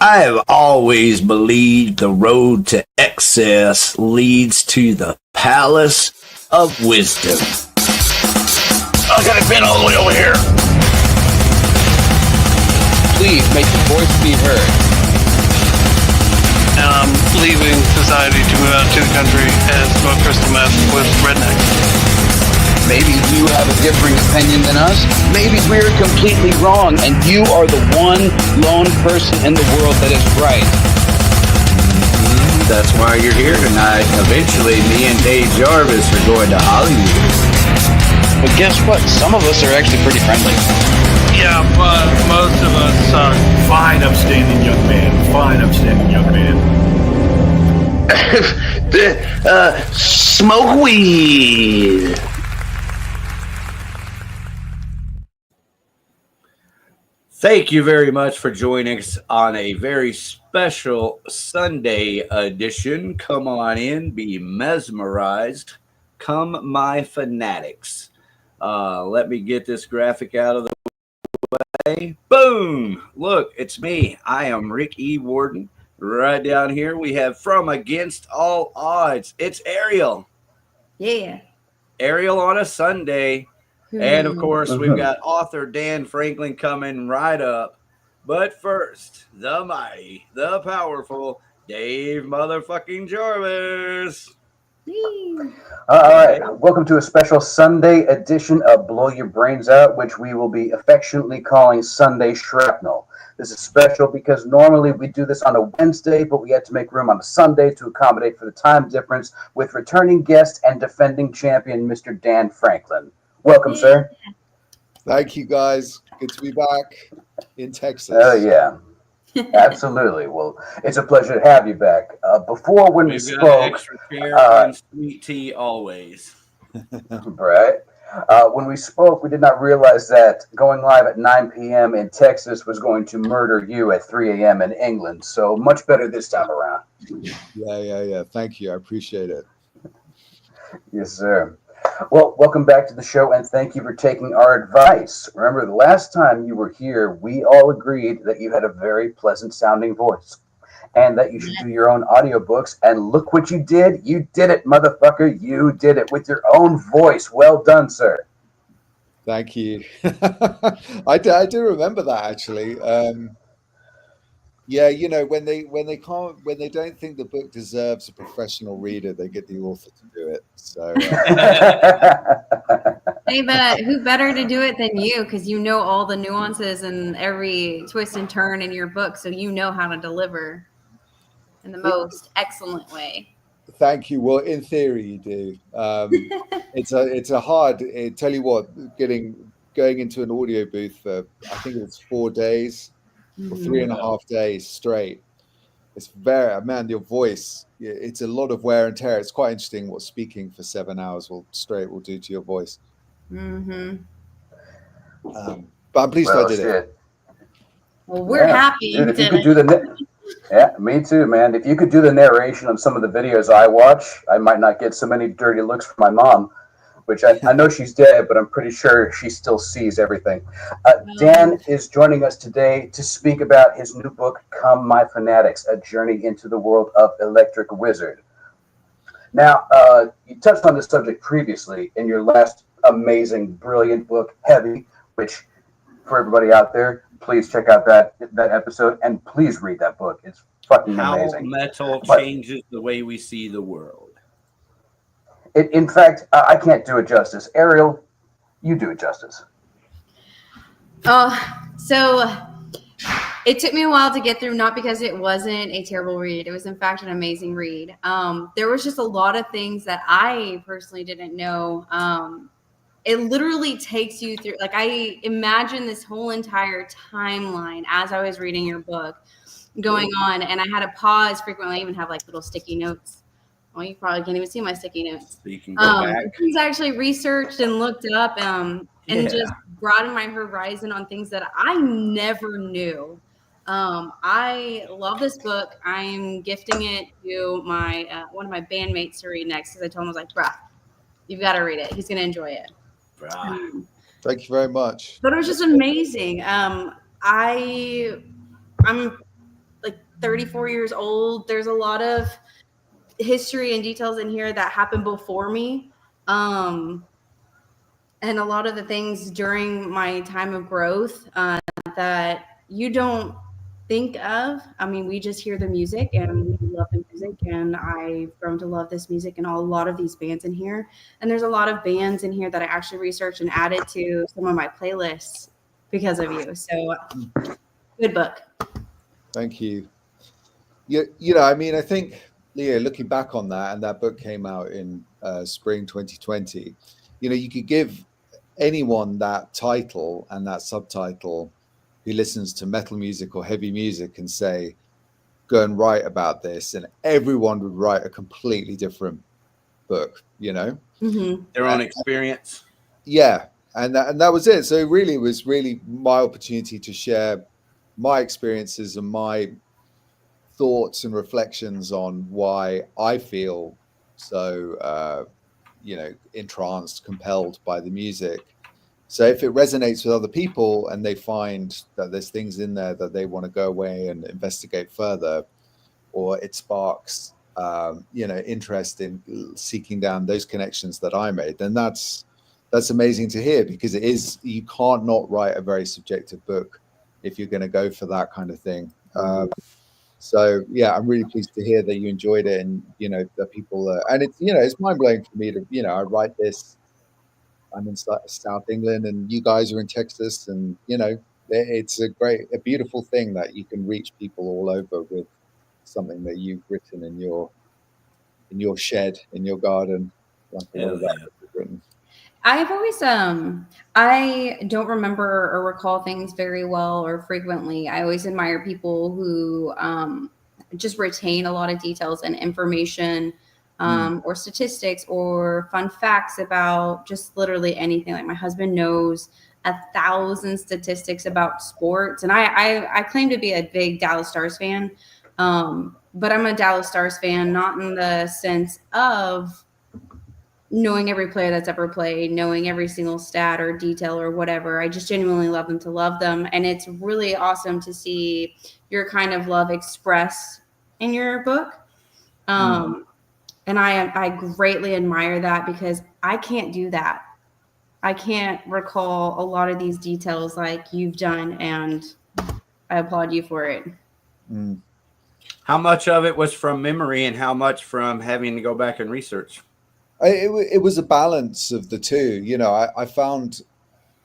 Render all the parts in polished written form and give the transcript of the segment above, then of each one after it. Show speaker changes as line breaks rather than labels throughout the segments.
I have always believed the road to excess leads to the palace of wisdom. I got it bent all the way over here.
Please make your voice be heard.
And I'm leaving society to move out to the country and smoke crystal meth with rednecks.
Maybe you have a differing opinion than us. Maybe we're completely wrong, and you are the one lone person in the world that is right.
That's why you're here tonight. Eventually, me and Dave Jarvis are going to Hollywood.
But guess what? Some of us are actually pretty friendly.
Yeah, but most of us suck.
Fine, upstanding young man. Fine, upstanding young man.
Smoke weed.
Thank you very much for joining us on a very special Sunday edition. Come on in, be mesmerized. Come, my fanatics. Let me get this graphic out of the way. Boom! Look, it's me. I am Rick E. Warden. Right down here, we have From Against All Odds. It's Ariel.
Yeah.
Ariel on a Sunday. And, of course, we've got author Dan Franklin coming right up. But first, the mighty, the powerful Dave motherfucking Jarvis.
All right. Welcome to a special Sunday edition of Blow Your Brains Out, which we will be affectionately calling Sunday Shrapnel. This is special because normally we do this on a Wednesday, but we had to make room on a Sunday to accommodate for the time difference with returning guest and defending champion, Mr. Dan Franklin. Welcome, sir.
Thank you, guys. Good to be back in Texas.
Oh, yeah. Absolutely. Well, it's a pleasure to have you back. Before, when we spoke...
Got extra chair and sweet tea always.
Right. When we spoke, we did not realize that going live at 9 p.m. in Texas was going to murder you at 3 a.m. in England. So much better this time around.
Yeah. Thank you. I appreciate it.
Yes, sir. Well, welcome back to the show, and thank you for taking our advice. Remember, the last time you were here, we all agreed that you had a very pleasant-sounding voice and that you should do your own audiobooks, and look what you did. You did it, motherfucker. You did it with your own voice. Well done, sir.
Thank you. I do remember that, actually. Yeah, you know, when they don't think the book deserves a professional reader, they get the author to do it. So,
Hey, but who better to do it than you? Because you know all the nuances and every twist and turn in your book, so you know how to deliver in the most excellent way.
Thank you. Well, in theory, you do. It's a hard. Tell you what, going into an audio booth for I think it's 4 days. For 3.5 days straight. It's your voice, it's a lot of wear and tear. It's quite interesting what speaking for 7 hours will do to your voice. But I'm pleased I did it.
Well, we're happy.
Dude, if you could do yeah, me too, man. If you could do the narration on some of the videos I watch, I might not get so many dirty looks from my mom, which I know she's dead, but I'm pretty sure she still sees everything. Dan is joining us today to speak about his new book, Come, My Fanatics, A Journey into the World of Electric Wizard. Now, you touched on this subject previously in your last amazing, brilliant book, Heavy, which, for everybody out there, please check out that episode, and please read that book. It's fucking amazing.
How metal changes the way we see the world.
In fact, I can't do it justice. Ariel, you do it justice.
So it took me a while to get through, not because it wasn't a terrible read. It was, in fact, an amazing read. There was just a lot of things that I personally didn't know. It literally takes you through, like, I imagine this whole entire timeline as I was reading your book going on, and I had to pause frequently. I even have like little sticky notes. Well, you probably can't even see my sticky notes.
So you can go back.
He's actually researched and looked up and just broadened my horizon on things that I never knew. I love this book. I'm gifting it to my one of my bandmates to read next, because I told him, I was like, bruh, you've got to read it. He's going to enjoy it.
Thank you very much.
But it was just amazing. I'm like 34 years old. There's a lot of history and details in here that happened before me. And a lot of the things during my time of growth that you don't think of. I mean, we just hear the music and we love the music, and I've grown to love this music and a lot of these bands in here. And there's a lot of bands in here that I actually researched and added to some of my playlists because of you. So good book.
Thank you. You know, I mean, I think, Leo, looking back on that, and that book came out in spring 2020, you know, you could give anyone that title and that subtitle who listens to metal music or heavy music and say, go and write about this, and everyone would write a completely different book, you know?
Mm-hmm.
Their own experience.
Yeah. And that was it. So it really was really my opportunity to share my experiences and my thoughts and reflections on why I feel so, you know, entranced, compelled by the music. So if it resonates with other people and they find that there's things in there that they want to go away and investigate further, or it sparks, you know, interest in seeking down those connections that I made, then that's amazing to hear, because it is, you can't not write a very subjective book if you're going to go for that kind of thing. So yeah, I'm really pleased to hear that you enjoyed it, and you know that people, and it's, you know, it's mind blowing for me to, you know, I write this. I'm in South England, and you guys are in Texas, and you know, it's a beautiful thing that you can reach people all over with something that you've written in your shed, in your garden, like a lot of that was written.
I've always I don't remember or recall things very well or frequently. I always admire people who just retain a lot of details and information or statistics or fun facts about just literally anything. Like my husband knows 1,000 statistics about sports, and I claim to be a big Dallas Stars fan, but I'm a Dallas Stars fan not in the sense of knowing every player that's ever played, knowing every single stat or detail or whatever. I just genuinely love them to love them. And it's really awesome to see your kind of love expressed in your book. And I greatly admire that, because I can't do that. I can't recall a lot of these details like you've done, and I applaud you for it.
How much of it was from memory and how much from having to go back and research?
It was a balance of the two. You know, I found,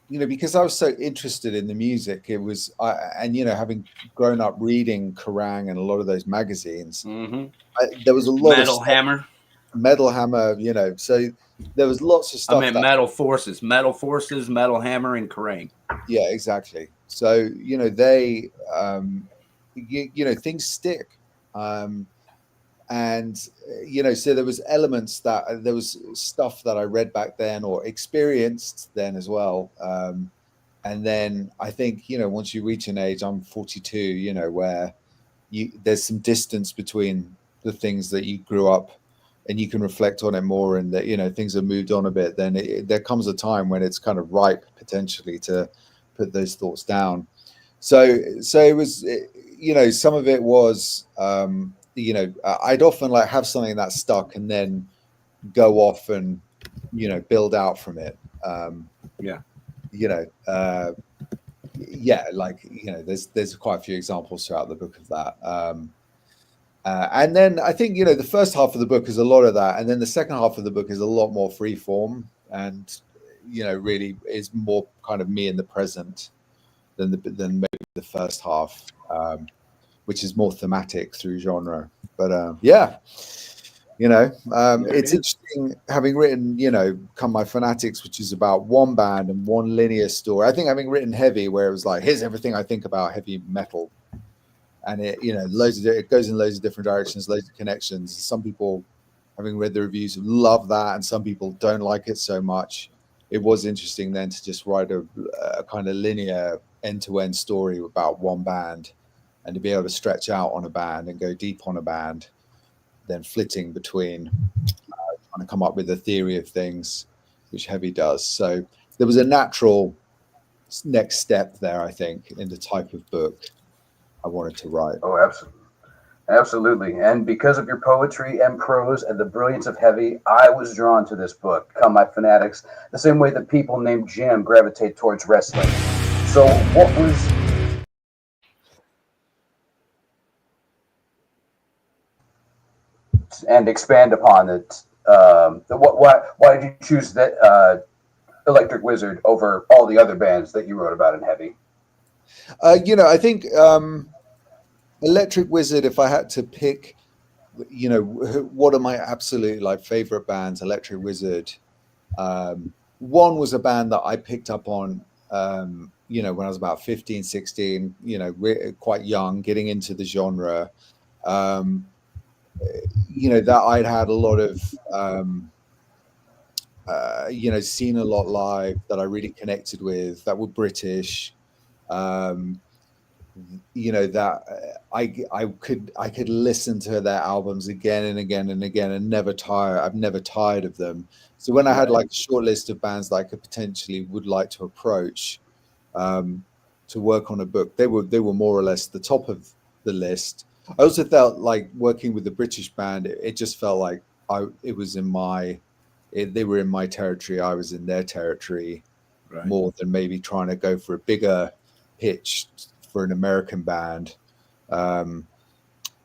you know, because I was so interested in the music, it was, and you know, having grown up reading Kerrang and a lot of those magazines, there was a lot
Metal
of
Hammer.
Metal Hammer, you know, so there was lots of stuff.
I meant Metal Forces, Metal Hammer, and Kerrang.
Yeah, exactly. So you know, they, you know, things stick. And you know, so there was elements that there was stuff that I read back then or experienced then as well. And then I think, you know, once you reach an age, I'm 42, you know, where there's some distance between the things that you grew up, and you can reflect on it more, and that, you know, things have moved on a bit. Then there comes a time when it's kind of ripe potentially to put those thoughts down. So it was, you know, some of it was, you know, I'd often like have something that stuck and then go off and, you know, build out from it.
Yeah.
You know, yeah, like, you know, there's quite a few examples throughout the book of that. And then I think, you know, the first half of the book is a lot of that. And then the second half of the book is a lot more free form, and, you know, really is more kind of me in the present than maybe the first half. Which is more thematic through genre. But yeah, you know, it's interesting having written, you know, Come My Fanatics, which is about one band and one linear story. I think having written Heavy, where it was like, here's everything I think about heavy metal, and it, you know, it goes in loads of different directions, loads of connections. Some people, having read the reviews, love that, and some people don't like it so much. It was interesting then to just write a kind of linear end-to-end story about one band, and to be able to stretch out on a band and go deep on a band, then flitting between, trying to come up with a theory of things, which Heavy does. So there was a natural next step there, I think, in the type of book I wanted to write.
Oh, absolutely. Absolutely. And because of your poetry and prose and the brilliance of Heavy, I was drawn to this book, Come My Fanatics, the same way that people named Jim gravitate towards wrestling. So what was... And expand upon it. Why did you choose that Electric Wizard over all the other bands that you wrote about in Heavy?
I think Electric Wizard, if I had to pick, what are my absolute favorite bands, Electric Wizard. One was a band that I picked up on, when I was about 15, 16, quite young, getting into the genre. That I'd had a lot of, seen a lot live, that I really connected with, that were British. That I could listen to their albums again and again and again and never tire. I've never tired of them. So when I had a short list of bands that I could potentially would like to approach to work on a book, they were more or less the top of the list. I also felt like working with the British band, it just felt like they were in my territory, I was in their territory, more than maybe trying to go for a bigger pitch for an American band. So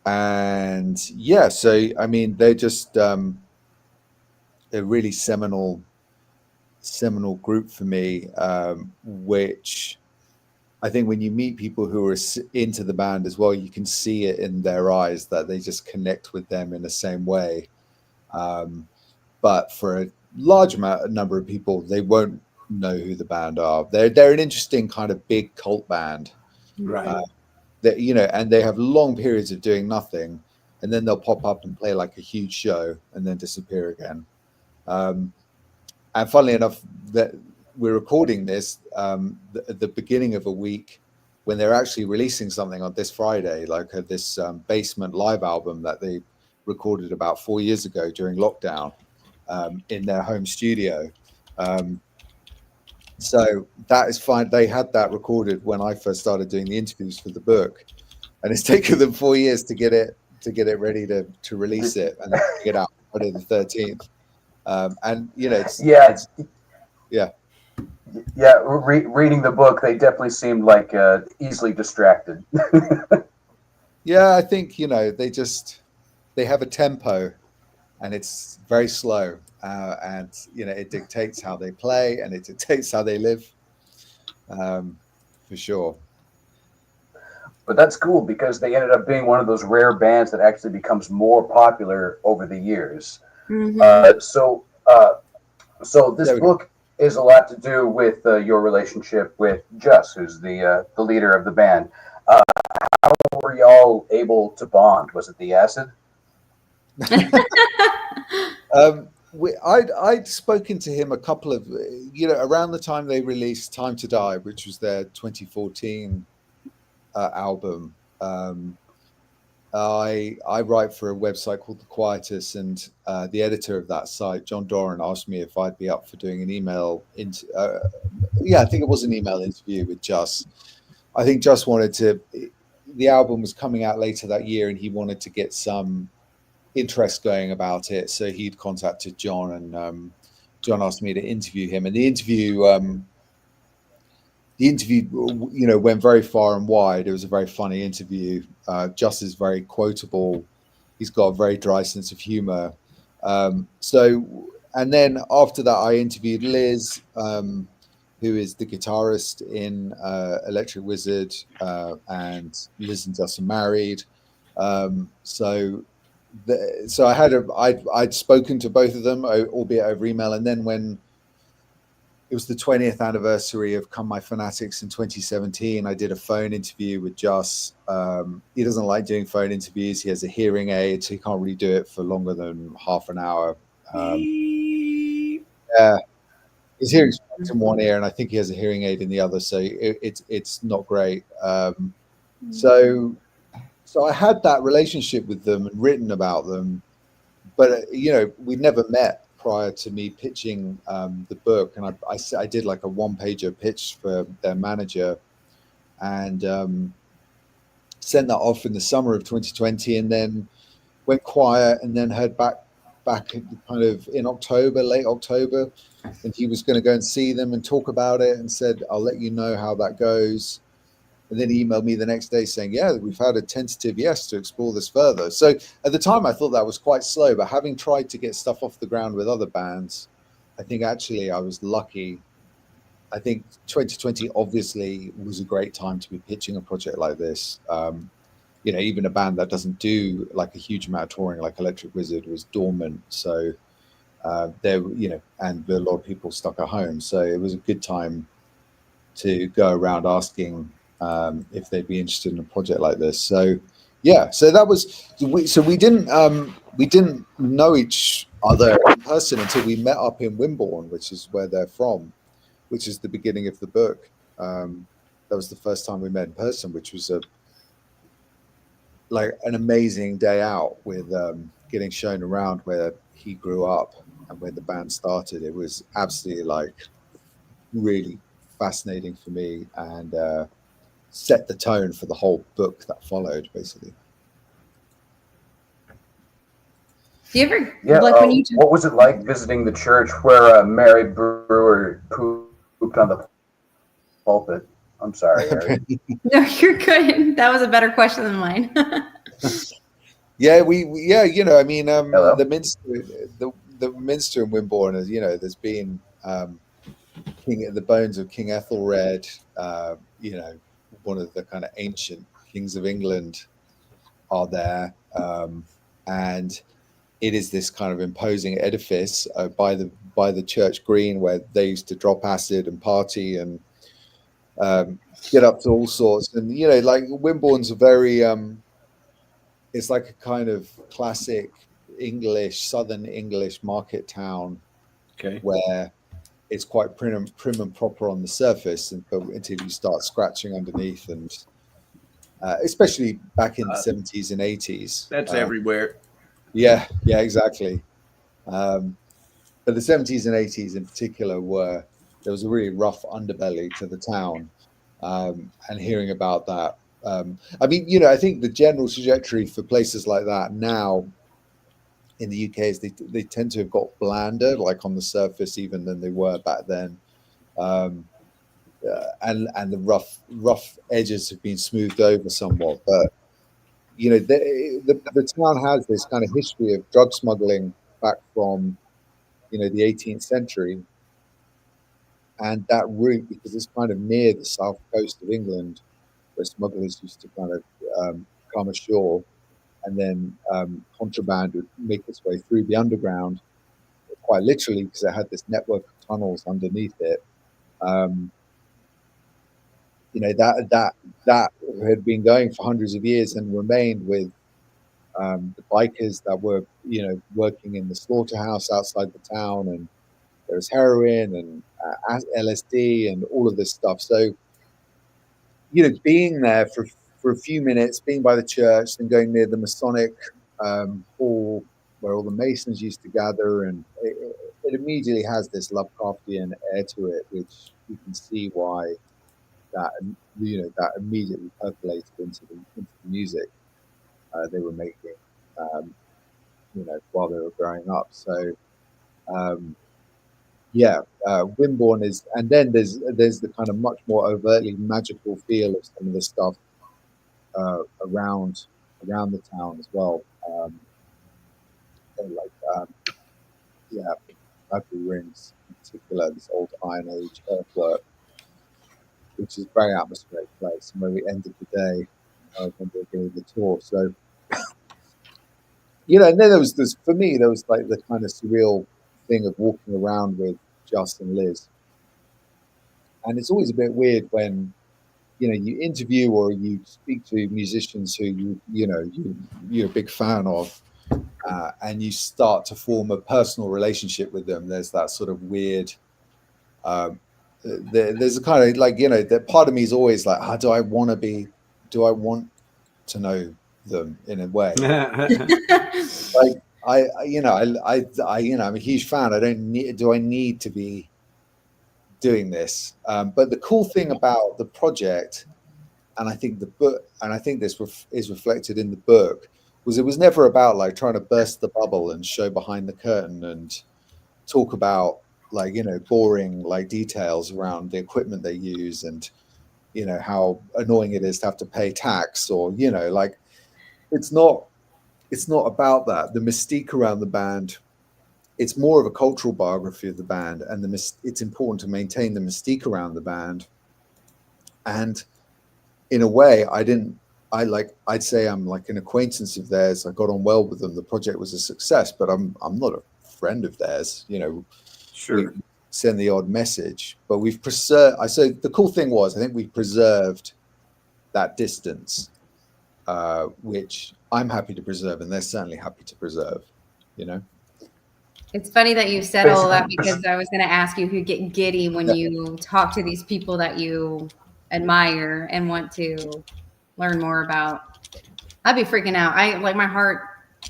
I mean, they're just a really seminal group for me, which I think when you meet people who are into the band as well, you can see it in their eyes that they just connect with them in the same way. But for a large number of people, they won't know who the band are. They're an interesting kind of big cult band.
Right.
And they have long periods of doing nothing, and then they'll pop up and play like a huge show and then disappear again. And funnily enough, that we're recording this at the beginning of a week when they're actually releasing something on this Friday, this Basement live album that they recorded about 4 years ago during lockdown in their home studio. So that is fine. They had that recorded when I first started doing the interviews for the book, and it's taken them 4 years to get it ready to release it and get out Friday the 13th.
Reading the book, they definitely seemed like easily distracted.
Yeah, I think they have a tempo, and it's very slow. And it dictates how they play, and it dictates how they live, for sure.
But that's cool because they ended up being one of those rare bands that actually becomes more popular over the years.
Mm-hmm.
So this book is a lot to do with your relationship with Just, who's the leader of the band. How were y'all able to bond? Was it the acid?
I'd spoken to him a couple of, around the time they released Time to Die, which was their 2014 album. I write for a website called The Quietus, and the editor of that site, John Doran, asked me if I'd be up for doing an email I think it was an email interview with Just. I think Just the album was coming out later that year, and he wanted to get some interest going about it, so he'd contacted John, and John asked me to interview him, and the interview went very far and wide. It was a very funny interview. Just is very quotable. He's got a very dry sense of humor. And then after that, I interviewed Liz, who is the guitarist in Electric Wizard, and Liz and Just are married. So I'd spoken to both of them, albeit over email. And then when it was the 20th anniversary of Come My Fanatics in 2017, I did a phone interview with Just. He doesn't like doing phone interviews. He has a hearing aid, so he can't really do it for longer than half an hour. His hearing's in one ear, and I think he has a hearing aid in the other, so it's not great. So I had that relationship with them and written about them, but we'd never met prior to me pitching the book, and I did like a one-pager pitch for their manager, and sent that off in the summer of 2020, and then went quiet, and then heard back kind of in October, late October, and he was going to go and see them and talk about it, and said, I'll let you know how that goes. And then he emailed me the next day saying, yeah, we've had a tentative yes to explore this further. So at the time I thought that was quite slow, but having tried to get stuff off the ground with other bands, I think actually I was lucky. I think 2020 obviously was a great time to be pitching a project like this. Even a band that doesn't do like a huge amount of touring like Electric Wizard was dormant. So and a lot of people stuck at home. So it was a good time to go around asking if they'd be interested in a project like this. So yeah, so that was, so we didn't know each other in person until we met up in Wimborne, which is where they're from, which is the beginning of the book. That was the first time we met in person, which was an amazing day out with getting shown around where he grew up and where the band started. It was absolutely really fascinating for me, and set the tone for the whole book that followed, basically.
Do you ever
what was it like visiting the church where Mary Brewer pooped on the pulpit? I'm sorry, Harry.
No, you're good. That was a better question than mine.
Yeah, the minster in Wimborne is, there's been the bones of King Ethelred, one of the kind of ancient kings of England are there, and it is this kind of imposing edifice by the church green where they used to drop acid and party and get up to all sorts. And Wimborne's a very it's like a kind of classic southern English market town, where it's quite prim and proper on the surface, until you start scratching underneath, and especially back in the 70s and 80s.
That's everywhere.
Yeah, exactly. But the 70s and 80s in particular there was a really rough underbelly to the town, and hearing about that. I think the general trajectory for places like that now in the UK is they tend to have got blander, on the surface, even than they were back then, and the rough edges have been smoothed over somewhat. But the town has this kind of history of drug smuggling back from the 18th century, and that route, because it's kind of near the south coast of England, where smugglers used to kind of come ashore, and then contraband would make its way through the underground, quite literally, because it had this network of tunnels underneath it. That had been going for hundreds of years and remained with the bikers that were working in the slaughterhouse outside the town, and there was heroin and LSD and all of this stuff. So being there for a few minutes, being by the church, then going near the Masonic hall where all the Masons used to gather, and it immediately has this Lovecraftian air to it, which you can see why that immediately percolated into the music they were making, while they were growing up. So Wimborne is, and then there's the kind of much more overtly magical feel of some of the stuff around the town as well. Rugby rings in particular, this old Iron Age earthwork, which is a very atmospheric place, and where we ended the day when we were doing the tour. So, and then there was this, for me, there was the kind of surreal thing of walking around with Just and Liz. And it's always a bit weird when, you interview or you speak to musicians who you're a big fan of, and you start to form a personal relationship with them. There's that sort of weird, there's a kind of that part of me is always how do I want to know them in a way? I'm a huge fan. Do I need to be doing this? But the cool thing about the project and I think the book, and I think this is reflected in the book, was it was never about like trying to burst the bubble and show behind the curtain and talk about like, you know, boring like details around the equipment they use and, you know, how annoying it is to have to pay tax, or, you know, like it's not about that. The mystique around the band, it's more of a cultural biography of the band, and it's important to maintain the mystique around the band. And in a way, I'd say I'm like an acquaintance of theirs. I got on well with them. The project was a success, but I'm not a friend of theirs. You know,
Sure.
we send the odd message, but we've preserved. I say the cool thing was, I think we preserved that distance, which I'm happy to preserve, and they're certainly happy to preserve. You know.
It's funny that you said all that, because I was going to ask you if you get giddy when you talk to these people that you admire and want to learn more about. I'd be freaking out. My heart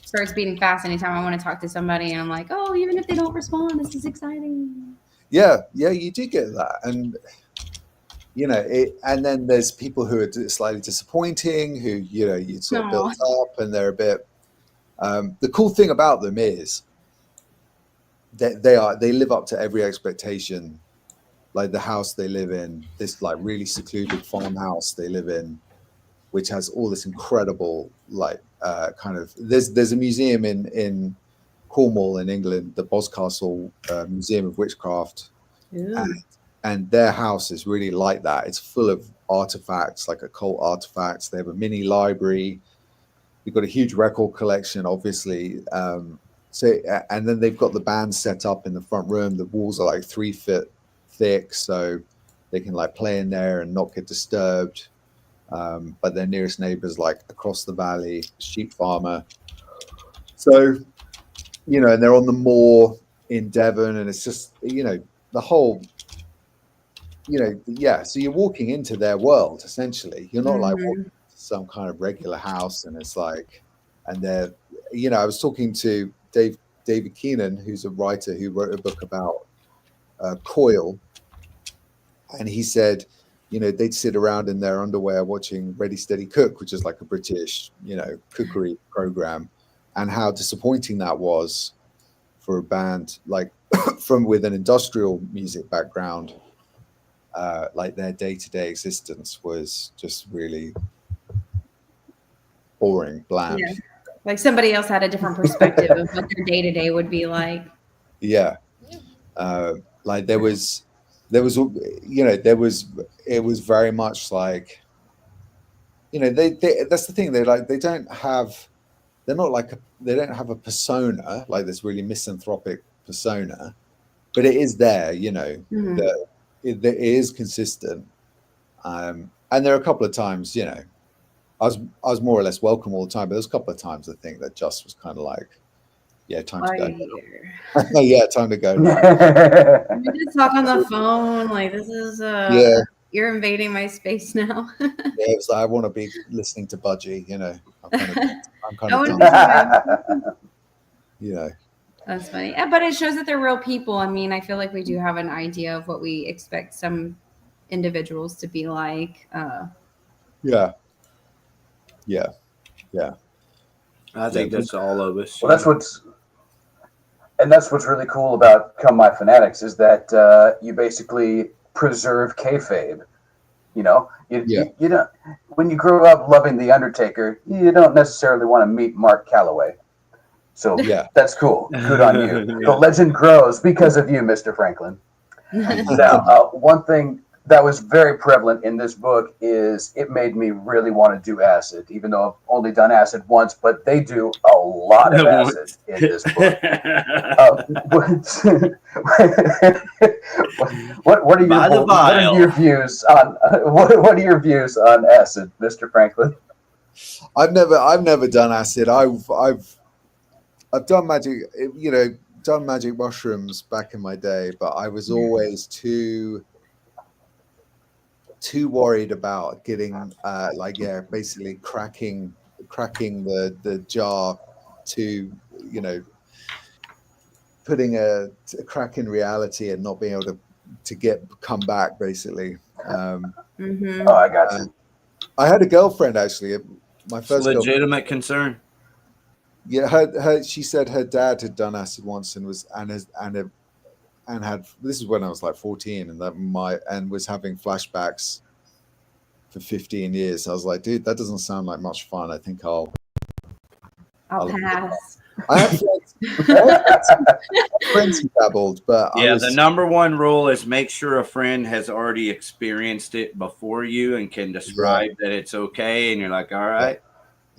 starts beating fast anytime I want to talk to somebody, and I'm like, oh, even if they don't respond, this is exciting.
Yeah, you do get that, and you know, and then there's people who are slightly disappointing, who, you know, you sort of built up, and they're a bit. The cool thing about them is they live up to every expectation. Like the house they live in, this like really secluded farmhouse they live in, which has all this incredible like kind of there's a museum in Cornwall in England, the Boscastle Museum of Witchcraft, and their house is really like that. It's full of artifacts, like occult artifacts. They have a mini library. They've got a huge record collection, obviously. So, and then they've got the band set up in the front room. The walls are like 3 feet thick, so they can like play in there and not get disturbed. But their nearest neighbor's like across the valley, sheep farmer. So, you know, and they're on the moor in Devon, and it's just, you know, the whole, you know, yeah. So you're walking into their world essentially. You're not like walking into some kind of regular house, and it's like, and they're, you know, I was talking to David Keenan, who's a writer who wrote a book about Coil, and he said, you know, they'd sit around in their underwear watching Ready Steady Cook, which is like a British, you know, cookery program, and how disappointing that was for a band like from with an industrial music background. Like their day-to-day existence was just really boring, bland.
Yeah. Like somebody else had a different perspective of what their day-to-day would be like.
Yeah. Like there was, you know, it was very much like, you know, they that's the thing. They don't have a persona, like this really misanthropic persona, but it is there, you know, that it is consistent. And there are a couple of times, you know, I was more or less welcome all the time, but there's a couple of times I think that just was kind of like, yeah, time to go. Yeah, time to go.
We just talk on the phone. Like, this is you're invading my space now.
Yeah, it was like, I want to be listening to Budgie, you know. I'm kind of done. You know.
That's funny. Yeah, but it shows that they're real people. I mean, I feel like we do have an idea of what we expect some individuals to be like.
Yeah.
I think that's all of us.
Well, that's what's really cool about Come My Fanatics is that you basically preserve kayfabe. You know, you don't, when you grow up loving The Undertaker, you don't necessarily want to meet Mark Calloway. So that's cool. Good on you. The legend grows because of you, Mr. Franklin. Now, one thing that was very prevalent in this book is it made me really want to do acid, even though I've only done acid once, but they do a lot of acid in this book. What are your views on what are your views on acid, Mr. Franklin?
I've never done acid. I've done magic, you know, done magic mushrooms back in my day, but I was always too worried about getting basically cracking the jar to, you know, putting a crack in reality and not being able to come back basically.
Oh, I got you.
I had a girlfriend actually. My
It's
first girlfriend.
legitimate concern.
Yeah, she said her dad had done acid once and had, this is when I was like 14, and was having flashbacks for 15 years. I was like, dude, that doesn't sound like much fun. I think
I'll pass.
I had friends who dabbled, but
Yeah, the number one rule is make sure a friend has already experienced it before you and can describe that it's okay, and you're like, all right.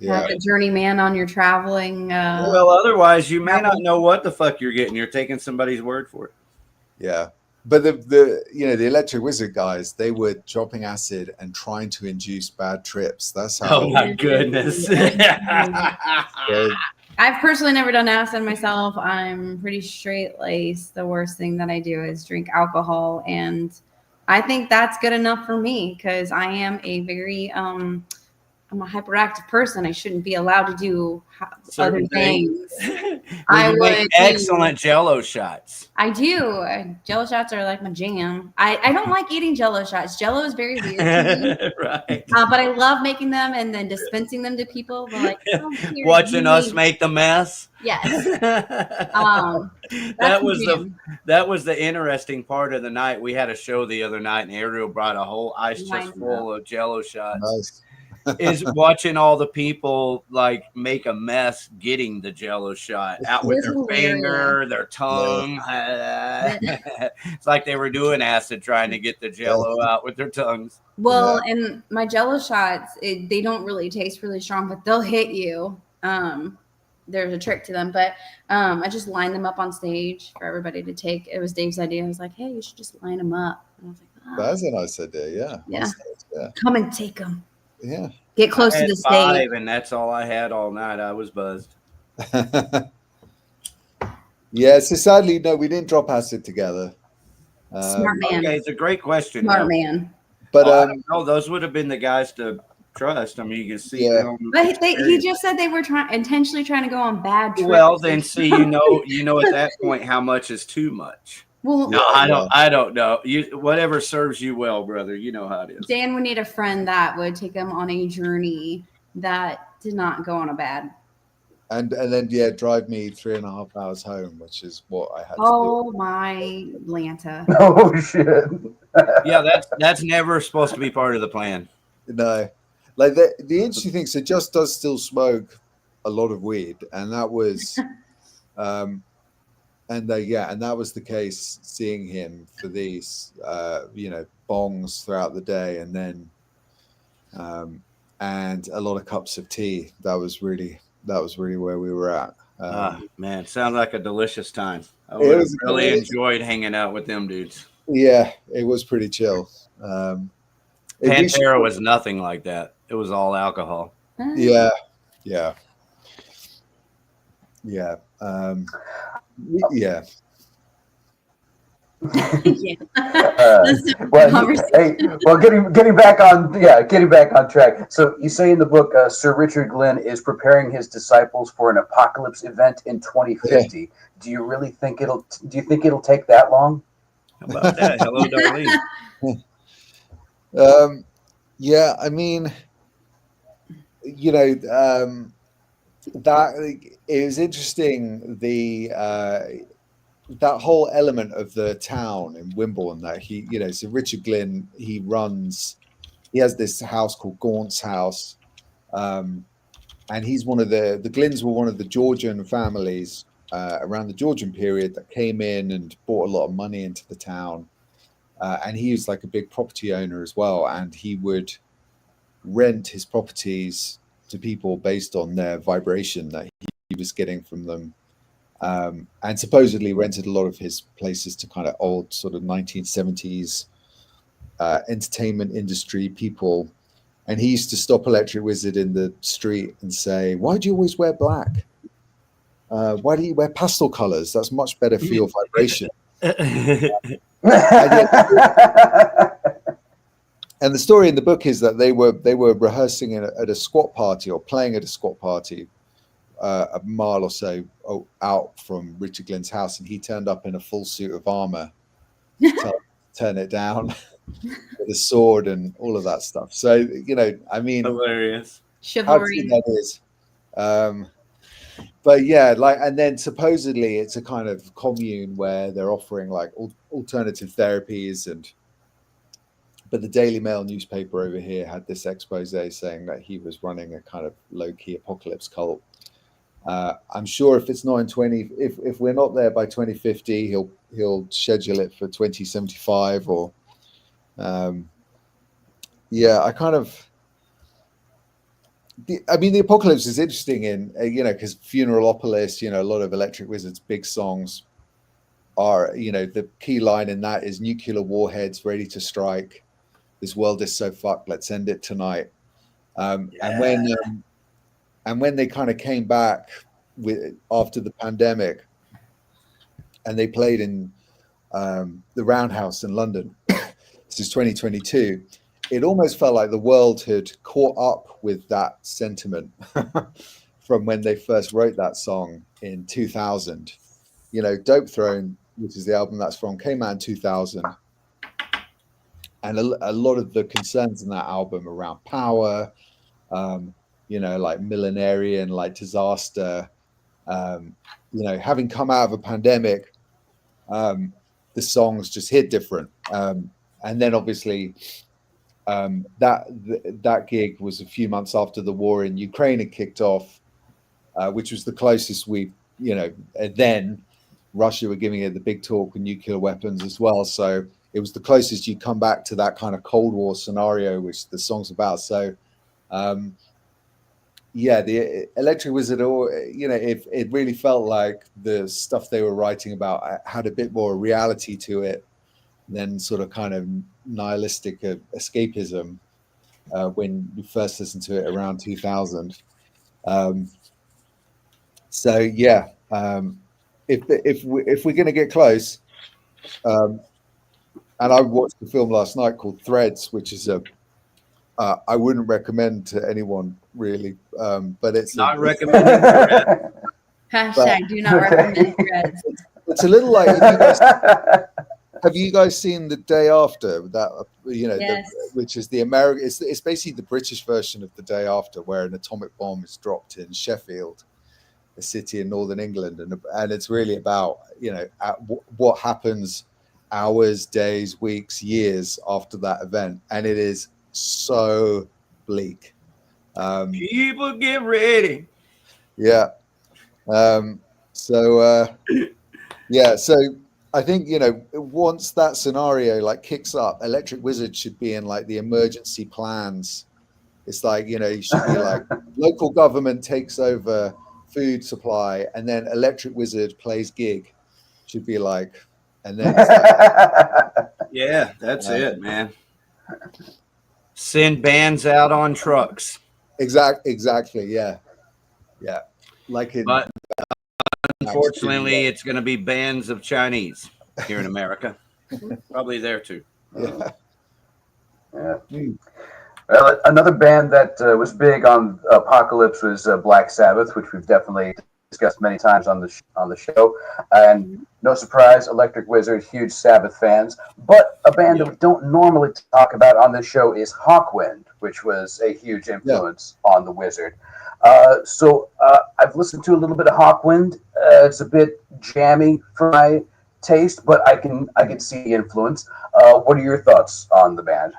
Have a journeyman on your traveling.
Well, otherwise you may not know what the fuck you're getting. You're taking somebody's word for it.
Yeah. But the Electric Wizard guys, they were dropping acid and trying to induce bad trips. That's how.
Oh my goodness.
I've personally never done acid myself. I'm pretty straight laced. The worst thing that I do is drink alcohol, and I think that's good enough for me because I am a very I'm a hyperactive person. I shouldn't be allowed to do other things.
I would make excellent Jello shots.
I do. Jello shots are like my jam. I don't like eating Jello shots. Jello is very weird to me.
Right.
But I love making them and then dispensing them to people. They're like,
watching us make the mess.
Yes.
That was the interesting part of the night. We had a show the other night, and Ariel brought a whole ice chest full of Jello shots.
Nice.
Is watching all the people like make a mess getting the Jello shot out with their finger, their tongue. It's like they were doing acid trying to get the Jello out with their tongues.
Well, and my Jello shots, they don't really taste really strong, but they'll hit you. There's a trick to them, but I just lined them up on stage for everybody to take. It was Dave's idea. I was like, hey, you should just line them up. And I was like, oh.
That's a nice idea.
Yeah. Come and take them.
Yeah.
Get close to the stage.
And that's all I had all night. I was buzzed.
Yeah, so sadly, no, we didn't drop acid together.
Smart man.
Okay, it's a great question.
Smart man.
But
no, those would have been the guys to trust. I mean, you can see.
But he just said they were intentionally trying to go on bad trips.
Well, then see, you know at that point how much is too much.
Well,
no, I don't know. Whatever serves you well, brother. You know how it is.
Dan would need a friend that would take him on a journey that did not go on a bad.
And then drive me 3.5 hours home, which is what I had to do.
Oh my Atlanta.
Oh shit.
Yeah, that's never supposed to be part of the plan.
No. Like the interesting thing, so Just does still smoke a lot of weed, and that was and that was the case seeing him for these bongs throughout the day, and then and a lot of cups of tea. That was really where we were at.
Man, sounds like a delicious time. I really enjoyed hanging out with them dudes.
Yeah, it was pretty chill.
Pantera was nothing like that. It was all alcohol.
Yeah.
Getting back on track. So you say in the book, Sir Richard Glynn is preparing his disciples for an apocalypse event in 2050. Yeah. Do you really think it'll take that long?
How about that? Hello, Darlene.
Yeah, I mean, that it was interesting. That whole element of the town in Wimbledon that so Richard Glynn, he has this house called Gaunt's House. And he's one of the Glynns were one of the Georgian families around the Georgian period that came in and brought a lot of money into the town. And he was like a big property owner as well. And he would rent his properties to people based on their vibration that he was getting from them. And supposedly rented a lot of his places to kind of old sort of 1970s entertainment industry people. And he used to stop Electric Wizard in the street and say, "Why do you always wear black? Why do you wear pastel colors? That's much better for your vibration." And the story in the book is that they were rehearsing at a squat party or playing at a squat party a mile or so out from Richard Glynn's house, and he turned up in a full suit of armor to turn it down. with a sword and all of that stuff. So, you know, I mean,
Hilarious.
how true
Chivalry.
that is. But yeah, like, and then supposedly it's a kind of commune where they're offering like alternative therapies, and but the Daily Mail newspaper over here had this expose saying that he was running a kind of low-key apocalypse cult. I'm sure if it's not in if we're not there by 2050, he'll schedule it for 2075 or yeah, I kind of. I mean, the apocalypse is interesting in you know, because Funeralopolis, you know, a lot of Electric Wizard's big songs are, you know, the key line in that is nuclear warheads ready to strike. This world is so fucked. Let's end it tonight. And when they kind of came back with after the pandemic, and they played in the Roundhouse in London, this is 2022. It almost felt like the world had caught up with that sentiment from when they first wrote that song in 2000. You know, Dope Throne, which is the album that's from, came out in 2000. And a lot of the concerns in that album around power, you know, like millenarian, like disaster, you know, having come out of a pandemic, the songs just hit different. And then obviously, that gig was a few months after the war in Ukraine had kicked off, which was the closest we, you know, and then Russia were giving it the big talk with nuclear weapons as well. So it was the closest you come back to that kind of Cold War scenario, which the song's about. So, yeah, the Electric Wizard, you know, it really felt like the stuff they were writing about had a bit more reality to it than sort of kind of nihilistic escapism when you first listened to it around 2000. So yeah, if we're going to get close, and I watched the film last night called Threads, which is I wouldn't recommend to anyone really, but it's
not recommended.
Hashtag do not recommend Threads.
It's a little like, have you guys seen The Day After? That, you know,
Yes.
which is the American. It's basically the British version of The Day After, where an atomic bomb is dropped in Sheffield, a city in northern England, and it's really about, you know, what happens hours, days, weeks, years after that event, and it is so bleak.
People get ready.
Yeah. Yeah. So I think, you know, once that scenario like kicks up, Electric Wizard should be in like the emergency plans. It's like, you know, you should be like local government takes over food supply, and then Electric Wizard plays gig. Should be like, and then it's like,
yeah, that's it, man. Send bands out on trucks.
Exactly. Yeah. Like in.
But unfortunately, it's going to be bands of Chinese here in America. Probably there too.
Yeah.
Well, another band that was big on Apocalypse was Black Sabbath, which we've definitely discussed many times on the show. And no surprise, Electric Wizard, huge Sabbath fans. But a band that we don't normally talk about on this show is Hawkwind, which was a huge influence on the Wizard. So I've listened to a little bit of Hawkwind. It's a bit jammy for my taste, but I can see the influence. What are your thoughts on the band?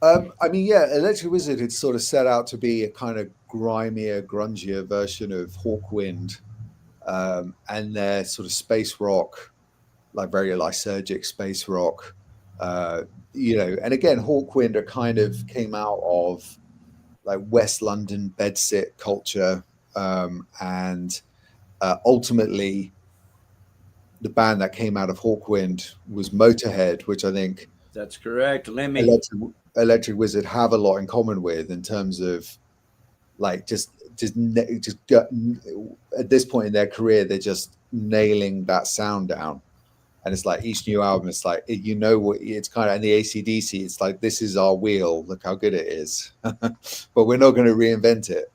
I mean, yeah, Electric Wizard had sort of set out to be a kind of grimier, grungier version of Hawkwind, and their sort of space rock, like very lysergic space rock, you know. And again, Hawkwind are kind of came out of like West London bedsit culture, and ultimately, the band that came out of Hawkwind was Motorhead, which I think
that's correct. Lemmy.
Electric Wizard have a lot in common with in terms of like just at this point in their career, they're just nailing that sound down. And it's like each new album, it's like, you know, what it's kind of, and the AC/DC, it's like, this is our wheel, look how good it is. But we're not going to reinvent it.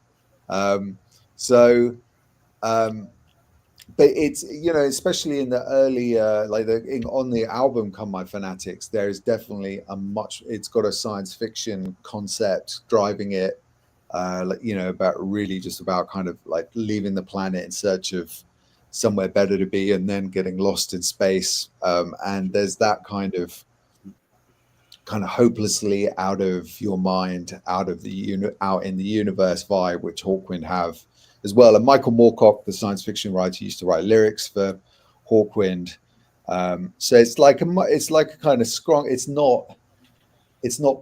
but it's, you know, especially in the early on the album Come My Fanatics, there is definitely it's got a science fiction concept driving it, you know, about really just about kind of like leaving the planet in search of somewhere better to be, and then getting lost in space, and there's that kind of hopelessly out of your mind, out in the universe vibe, which Hawkwind have as well. And Michael Moorcock, the science fiction writer, used to write lyrics for Hawkwind. So it's like a kind of strong. It's not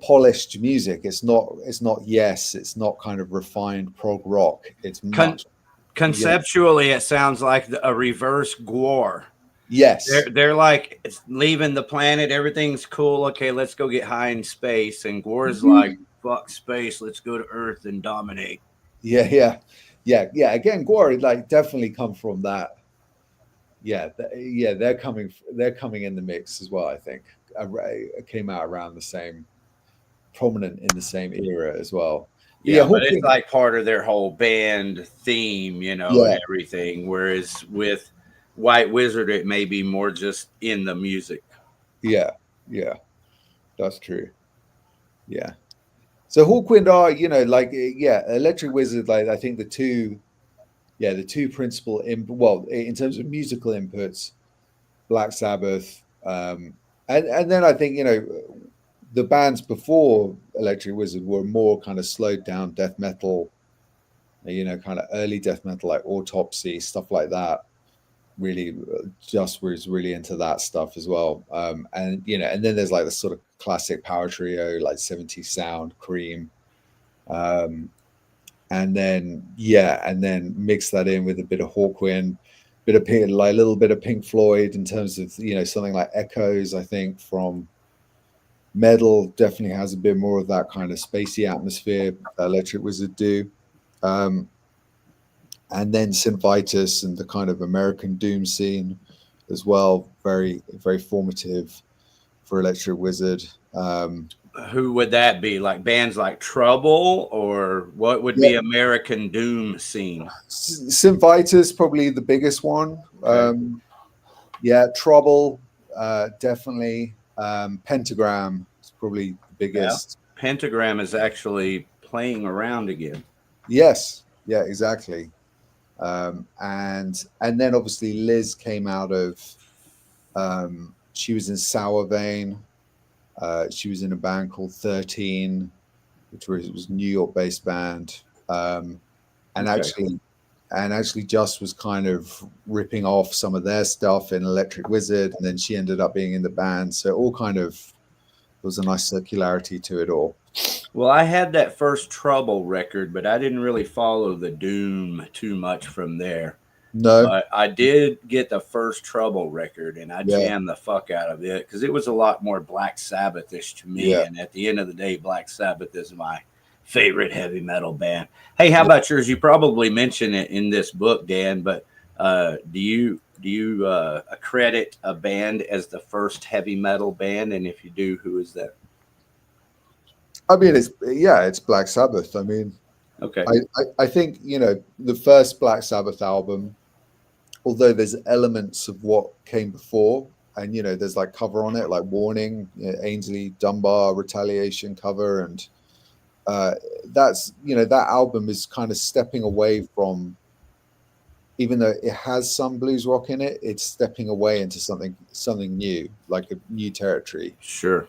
polished music. It's not Yes. It's not kind of refined prog rock. It's much
conceptually. It sounds like a reverse Gwar.
Yes,
they're like, it's leaving the planet. Everything's cool. Okay, let's go get high in space. And Gore's like, fuck space. Let's go to Earth and dominate.
Yeah. Again, Gore like definitely come from that. Yeah, they're coming in the mix as well. I think came out around the same, prominent in the same era as well.
Yeah, but it's like part of their whole band theme, you know, and everything. Whereas with White Wizard, it may be more just in the music.
Yeah, that's true. Yeah. So Hawkwind are, you know, like, Electric Wizard, like I think the two principal in terms of musical inputs, Black Sabbath, and then I think, you know, the bands before Electric Wizard were more kind of slowed down death metal, you know, kind of early death metal like Autopsy, stuff like that. Really, Just was really into that stuff as well. And, you know, and then there's like the sort of classic power trio like 70s Sound, Cream, and then mix that in with a bit of Hawkwind, a little bit of Pink Floyd in terms of, you know, something like Echoes. I think from Metal definitely has a bit more of that kind of spacey atmosphere that Electric Wizard do. And then Synvitus and the kind of American doom scene as well, very, very formative for Electric Wizard.
Who would that be? Like bands like Trouble, or what would be American doom scene?
Synvitus, probably the biggest one. Okay. Trouble, definitely. Pentagram is probably the biggest.
Yeah. Pentagram is actually playing around again.
Yes. Yeah, exactly. And then obviously Liz came out of, she was in Sour Vein. She was in a band called 13, which was a New York based band. Actually Just was kind of ripping off some of their stuff in Electric Wizard, and then she ended up being in the band. So all kind of, there was a nice circularity to it all.
Well, I had that first Trouble record, but I didn't really follow the doom too much from there.
No,
but I did get the first Trouble record, and I jammed the fuck out of it because it was a lot more Black Sabbath-ish to me. Yeah. And at the end of the day, Black Sabbath is my favorite heavy metal band. Hey, how about yours? You probably mentioned it in this book, Dan, but do you accredit a band as the first heavy metal band? And if you do, who is that?
I mean, it's Black Sabbath. I mean,
okay.
I think, you know, the first Black Sabbath album, although there's elements of what came before, and, you know, there's like cover on it, like Warning, you know, Ainsley Dunbar Retaliation cover, and that's, you know, that album is kind of stepping away from, even though it has some blues rock in it, it's stepping away into something new, like a new territory.
Sure.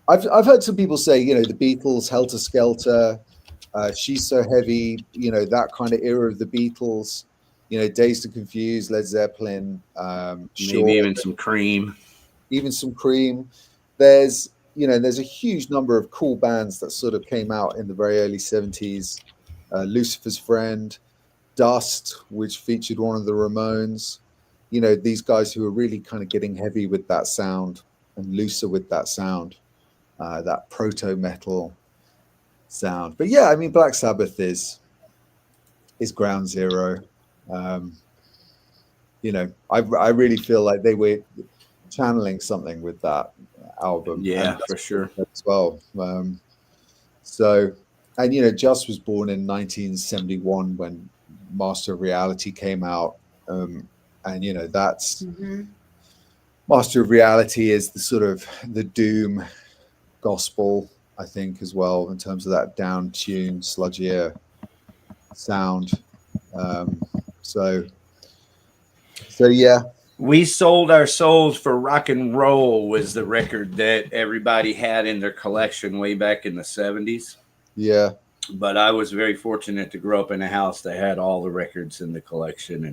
I've heard some people say, you know, the Beatles, Helter Skelter, She's So Heavy, you know, that kind of era of the Beatles, you know, Dazed and Confused, Led Zeppelin,
maybe even some Cream.
There's a huge number of cool bands that sort of came out in the very early 70s. Lucifer's Friend, Dust, which featured one of the Ramones. You know, these guys who are really kind of getting heavy with that sound and looser with that sound. That proto metal sound. But yeah, I mean, Black Sabbath is ground zero. You know, I really feel like they were channeling something with that album.
Yeah, for sure.
As well. So, and you know, Just was born in 1971 when Master of Reality came out. and you know that's
Mm-hmm.
Master of Reality is the sort of the doom gospel, I think, as well, in terms of that down-tuned, sludgier sound. Um, so yeah.
We Sold Our Souls for Rock and Roll was the record that everybody had in their collection way back in the 70s.
Yeah.
But I was very fortunate to grow up in a house that had all the records in the collection,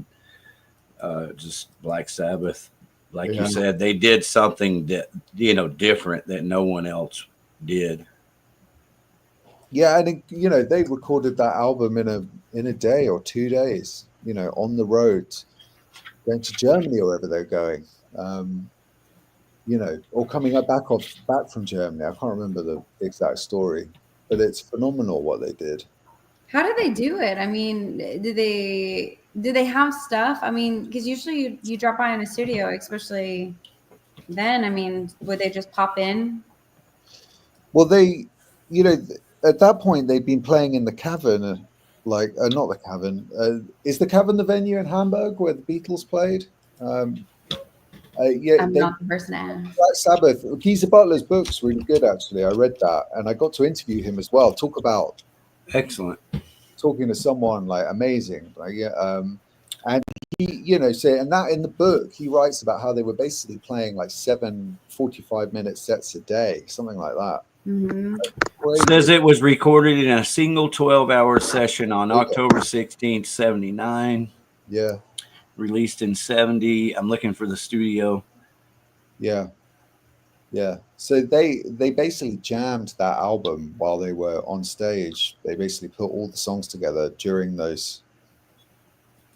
and just Black Sabbath, like you said, they did something that, you know, different that no one else did.
Yeah, and you know, they recorded that album in a day or 2 days, you know, on the road, going to Germany or wherever they're going, you know, or coming back from Germany. I can't remember the exact story, but it's phenomenal what they did.
How did they do it? I mean, did they have stuff? I mean, because usually you drop by in a studio, especially then. I mean, would they just pop in?
Well, they, you know, at that point they'd been playing in the Cavern, not the Cavern. Is the Cavern the venue in Hamburg where the Beatles played? Yeah,
I'm not the person to ask.
Black Sabbath. Geezer Butler's book's really good, actually. I read that, and I got to interview him as well. Talk about
Excellent.
talking to someone like amazing, like and he, you know, and that in the book he writes about how they were basically playing like 7 45-minute sets a day, something like that.
Mm-hmm.
Says it was recorded in a single 12-hour session on October 16th, 79.
Yeah.
Released in 70. I'm looking for the studio.
Yeah. So they basically jammed that album while they were on stage. They basically put all the songs together during those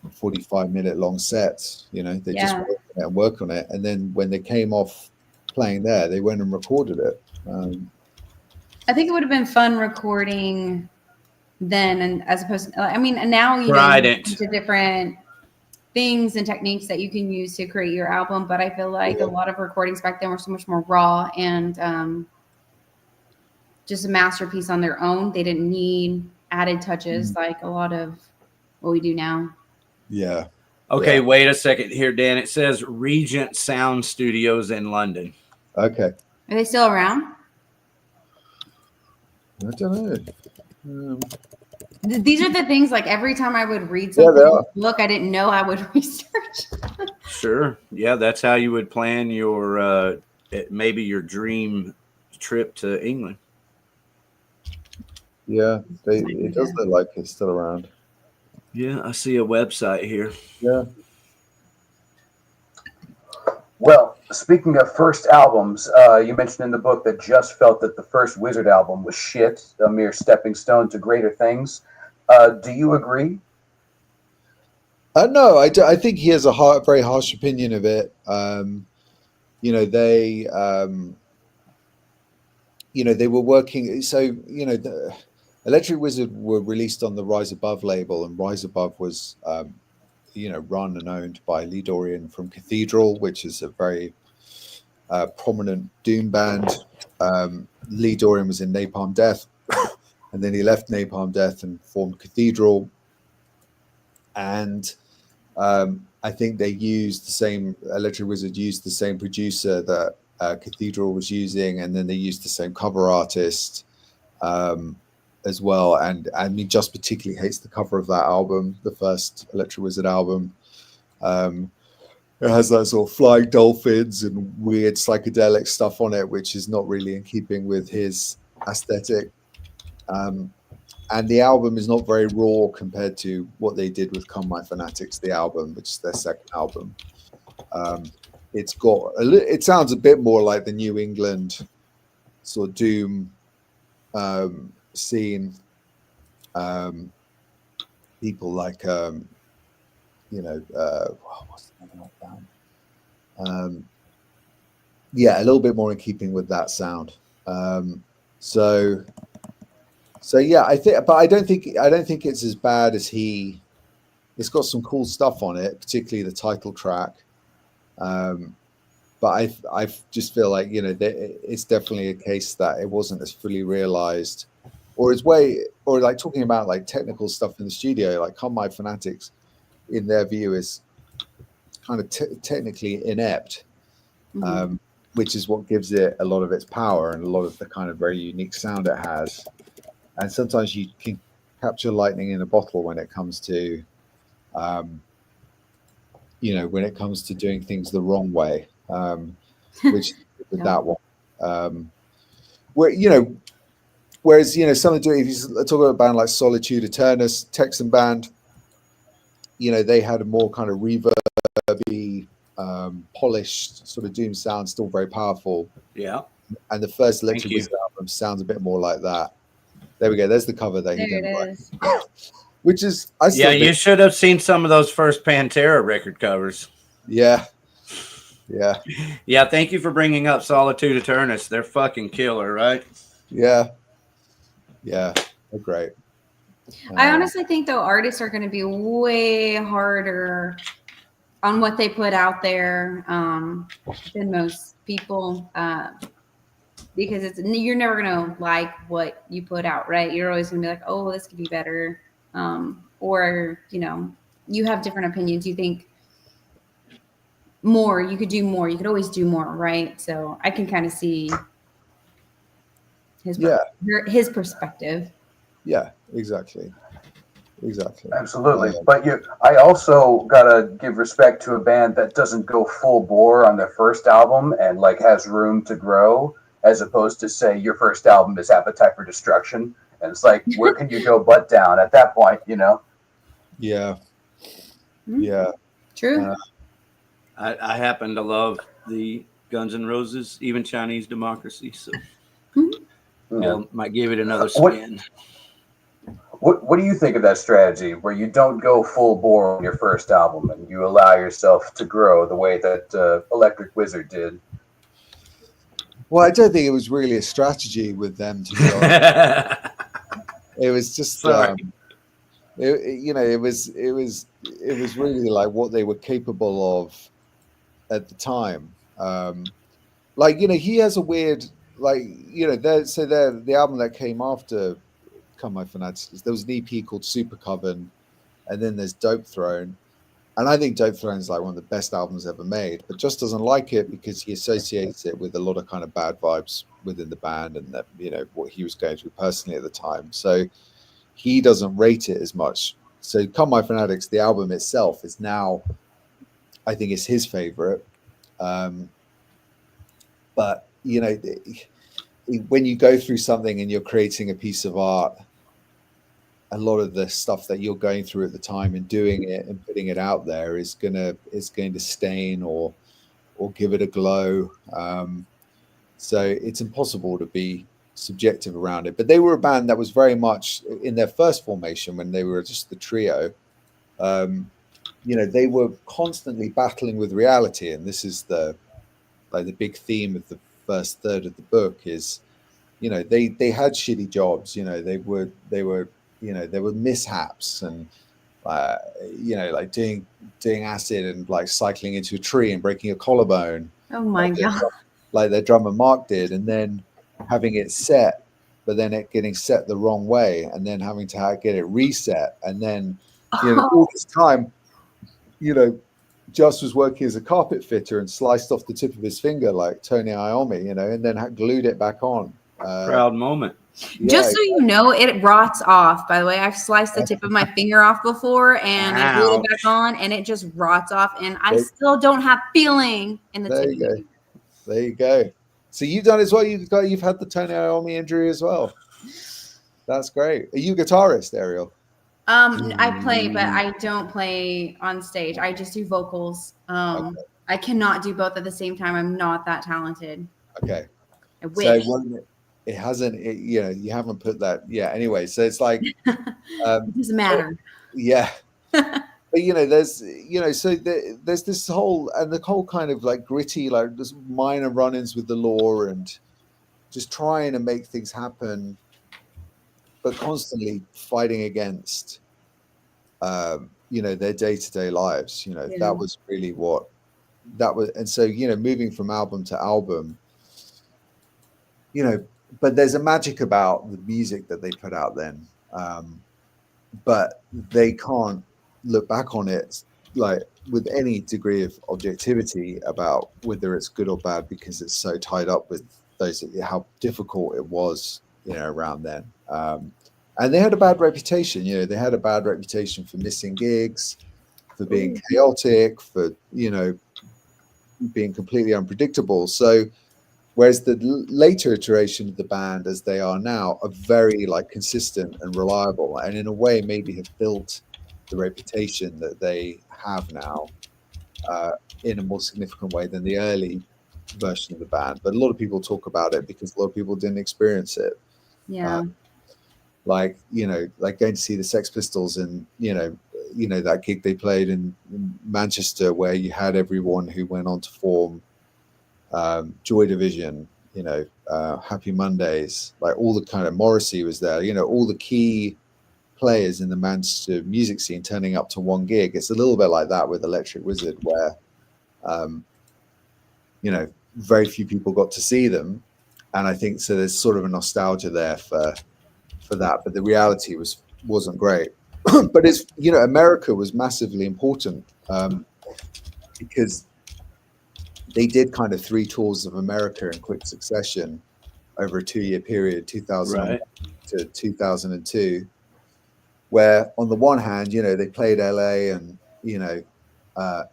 45-minute long sets. You know, they just work on it, and then when they came off playing there, they went and recorded it.
I think it would have been fun recording then, and as opposed to, I mean, now you into different things and techniques that you can use to create your album, but I feel like a lot of recordings back then were so much more raw and just a masterpiece on their own. They didn't need added touches like a lot of what we do now.
Yeah.
Okay, wait a second here, Dan. It says Regent Sound Studios in London.
Okay.
Are they still around?
I don't know.
These are the things, like every time I would read something in the book I didn't know, I would research.
Sure. Yeah, that's how you would plan your maybe your dream trip to England.
Yeah, it does look like it's still around.
Yeah, I see a website here.
Yeah.
Well, speaking of first albums, you mentioned in the book that Just felt that the first Wizard album was shit, a mere stepping stone to greater things. Do you agree?
No, I think he has a very harsh opinion of it. You know, they were working. So, you know, the Electric Wizard were released on the Rise Above label, and Rise Above was, you know, run and owned by Lee Dorian from Cathedral, which is a very prominent doom band. Lee Dorian was in Napalm Death, and then he left Napalm Death and formed Cathedral. And I think they used the same, Electric Wizard used the same producer that Cathedral was using, and then they used the same cover artist as well. And I mean, just particularly hates the cover of that album, the first Electric Wizard album. It has that sort of flying dolphins and weird psychedelic stuff on it, which is not really in keeping with his aesthetic. And the album is not very raw compared to what they did with Come My Fanatics, the album, which is their second album. It's got it sounds a bit more like the New England sort of doom scene. People like you know, what's the name of that band? Yeah, a little bit more in keeping with that sound. So yeah, I think, but I don't think it's as bad as he. It's got some cool stuff on it, particularly the title track. But I just feel like, you know, it's definitely a case that it wasn't as fully realized, or like talking about like technical stuff in the studio, like Come My Fanatics, in their view, is kind of technically inept, which is what gives it a lot of its power and a lot of the kind of very unique sound it has. And sometimes you can capture lightning in a bottle when it comes to, when it comes to doing things the wrong way, which with that one, whereas some do. If you talk about a band like Solitude Eternus, Texan band, they had a more kind of reverby, polished sort of doom sound, still very powerful.
Yeah.
And the first Electric Wizard album sounds a bit more like that. There we go. There's the cover there.
There it is.
Which is,
you should have seen some of those first Pantera record covers.
Yeah.
Thank you for bringing up Solitude Eternus. They're fucking killer, right?
Yeah, they're great.
I honestly think though artists are going to be way harder on what they put out there than most people, because you're never going to like what you put out, right? You're always going to be like, oh, this could be better, or you have different opinions. You think more, you could do more, you could always do more, right? So I can kind of see his perspective.
Yeah, exactly.
Absolutely. But I also gotta give respect to a band that doesn't go full bore on their first album and like has room to grow, as opposed to say your first album is Appetite for Destruction, and it's like, where can you go butt down at that point?
Yeah.
True.
I happen to love the Guns N' Roses, even Chinese Democracy, so might give it another spin.
What do you think of that strategy where you don't go full bore on your first album and you allow yourself to grow the way that Electric Wizard did?
Well, I don't think it was really a strategy with them, to be honest. It was just, it was really like what they were capable of at the time. He has a weird, the album that came after Come My Fanatics, there was an EP called Super Coven, and then there's Dope Throne. And I think Dope Throne is like one of the best albums ever made, but just doesn't like it because he associates it with a lot of kind of bad vibes within the band and that, what he was going through personally at the time. So he doesn't rate it as much. So Come My Fanatics, the album itself, is now, I think it's his favorite. But, when you go through something and you're creating a piece of art, a lot of the stuff that you're going through at the time and doing it and putting it out there is going to stain or give it a glow. So it's impossible to be subjective around it. But they were a band that was very much in their first formation when they were just the trio. They were constantly battling with reality, and this is the big theme of the first third of the book is, they had shitty jobs. There were mishaps and, like doing acid and like cycling into a tree and breaking a collarbone.
Oh my God.
Like their drummer Mark did, and then having it set, but then it getting set the wrong way, and then having to get it reset. And then, all this time, Just was working as a carpet fitter and sliced off the tip of his finger like Tony Iommi, and then glued it back on.
Proud moment.
Just so you know, it rots off. By the way, I've sliced the tip of my finger off before, and I glued it back on, and it just rots off. And I still don't have feeling in the tip.
There you go. So you've done as well. You've had the Tony Iommi injury as well. That's great. Are you a guitarist, Ariel?
I play, but I don't play on stage. I just do vocals. Okay. I cannot do both at the same time. I'm not that talented.
Okay.
I wish.
So you haven't put that. Yeah. Anyway, so it's like,
it doesn't matter.
Yeah. But there's this whole kind of like gritty, like this minor run-ins with the law and just trying to make things happen, but constantly fighting against, their day-to-day lives. That was really what that was. And so, moving from album to album, but there's a magic about the music that they put out then. But they can't look back on it, like with any degree of objectivity about whether it's good or bad, because it's so tied up with those, how difficult it was, around then. And they had a bad reputation. They had a bad reputation for missing gigs, for being chaotic, for being completely unpredictable. So whereas the later iteration of the band, as they are now, are very like consistent and reliable, and in a way maybe have built the reputation that they have now in a more significant way than the early version of the band. But a lot of people talk about it because a lot of people didn't experience it.
Yeah.
Like going to see the Sex Pistols, and that gig they played in Manchester, where you had everyone who went on to form Joy Division, Happy Mondays, like all the kind of Morrissey was there, all the key players in the Manchester music scene turning up to one gig. It's a little bit like that with Electric Wizard, where very few people got to see them, and I think so there's sort of a nostalgia there for that, but the reality wasn't great. But it's America was massively important because they did kind of 3 tours of America in quick succession over a 2-year period, 2000 to 2002, where on the one hand, they played LA, and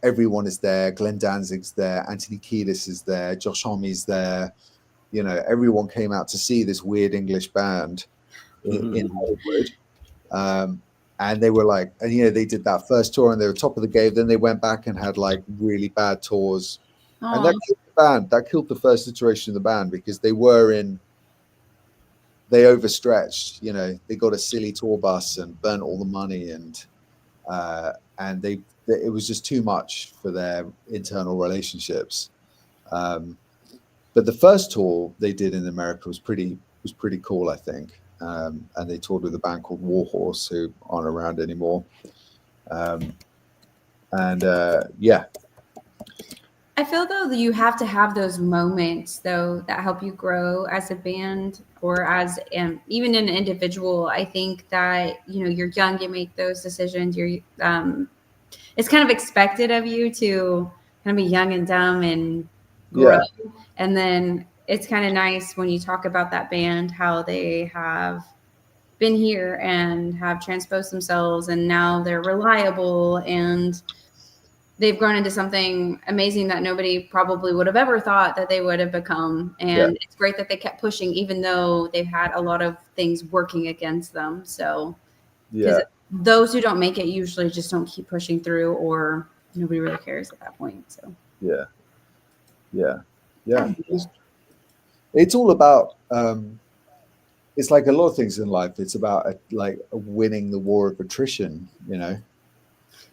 everyone is there. Glenn Danzig's there, Anthony Kiedis is there, Josh Homme's there. Everyone came out to see this weird English band in Hollywood. And they were like, and they did that first tour and they were top of the game. Then they went back and had like really bad tours.
Aww.
And that killed the band. That killed the first iteration of the band, because they overstretched. They got a silly tour bus and burnt all the money, and it was just too much for their internal relationships. But the first tour they did in America was pretty cool, I think. And they toured with a band called Warhorse, who aren't around anymore. Yeah.
I feel though that you have to have those moments though that help you grow as a band or as even an individual. I think that you're young, you make those decisions. You're it's kind of expected of you to kind of be young and dumb and grow. Yeah. And then it's kind of nice when you talk about that band, how they have been here and have transposed themselves, and now they're reliable and they've grown into something amazing that nobody probably would have ever thought that they would have become. And it's great that they kept pushing, even though they've had a lot of things working against them. So those who don't make it usually just don't keep pushing through, or nobody really cares at that point. So
yeah. It's all about it's like a lot of things in life. It's about winning the war of attrition.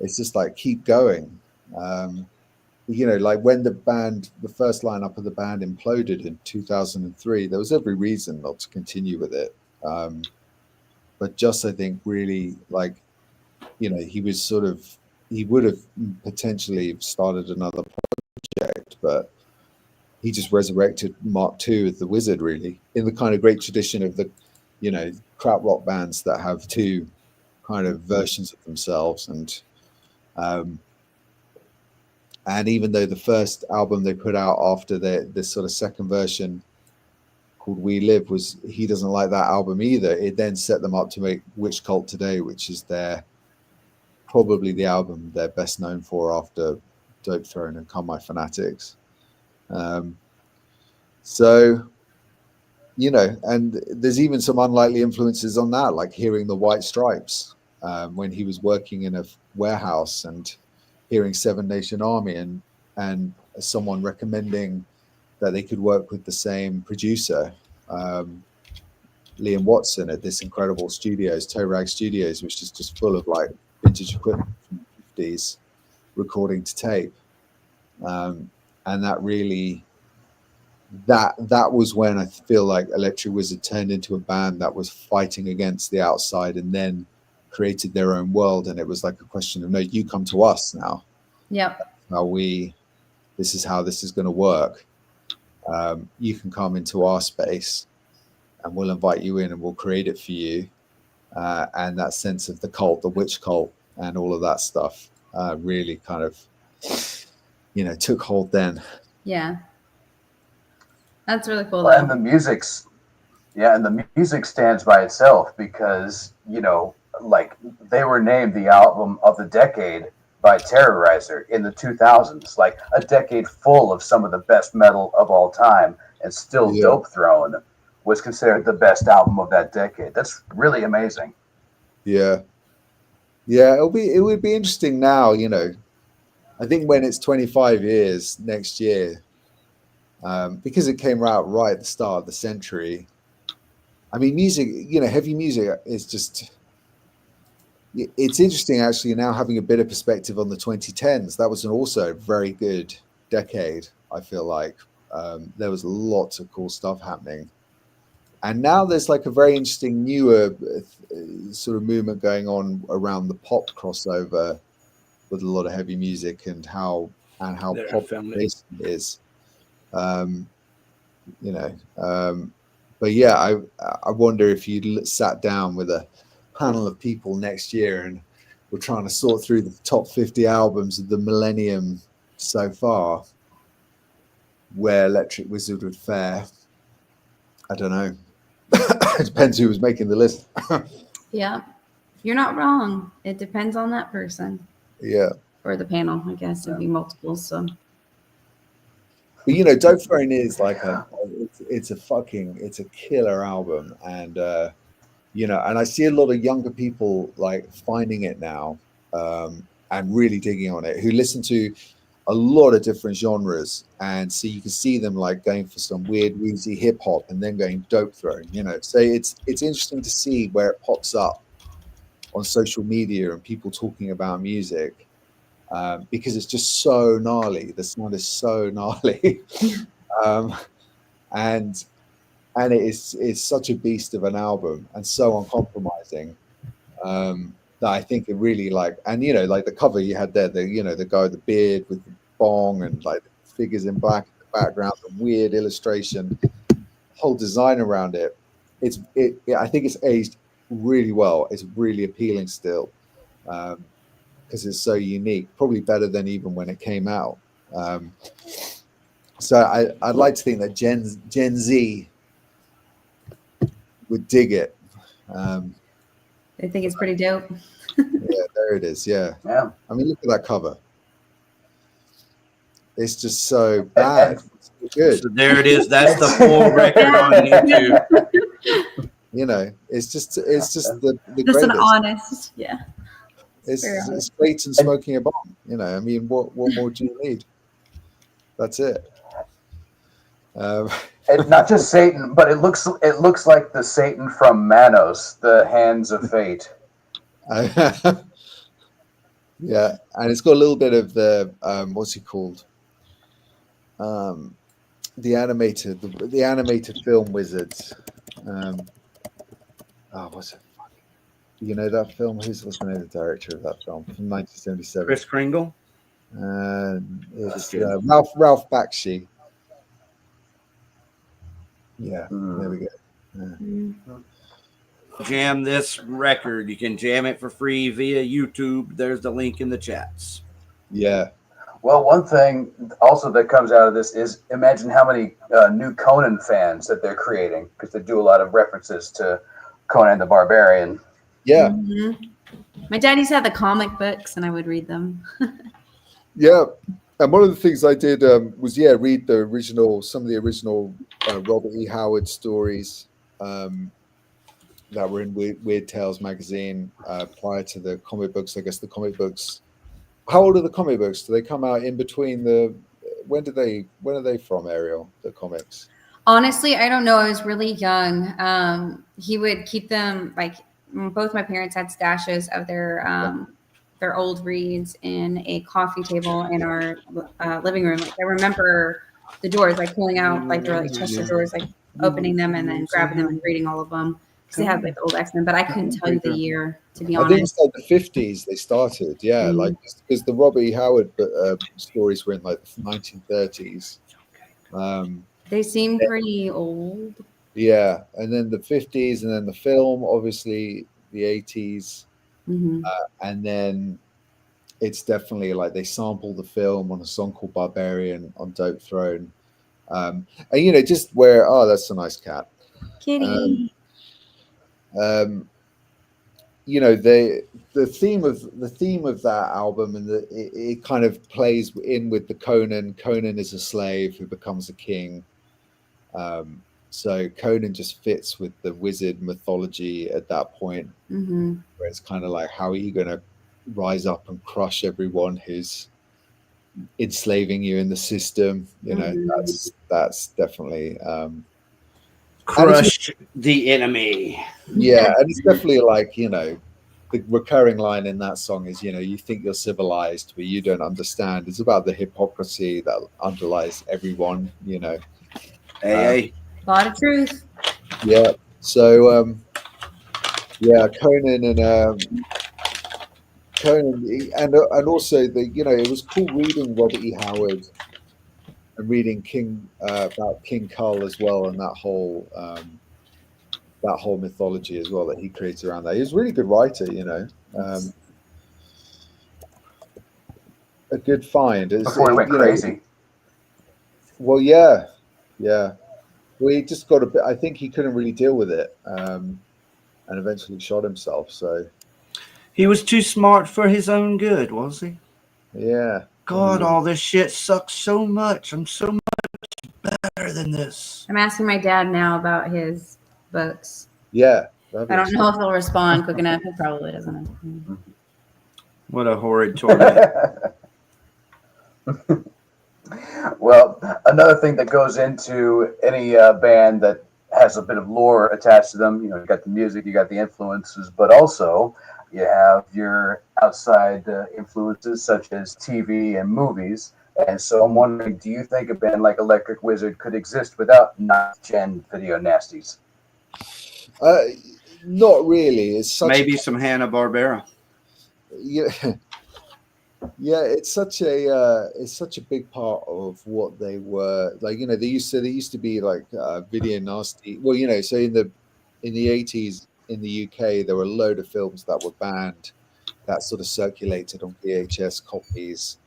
It's just like keep going. Like when the first lineup of the band imploded in 2003, there was every reason not to continue with it. But just, I think, really he would have potentially started another project, but he just resurrected Mark II as the Wizard, really, in the kind of great tradition of the, crap rock bands that have 2 kind of versions of themselves. And even though the first album they put out after this sort of second version called We Live he doesn't like that album either. It then set them up to make Witch Cult Today, which is probably the album they're best known for after Dope Throne and Come My Fanatics. So, and there's even some unlikely influences on that, like hearing the White Stripes when he was working in a warehouse, and hearing Seven Nation Army, and someone recommending that they could work with the same producer, Liam Watson, at this incredible studios, Toe Rag Studios, which is just full of like vintage equipment from the 50s, recording to tape. And that really, that was when I feel like Electric Wizard turned into a band that was fighting against the outside and then created their own world. And it was like a question of, no, you come to us now.
Yep.
This is how this is going to work. You can come into our space and we'll invite you in and we'll create it for you. And that sense of the cult, the witch cult, and all of that stuff really kind of, took hold then.
Yeah. That's really cool.
Well, and the music's and the music stands by itself because like they were named the album of the decade by Terrorizer in the 2000s, like a decade full of some of the best metal of all time, and still
Yeah.
Dope Throne was considered the best album of that decade. That's really amazing.
Yeah. It would be interesting now. I think when it's 25 years next year, because it came out right at the start of the century. I mean, music, heavy music is just. It's interesting actually now having a bit of perspective on the 2010s. That was also a very good decade. I feel like there was lots of cool stuff happening, and now there's like a very interesting newer sort of movement going on around the pop crossover with a lot of heavy music and how pop based it is. But yeah, I wonder if you sat down with a panel of people next year and we're trying to sort through the top 50 albums of the millennium so far, where Electric Wizard would fare. I don't know. It depends who was making the list.
Yeah, you're not wrong. It depends on that person.
Yeah.
Or the panel, I guess it'd be multiple. So.
But Dope Throne is like it's a killer album, and and I see a lot of younger people like finding it now and really digging on it, who listen to a lot of different genres, and so you can see them like going for some weird woozy hip hop and then going Dope Throne. So it's interesting to see where it pops up on social media and people talking about music. Because it's just so gnarly. The sound is so gnarly, and it is such a beast of an album and so uncompromising that I think it really like like the cover you had there, the guy with the beard with the bong and like the figures in black in the background, the weird illustration, whole design around it. I think it's aged really well. It's really appealing still. Because it's so unique, probably better than even when it came out. So I'd like to think that Gen Z would dig it.
I think it's pretty dope.
Yeah, there it is. Yeah. I mean, look at that cover. It's just so bad. It's so good.
So there it is. That's the full record on YouTube.
It's just the
Just
greatest.
an honest, yeah.
It's great and smoking a bomb. I mean, what more do you need? That's it.
And not just Satan, but it looks like the Satan from Manos, the Hands of Fate.
Yeah, and it's got a little bit of the what's he called? The animated film Wizards. What's it? That film? What's the name of the director of that film from 1977?
Chris Kringle.
It's Ralph Bakshi. Yeah, there we go.
Jam this record. You can jam it for free via YouTube. There's the link in the chats.
Yeah.
Well, one thing also that comes out of this is imagine how many new Conan fans that they're creating, because they do a lot of references to Conan the Barbarian.
Yeah.
Mm-hmm. My dad used to have the comic books, and I would read them.
Yeah, and one of the things I did was read some of the original Robert E. Howard stories that were in Weird Tales magazine prior to the comic books. I guess the comic books. How old are the comic books? Do they come out in between the? When are they from, Ariel? The comics.
Honestly, I don't know. I was really young. He would keep them like. Both my parents had stashes of their old reads in a coffee table in our living room. Like I remember the doors, like pulling out like chest of drawers, like opening them and then grabbing them and reading all of them because they had like the old X-Men. But I couldn't tell you the year, to be honest.
I think it's like the 50s they started. Yeah, like because the Robert E. Howard stories were in like the 1930s.
They seem pretty old.
Yeah, and then the 50s, and then the film, obviously the 80s, and then it's definitely like they sampled the film on a song called Barbarian on Dope Throne. And just where, oh, that's a nice cat.
Kitty.
The theme of that album, and it kind of plays in with the Conan. Conan is a slave who becomes a king. So Conan just fits with the wizard mythology at that point, where it's kind of like, how are you going to rise up and crush everyone who's enslaving you in the system? That's definitely
Crush the enemy.
yeah, and it's definitely like, the recurring line in that song is, you think you're civilized, but you don't understand. It's about the hypocrisy that underlies everyone,
Hey.
A lot of truth.
Yeah. So Conan and also it was cool reading Robert E. Howard and reading about King Kull as well, and that whole mythology as well that he created around that. He was a really good writer, a good find.
Before he went crazy.
Well, yeah. Well, he just got a bit. I think he couldn't really deal with it, and eventually shot himself. So
He was too smart for his own good, was he?
yeah.
God, all this shit sucks so much. I'm so much better than this.
I'm asking my dad now about his books.
Yeah.
I don't know if he'll respond quick enough. He probably doesn't.
What a horrid torment.
Well, another thing that goes into any band that has a bit of lore attached to them, you got the music, you got the influences, but also you have your outside influences such as TV and movies. And so I'm wondering, do you think a band like Electric Wizard could exist without Gen video nasties?
Not really. It's
maybe some Hanna-Barbera.
Yeah. Yeah, it's such a big part of what they were like. They used to be like video nasty. Well, so in the 80s in the UK, there were a load of films that were banned that sort of circulated on VHS copies.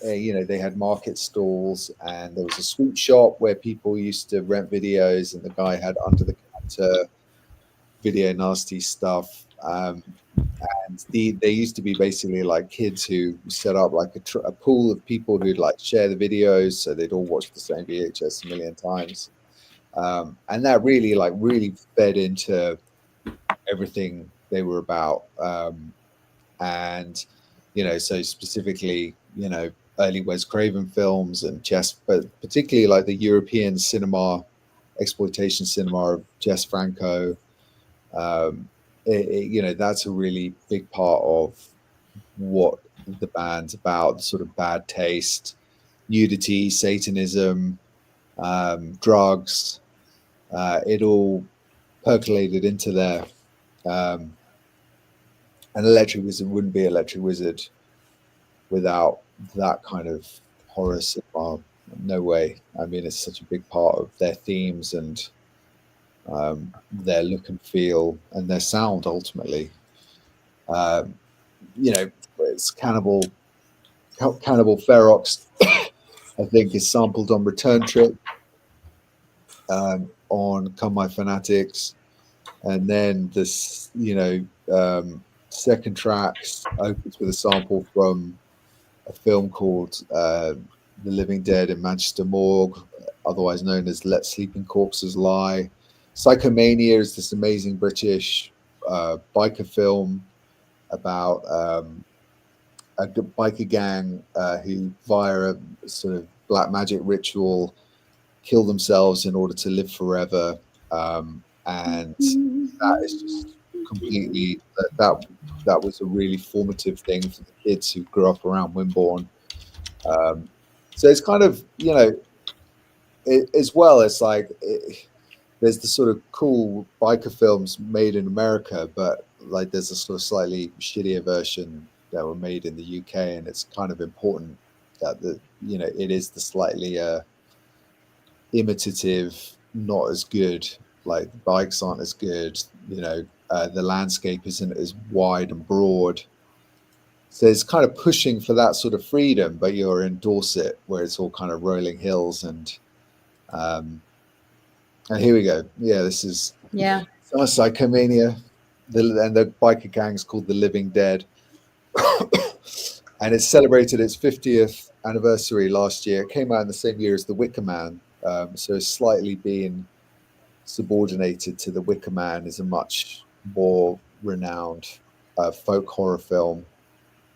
They had market stalls, and there was a sweet shop where people used to rent videos, and the guy had under the counter video nasty stuff. And they used to be basically like kids who set up like a pool of people who'd like share the videos, so they'd all watch the same VHS a million times, and that really fed into everything they were about. And so specifically, early Wes Craven films and but particularly like the European cinema, exploitation cinema of Jess Franco. That's a really big part of what the band's about, sort of bad taste, nudity, Satanism, drugs. It all percolated into there. And Electric Wizard wouldn't be Electric Wizard without that kind of horror cinema. No way. I mean, it's such a big part of their themes and their look and feel and their sound ultimately. It's Cannibal Ferox, I think, is sampled on Return Trip, on Come My Fanatics, and then this second track opens with a sample from a film called The Living Dead in Manchester Morgue, otherwise known as Let Sleeping Corpses Lie. Psychomania is this amazing British biker film about a biker gang who, via a sort of black magic ritual, kill themselves in order to live forever. And that is just completely, that was a really formative thing for the kids who grew up around Wimborne. So it's kind of, as well as like, there's the sort of cool biker films made in America, but like there's a sort of slightly shittier version that were made in the UK, and it's kind of important that it is the slightly imitative, not as good. Like the bikes aren't as good, the landscape isn't as wide and broad. So it's kind of pushing for that sort of freedom, but you're in Dorset where it's all kind of rolling hills and here we go. Yeah, this is Psychomania, and the biker gang's called the Living Dead. And it celebrated its 50th anniversary last year. It came out in the same year as The Wicker Man, so it's slightly being subordinated to The Wicker Man, is a much more renowned folk horror film.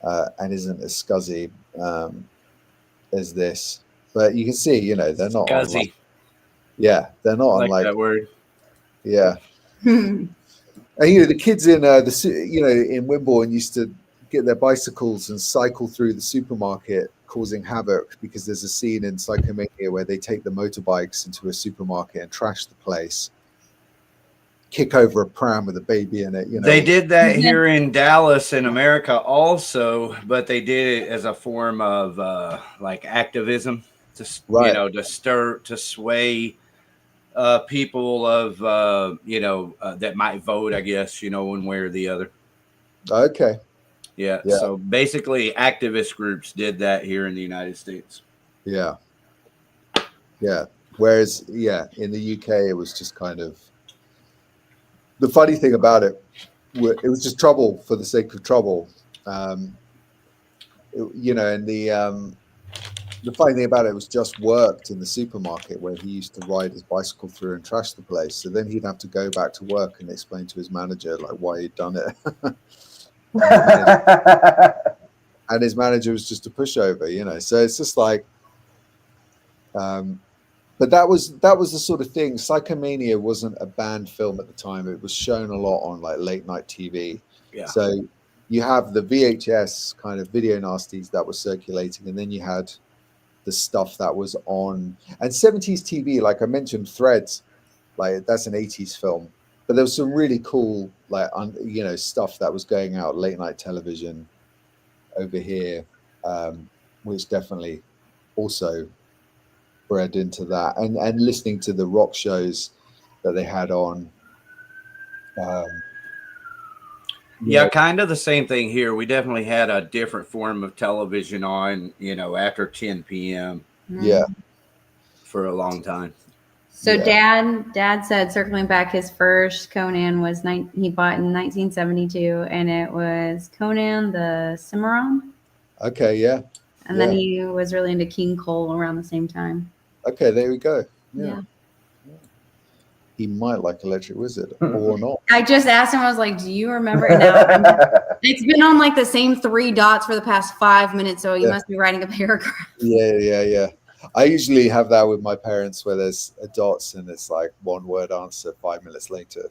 And isn't as scuzzy as this, but you can see, you know, they're not on like, they're not on like
that word.
Yeah. And you know, the kids in in Wimborne used to get their bicycles and cycle through the supermarket, causing havoc, because there's a scene in Psychomania where they take the motorbikes into a supermarket and trash the place, kick over a pram with a baby in it. You know,
they did that here in Dallas in America also, but they did it as a form of like activism, to to sway people of that might vote, I guess, one way or the other.
Okay.
Yeah. So basically, activist groups did that here in the United States.
Yeah. Yeah. Whereas, in the UK, it was just kind of, the funny thing about it was just trouble for the sake of trouble. And the funny thing about it was just worked in the supermarket where he used to ride his bicycle through and trash the place. So then he'd have to go back to work and explain to his manager like why he'd done it. And his manager was just a pushover, So it's just like, but that was the sort of thing. Psychomania wasn't a banned film at the time. It was shown a lot on like late night TV.
Yeah.
So you have the VHS kind of video nasties that were circulating, and then you had the stuff that was on, and 70s TV, like I mentioned, Threads, like that's an 80s film, but there was some really cool like stuff that was going out late night television over here, which definitely also bred into that, and listening to the rock shows that they had on.
Kind of the same thing here. We definitely had a different form of television on, after 10 p.m.
Yeah.
For a long time.
So Dad said, circling back, his first Conan was he bought in 1972, and it was Conan the Cimarron.
Okay, yeah.
And then he was really into King Cole around the same time.
Okay, there we go. Yeah. He might like Electric Wizard or not.
I just asked him, I was like, do you remember it now? It's been on like the same 3 dots for the past 5 minutes, so you must be writing a paragraph.
Yeah. I usually have that with my parents where there's a dots and it's like 1 word answer 5 minutes later.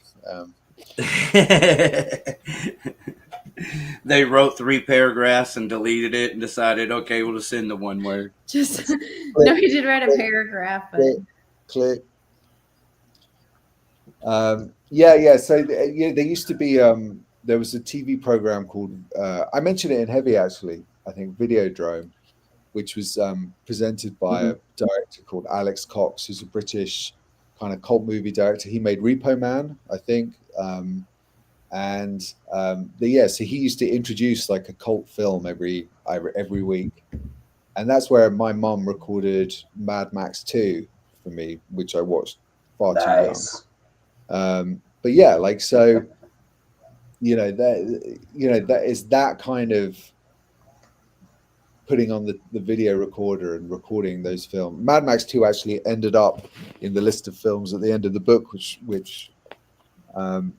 They wrote 3 paragraphs and deleted it and decided, okay, we'll just send the 1 word.
No, he did write a paragraph. But...
Click. So there used to be there was a TV program called I mentioned it in Heavy, actually, I think, Videodrome, which was presented by a director called Alex Cox, who's a British kind of cult movie director. He made Repo Man, I think, so he used to introduce like a cult film every week, and that's where my mum recorded Mad Max 2 for me, which I watched far too young. But that is that kind of putting on the video recorder and recording those films. Mad Max 2 actually ended up in the list of films at the end of the book, which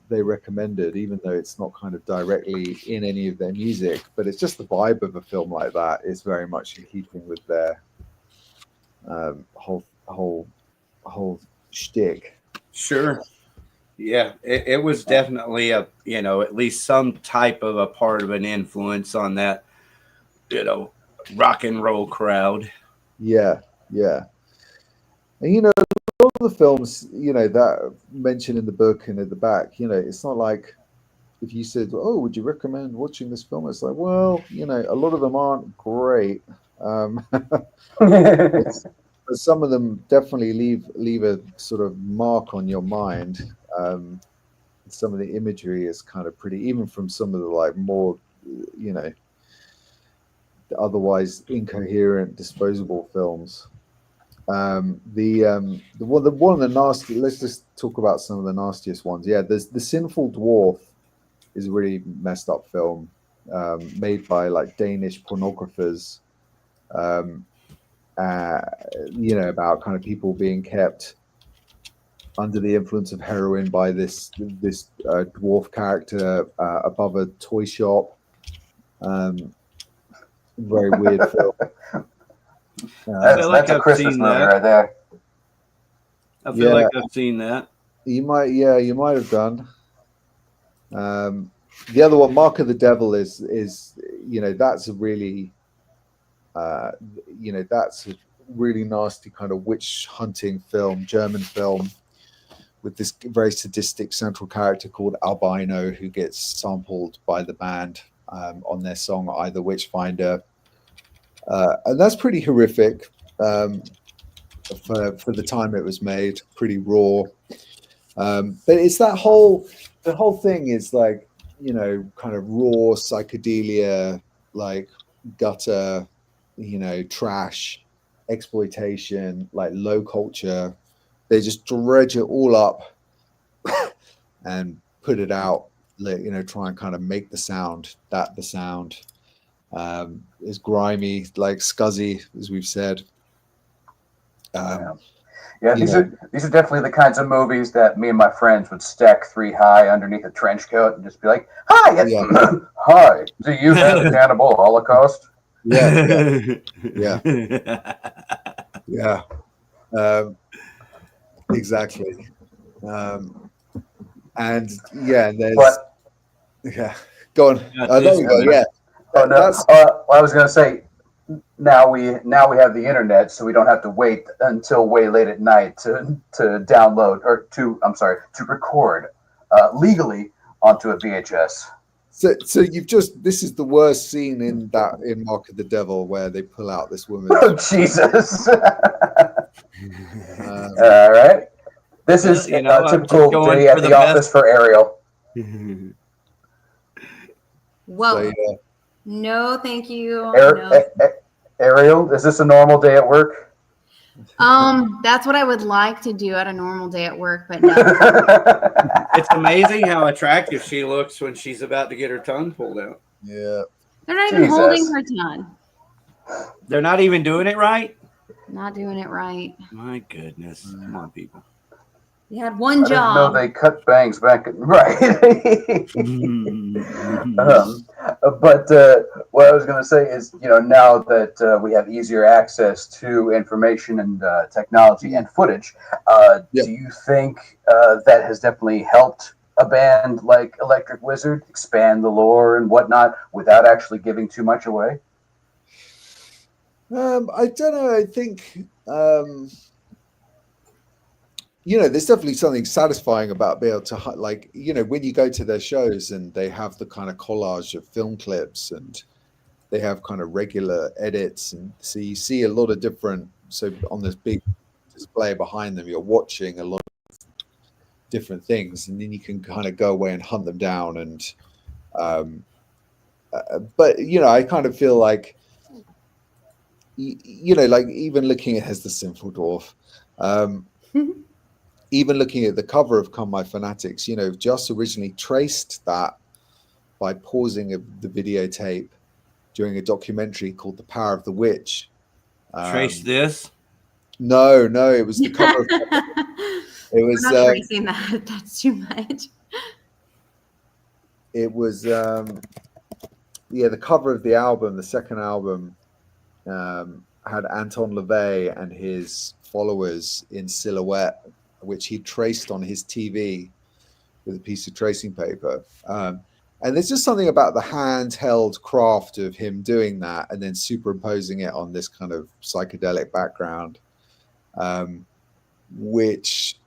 they recommended, even though it's not kind of directly in any of their music, but it's just the vibe of a film like that is very much in keeping with their whole shtick.
Sure. Yeah, it was definitely at least some type of a part of an influence on that, rock and roll crowd.
Yeah. And all the films, that mentioned in the book and at the back, it's not like if you said, oh, would you recommend watching this film? It's like, well, a lot of them aren't great. But some of them definitely leave a sort of mark on your mind. Some of the imagery is kind of pretty, even from some of the like more, otherwise incoherent, disposable films. One of the nasty. Let's just talk about some of the nastiest ones. Yeah, there's The Sinful Dwarf is a really messed up film, made by like Danish pornographers. About kind of people being kept under the influence of heroin by this dwarf character above a toy shop. Very weird film.
That's a Christmas movie right there.
I feel like I've seen that.
You might have done. The other one, Mark of the Devil, is that's a really that's a really nasty kind of witch hunting film, German film, with this very sadistic central character called Albino, who gets sampled by the band on their song Either Witchfinder. And that's pretty horrific for the time it was made, pretty raw. But it's the whole thing is like, kind of raw psychedelia, like gutter, trash, exploitation, like low culture. They just dredge it all up and put it out, try and kind of make the sound is grimy, like scuzzy, as we've said.
These are definitely the kinds of movies that me and my friends would stack 3 high underneath a trench coat and just be like, "Hi, hi, do you have a cannibal holocaust?"
Yeah. Exactly. And there's Go on. There you go. Yeah.
Oh no. I was gonna say, now we have the internet, so we don't have to wait until way late at night to download or to record legally onto a VHS.
So this is the worst scene in Mark of the Devil, where they pull out this woman.
Oh Jesus! All right, this is a typical day at the office for Ariel.
Whoa! So, no, thank you.
Ariel, is this a normal day at work?
That's what I would like to do at a normal day at work, but no.
It's amazing how attractive she looks when she's about to get her tongue pulled out.
Yeah.
They're not even holding her tongue.
They're not even doing it right?
Not doing it right.
My goodness. Come on, people.
They had one job.
I didn't know they cut bangs back right. But what I was going to say is, now that we have easier access to information and technology and footage, do you think that has definitely helped a band like Electric Wizard expand the lore and whatnot without actually giving too much away?
I don't know. I think there's definitely something satisfying about being able to, like, when you go to their shows and they have the kind of collage of film clips and they have kind of regular edits, and so you see a lot of different. So on this big display behind them, you're watching a lot of different things, and then you can kind of go away and hunt them down. And but I kind of feel like like even looking at The Sinful Dwarf. Even looking at the cover of Come My Fanatics, Just originally traced that by pausing the videotape during a documentary called The Power of the Witch.
Trace this?
No, it was the cover. It was
not tracing that. That's too much.
It was the cover of the album, the second album, had Anton LaVey and his followers in silhouette, which he traced on his TV with a piece of tracing paper. And there's just something about the handheld craft of him doing that and then superimposing it on this kind of psychedelic background, which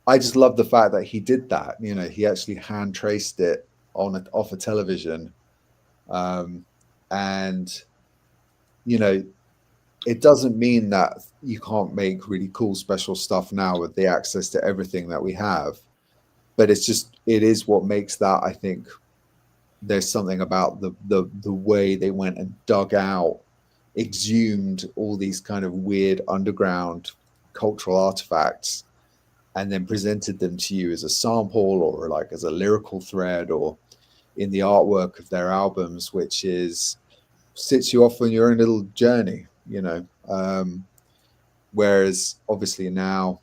I just love the fact that he did that. He actually hand traced it off a television. And it doesn't mean that you can't make really cool special stuff now with the access to everything that we have, but it is what makes that, I think, there's something about the way they went and dug out, exhumed all these kind of weird underground cultural artifacts and then presented them to you as a sample or like as a lyrical thread or in the artwork of their albums, which is sets you off on your own little journey, you know. Whereas obviously now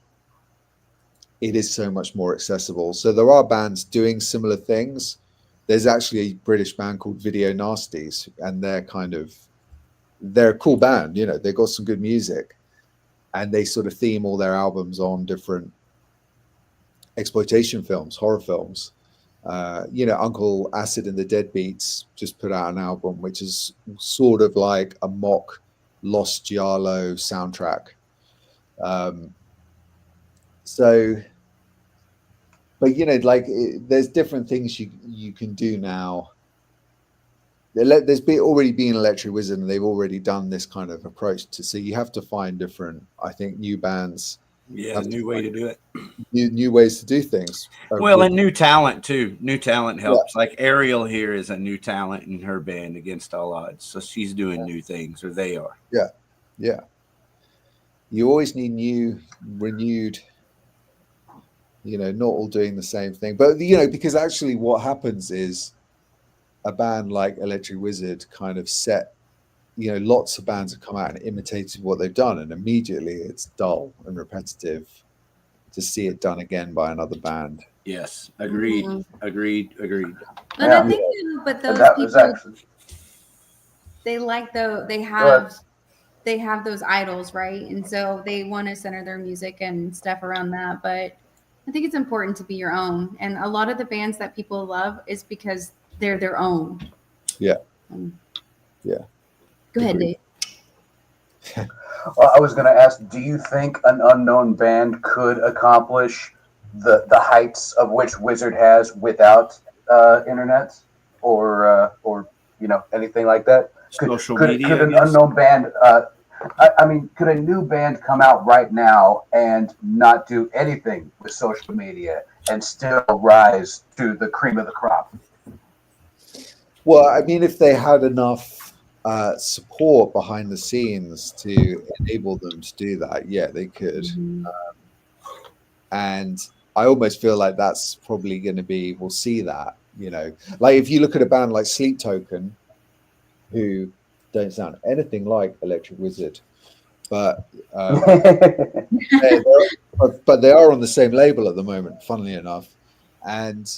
it is so much more accessible. So there are bands doing similar things. There's actually a British band called Video Nasties, and they're a cool band, you know, they've got some good music, and they sort of theme all their albums on different exploitation films, horror films. You know, Uncle Acid and the Deadbeats just put out an album which is sort of like a mock Lost Giallo soundtrack. But you know, like there's different things you can do now. There's already been Electric Wizard, and they've already done this kind of approach to. So you have to find different, I think, new bands.
Yeah, new way to do it.
New ways to do things.
Well, and new talent too. New talent helps. Yeah. Like Ariel here is a new talent in her band Against All Odds. So she's doing new things, or they are.
Yeah, yeah. You always need new, renewed, you know, not all doing the same thing. But, you know, because actually what happens is a band like Electric Wizard kind of set, you know, lots of bands have come out and imitated what they've done, and immediately it's dull and repetitive to see it done again by another band.
Yes, agreed, agreed.
And I think, but those people, they like they have those idols, right? And so they want to center their music and stuff around that. But I think it's important to be your own. And a lot of the bands that people love is because they're their own.
Yeah.
Yeah. Go ahead, Dave.
Well, I was going to ask, do you think an unknown band could accomplish the heights of which Wizard has without internet or you know, anything like that?
Social media.
Could an unknown band? I mean, could a new band come out right now and not do anything with social media and still rise to the cream of the crop?
Well, I mean, if they had enough support behind the scenes to enable them to do that, yeah, they could. And I almost feel like that's probably going to be, we'll see that, you know, like if you look at a band like Sleep Token, who don't sound anything like Electric Wizard, but they are on the same label at the moment, funnily enough. And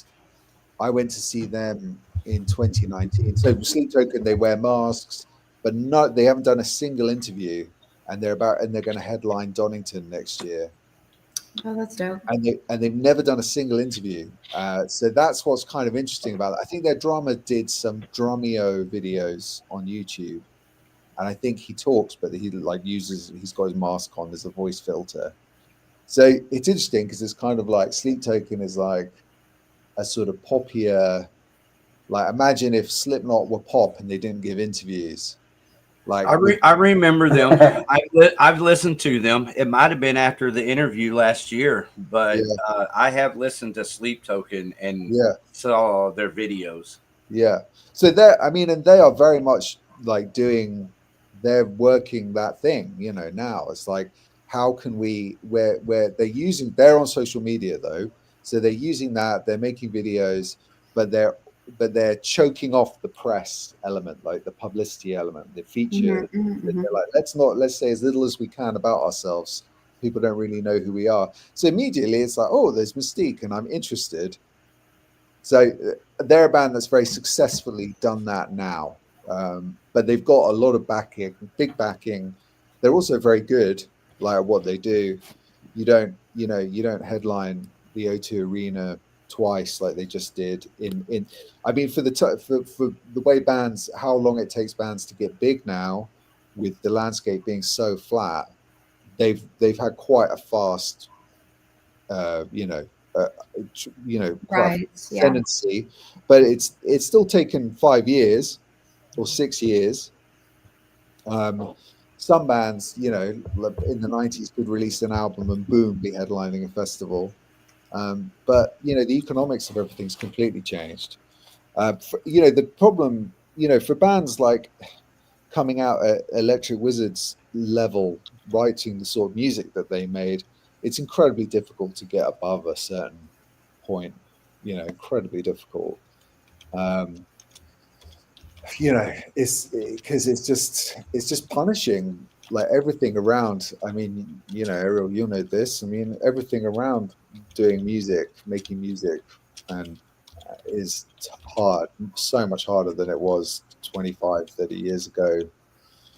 I went to see them in 2019. So Sleep Token, they wear masks, but they haven't done a single interview, and they're going to headline Donington next year.
Oh, that's dope.
And they've never done a single interview. So that's what's kind of interesting about it. I think their drummer did some Drumeo videos on YouTube, and I think he talks, but he he's got his mask on. There's a voice filter. So it's interesting because it's kind of like Sleep Token is like a sort of poppier. Like, imagine if Slipknot were pop and they didn't give interviews. Like
I remember them. I've listened to them. It might have been after the interview last year, but I have listened to Sleep Token and saw their videos.
Yeah. So and they are very much like they're working that thing, you know, now. It's like, how can we, where they're on social media though. So they're using that, they're making videos, but they're choking off the press element, like the publicity element, the feature. They're like, let's say as little as we can about ourselves. People don't really know who we are. So immediately it's like, oh, there's mystique and I'm interested. So they're a band that's very successfully done that now. But they've got a lot of backing, big backing. They're also very good, like what they do. You don't headline the O2 Arena twice like they just did I mean, for the way bands, how long it takes bands to get big now, with the landscape being so flat, they've had quite a fast tendency, but it's still taken 5 years or 6 years. Some bands, you know, in the 90s could release an album and boom, be headlining a festival. But you know, the economics of everything's completely changed. The problem, for bands like coming out at Electric Wizard's level, writing the sort of music that they made, it's incredibly difficult to get above a certain point. Incredibly difficult. It's because it's just punishing, like, everything around. I mean, Ariel, you know this. I mean, everything around doing music, making music, and is hard, so much harder than it was 25, 30 years ago.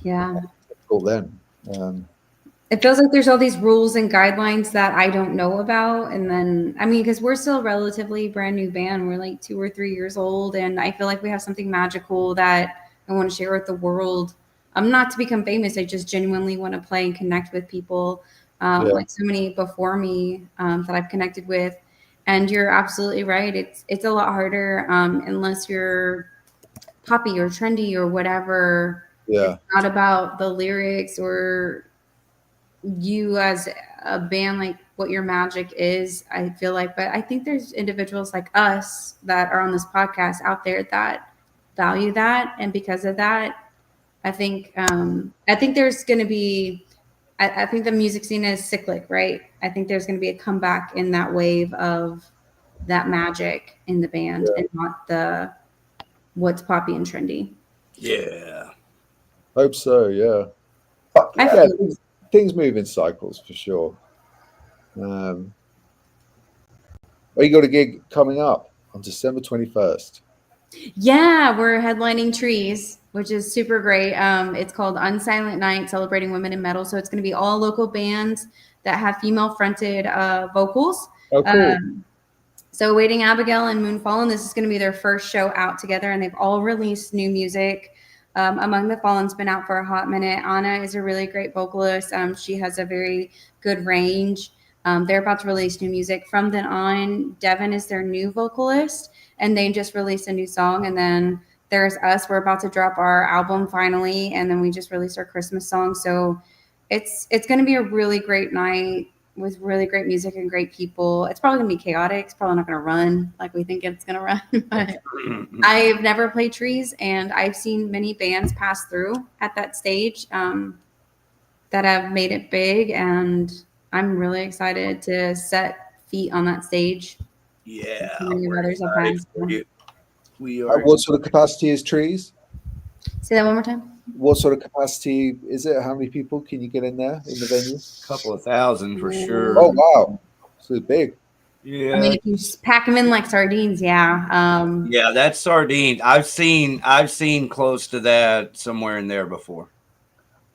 Yeah.
Difficult then.
It feels like there's all these rules and guidelines that I don't know about. And then, I mean, because we're still a relatively brand new band. We're like 2 or 3 years old. And I feel like we have something magical that I want to share with the world. Not to become famous. I just genuinely want to play and connect with people, like so many before me that I've connected with. And you're absolutely right. It's a lot harder unless you're poppy or trendy or whatever.
Yeah.
It's not about the lyrics or you as a band, like what your magic is, I feel like. But I think there's individuals like us that are on this podcast out there that value that. And because of that, I think there's going to be, I think the music scene is cyclic, right? I think there's going to be a comeback in that wave of that magic in the band and not the what's poppy and trendy.
Yeah.
Hope so, yeah.
Fuck
yeah.
Things move in cycles for sure. You got a gig coming up on December 21st.
Yeah, we're headlining Trees, which is super great. It's called Unsilent Night, celebrating women in metal. So it's going to be all local bands that have female-fronted vocals.
Oh, cool.
So Waiting Abigail and Moonfallen, this is going to be their first show out together, and they've all released new music. Among the Fallen's been out for a hot minute. Anna is a really great vocalist. She has a very good range. They're about to release new music. From then on, Devin is their new vocalist, and they just released a new song. And then there's us. We're about to drop our album finally, and then we just released our Christmas song. So it's going to be a really great night with really great music and great people. It's probably going to be chaotic. It's probably not going to run like we think it's going to run. But I've never played Trees, and I've seen many bands pass through at that stage that have made it big, and I'm really excited to set feet on that stage.
Yeah.
Many others have passed.
We are.
What sort of capacity is Trees?
Say that one more time.
What sort of capacity is it? How many people can you get in there in the venue?
A couple of thousand for sure.
Oh, wow. So it's big.
Yeah.
I mean, if you just pack them in like sardines, yeah.
Yeah, that's sardines. I've seen close to that somewhere in there before.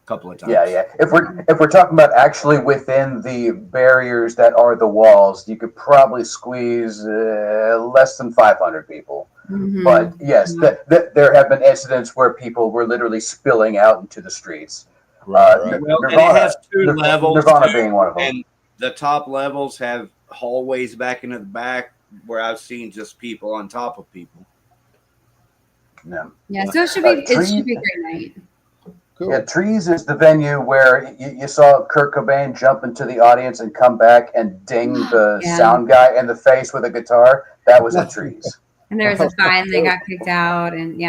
A couple of times.
Yeah. If we're talking about actually within the barriers that are the walls, you could probably squeeze less than 500 people.
Mm-hmm.
But yes, there have been incidents where people were literally spilling out into the streets.
Well, and it has two levels.
Nirvana being one of them.
And the top levels have hallways back into the back where I've seen just people on top of people.
Yeah, so it should be a great night.
Cool.
Yeah, Trees is the venue where you saw Kurt Cobain jump into the audience and come back and ding the sound guy in the face with a guitar. That was at Trees.
And there was a fine, they got kicked out, and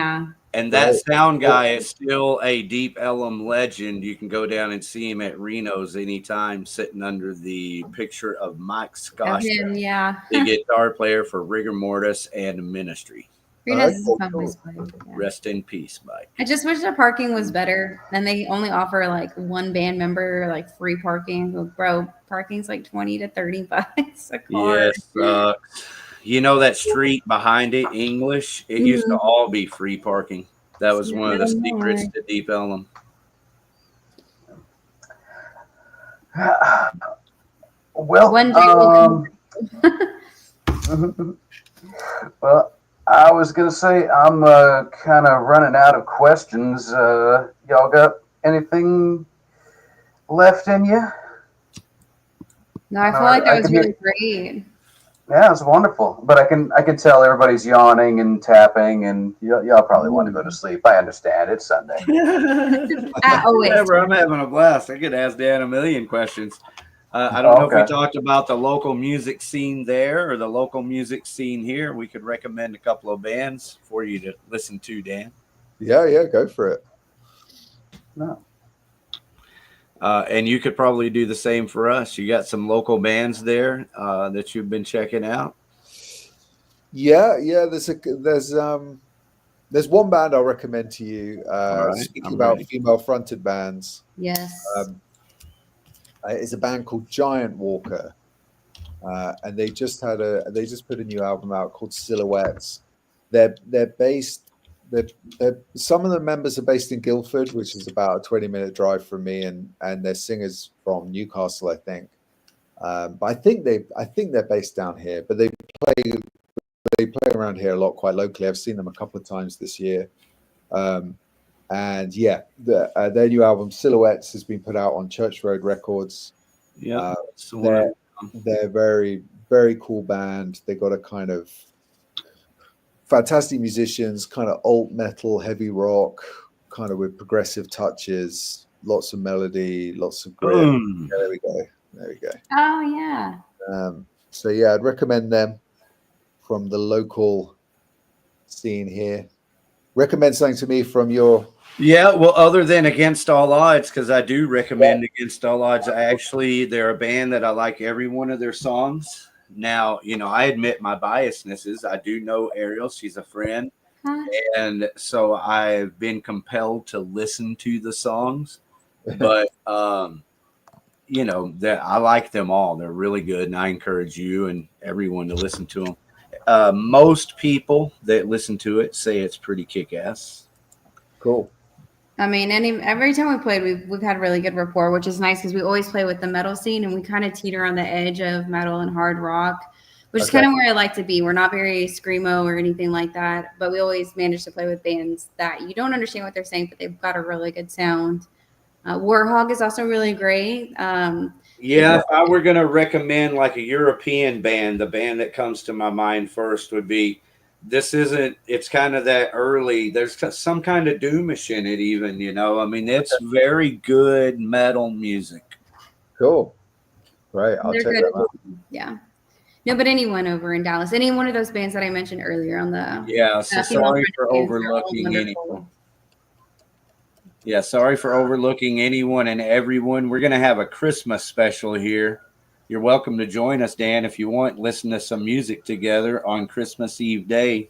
And that sound guy is still a Deep Ellum legend. You can go down and see him at Reno's anytime, sitting under the picture of Mike Scott, the guitar player for Rigor Mortis and Ministry.
Reno's is a fun place to play. Yeah.
Rest in peace, Mike.
I just wish the parking was better. And they only offer like one band member like free parking. Well, bro, parking's like $20 to $30 a car.
Yes. You know that street behind it, English? It used to all be free parking. That was one of the secrets to Deep Ellum.
Well,
one day
well, I was going to say I'm kind of running out of questions. Y'all got anything left in you?
No, I feel like that was really great.
Yeah, it's wonderful. But I can tell everybody's yawning and tapping, and y'all probably want to go to sleep. I understand. It's Sunday.
Always.
Whatever, I'm having a blast. I could ask Dan a million questions. I don't know if we
Okay.
talked about the local music scene there or the local music scene here. We could recommend a couple of bands for you to listen to, Dan.
Yeah, go for it.
No.
And you could probably do the same for us. You got some local bands there that you've been checking out.
Yeah. There's one band I'll recommend to you.
All right,
Speaking
I'm
about
ready.
female-fronted bands,
Yes.
it's a band called Giant Walker, and they just put a new album out called Silhouettes. They're based. They're some of the members are based in Guildford, which is about a 20-minute drive from me, and their singers from Newcastle, I think. But I think they're based down here, but they play around here a lot, quite locally. I've seen them a couple of times this year. And yeah, their new album Silhouettes has been put out on Church Road Records.
Yeah,
they're very, very cool band. They got a kind of fantastic musicians, kind of alt metal, heavy rock, kind of with progressive touches, lots of melody, lots of grit.
Boom.
Yeah, there we go.
Oh yeah.
So yeah, I'd recommend them from the local scene here. Recommend something to me from your...
Yeah, well, other than Against All Odds, because I do recommend Against All Odds. Actually, they're a band that I like every one of their songs. Now, I admit my biasnesses. I do know Ariel. She's a friend.
Huh?
And so I've been compelled to listen to the songs. But, that I like them all. They're really good. And I encourage you and everyone to listen to them. Most people that listen to it say it's pretty kick-ass.
Cool.
I mean, every time we played, we've had really good rapport, which is nice because we always play with the metal scene and we kind of teeter on the edge of metal and hard rock, which is kind of where I like to be. We're not very screamo or anything like that, but we always manage to play with bands that you don't understand what they're saying, but they've got a really good sound. Warhog is also really great.
If I were going to recommend like a European band, the band that comes to my mind first would be, it's kind of that early, there's some kind of doomish in it even, I mean, it's very good metal music.
Cool. Right. I'll check that out.
Yeah. No, but anyone over in Dallas, any one of those bands that I mentioned earlier on the...
Yeah, so sorry for overlooking anyone. Yeah, sorry for overlooking anyone and everyone. We're going to have a Christmas special here. You're welcome to join us, Dan, if you want. Listen to some music together on Christmas Eve day.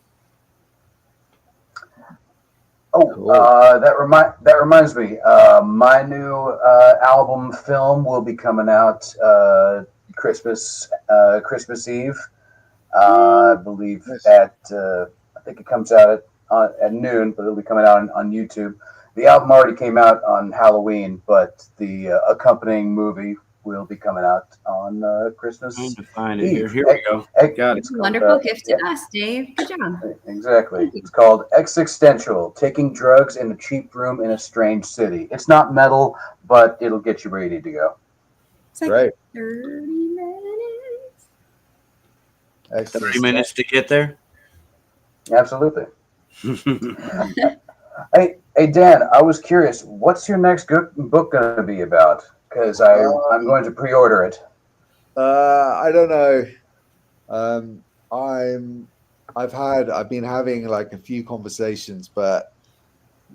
Oh, cool. That reminds me. My new album film will be coming out Christmas Eve. I believe I think it comes out at noon, but it'll be coming out on YouTube. The album already came out on Halloween, but the accompanying movie will be coming out on Christmas Eve.
Here we go. Got it.
Wonderful gift to us, Dave. Good job.
Exactly. It's called Existential, Taking Drugs in a Cheap Room in a Strange City. It's not metal, but it'll get you ready to go.
It's like 30 minutes.
30 minutes to get there?
Absolutely. Hey, Dan, I was curious. What's your next book going to be about? Because I'm going to pre-order it.
I don't know. I've been having like a few conversations, but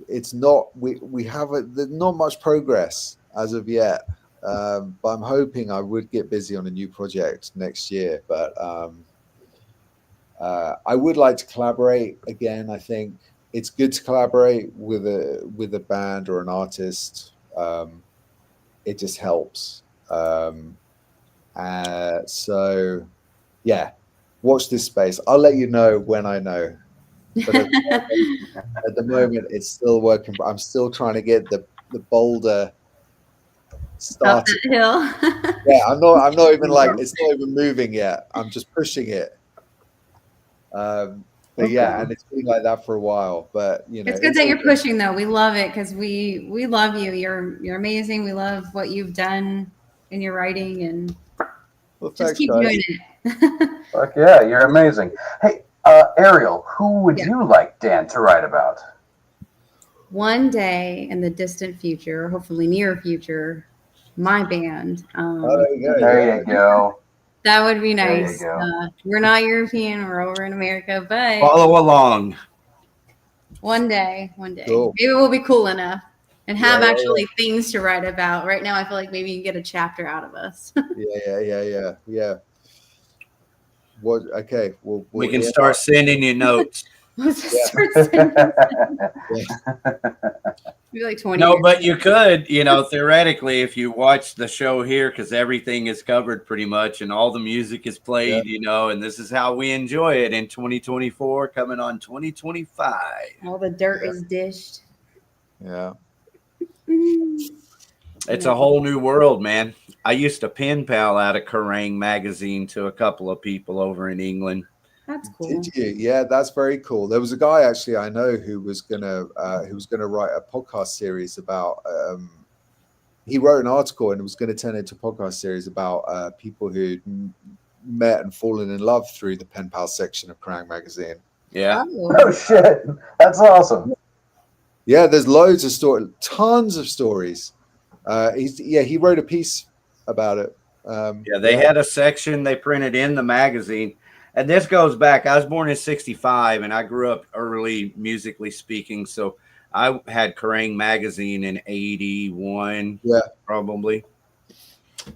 it's not. There's not much progress as of yet. But I'm hoping I would get busy on a new project next year. But I would like to collaborate again. I think it's good to collaborate with a band or an artist. It just helps. So yeah, watch this space. I'll let you know when I know. But at the moment, it's still working. I'm still trying to get the boulder started.
Up that hill.
Yeah, I'm not even it's not even moving yet. I'm just pushing it. But yeah, and it's been like that for a while. But
it's good that you're pushing, though. We love it because we love you. You're amazing. We love what you've done in your writing, and just keep doing it.
Fuck yeah, you're amazing. Hey, Ariel, who would you like Dan to write about?
One day in the distant future, hopefully near future, my band.
There you go.
There you go.
That would be
There you
nice.
go.
We're not European. We're over in America, but
Follow along.
one day,
Cool.
maybe we'll be cool enough and have
Yeah,
actually things to write about. Right now, I feel like maybe you can get a chapter out of us.
Yeah. What? Okay.
We can start sending you notes.
Let's just start maybe like 20
No,
years.
but you could, theoretically, if you watch the show here, because everything is covered pretty much and all the music is played, and this is how we enjoy it in 2024, coming on 2025.
All the dirt is dished.
Yeah.
It's a whole new world, man. I used to pen pal out of Kerrang magazine to a couple of people over in England.
That's cool.
Did you? Yeah, that's very cool. There was a guy actually I know who was gonna write a podcast series about. He wrote an article and it was going to turn into a podcast series about people who met and fallen in love through the pen pal section of Kerrang magazine.
Yeah.
Oh shit, that's awesome.
Yeah, there's loads of stories, tons of stories. He wrote a piece about it.
They had a section they printed in the magazine. And this goes back. I was born in 65 and I grew up early, musically speaking. So I had Kerrang magazine in 81, probably.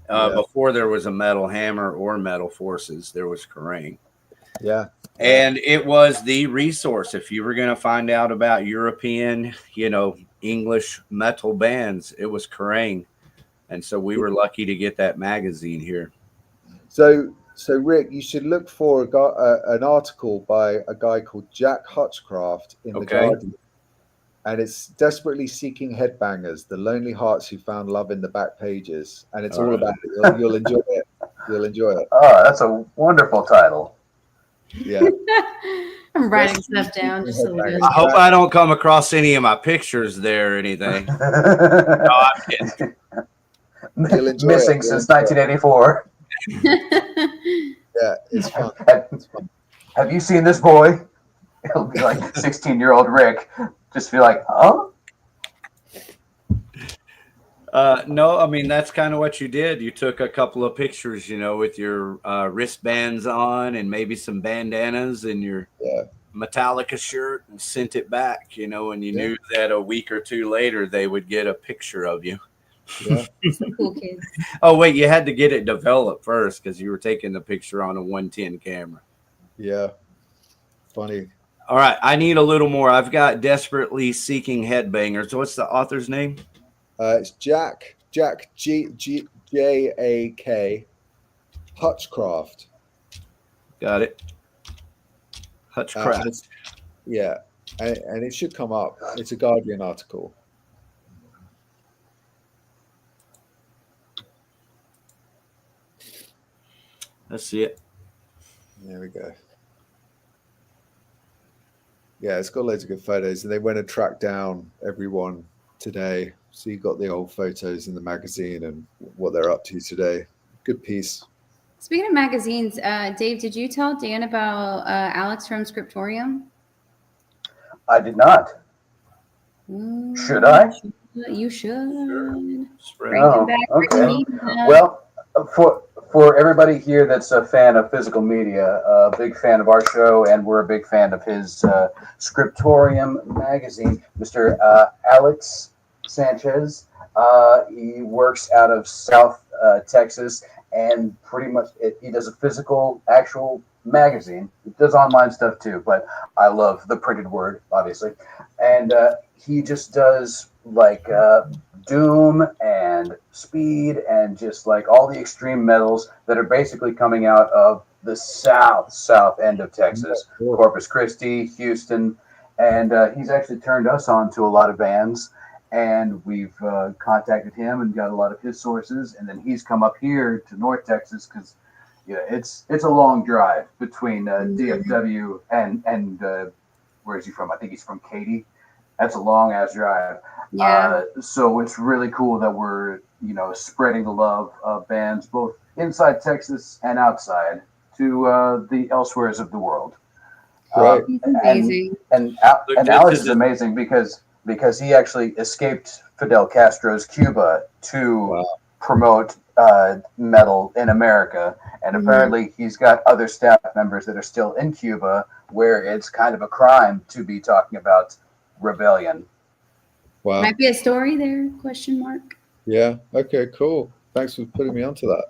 Before there was a Metal Hammer or Metal Forces, there was Kerrang.
Yeah.
And it was the resource. If you were going to find out about European, English metal bands, it was Kerrang. And so we were lucky to get that magazine here.
So Rick, you should look for an article by a guy called Jack Hutchcraft in The Guardian. And it's Desperately Seeking Headbangers, the lonely hearts who found love in the back pages. And it's all about it. You'll enjoy it. You'll enjoy it.
Oh, that's a wonderful title.
Yeah.
I'm writing stuff down just so we
I hope I don't come across any of my pictures there or anything. No, I'm kidding.
Missing since 1984.
Yeah, it's fun.
Have you seen this boy? It'll be like 16-year-old Rick. Just be like, huh?
No, I mean, that's kind of what you did. You took a couple of pictures, with your wristbands on and maybe some bandanas and your Metallica shirt and sent it back, and you knew that a week or two later they would get a picture of you.
Yeah.
Some cool kids.
Oh, wait, you had to get it developed first because you were taking the picture on a 110 camera.
Yeah. Funny.
All right, I need a little more. I've got Desperately Seeking Headbangers. What's the author's name?
It's Jack J-A-K Hutchcraft.
Got it. Hutchcraft.
And it should come up. It's a Guardian article.
Let's see it.
There we go. Yeah, it's got loads of good photos, and they went and tracked down everyone today. So you got the old photos in the magazine and what they're up to today. Good piece.
Speaking of magazines, Dave, did you tell Dan about Alex from Scriptorium?
I did not. Should I?
You should.
Oh, okay. Well, for everybody here that's a fan of physical media, a big fan of our show, and we're a big fan of his Scriptorium magazine, Mr. Alex Sanchez. He works out of South Texas, and pretty much he does a physical, actual magazine. He does online stuff too, but I love the printed word, obviously. And he just does like doom and speed and just like all the extreme metals that are basically coming out of the south end of Texas, Corpus Christi, Houston, and he's actually turned us on to a lot of bands, and we've contacted him and got a lot of his sources, and then he's come up here to North Texas because it's a long drive between DFW and where is he from? I think he's from Katy. That's a long ass drive.
Yeah.
So it's really cool that we're, spreading the love of bands both inside Texas and outside to the elsewheres of the world.
Right.
He's amazing.
And Alex is amazing because he actually escaped Fidel Castro's Cuba to promote metal in America. And apparently he's got other staff members that are still in Cuba where it's kind of a crime to be talking about rebellion.
Wow.
Might be a story there, question mark.
Yeah. Okay, cool. Thanks for putting me onto that.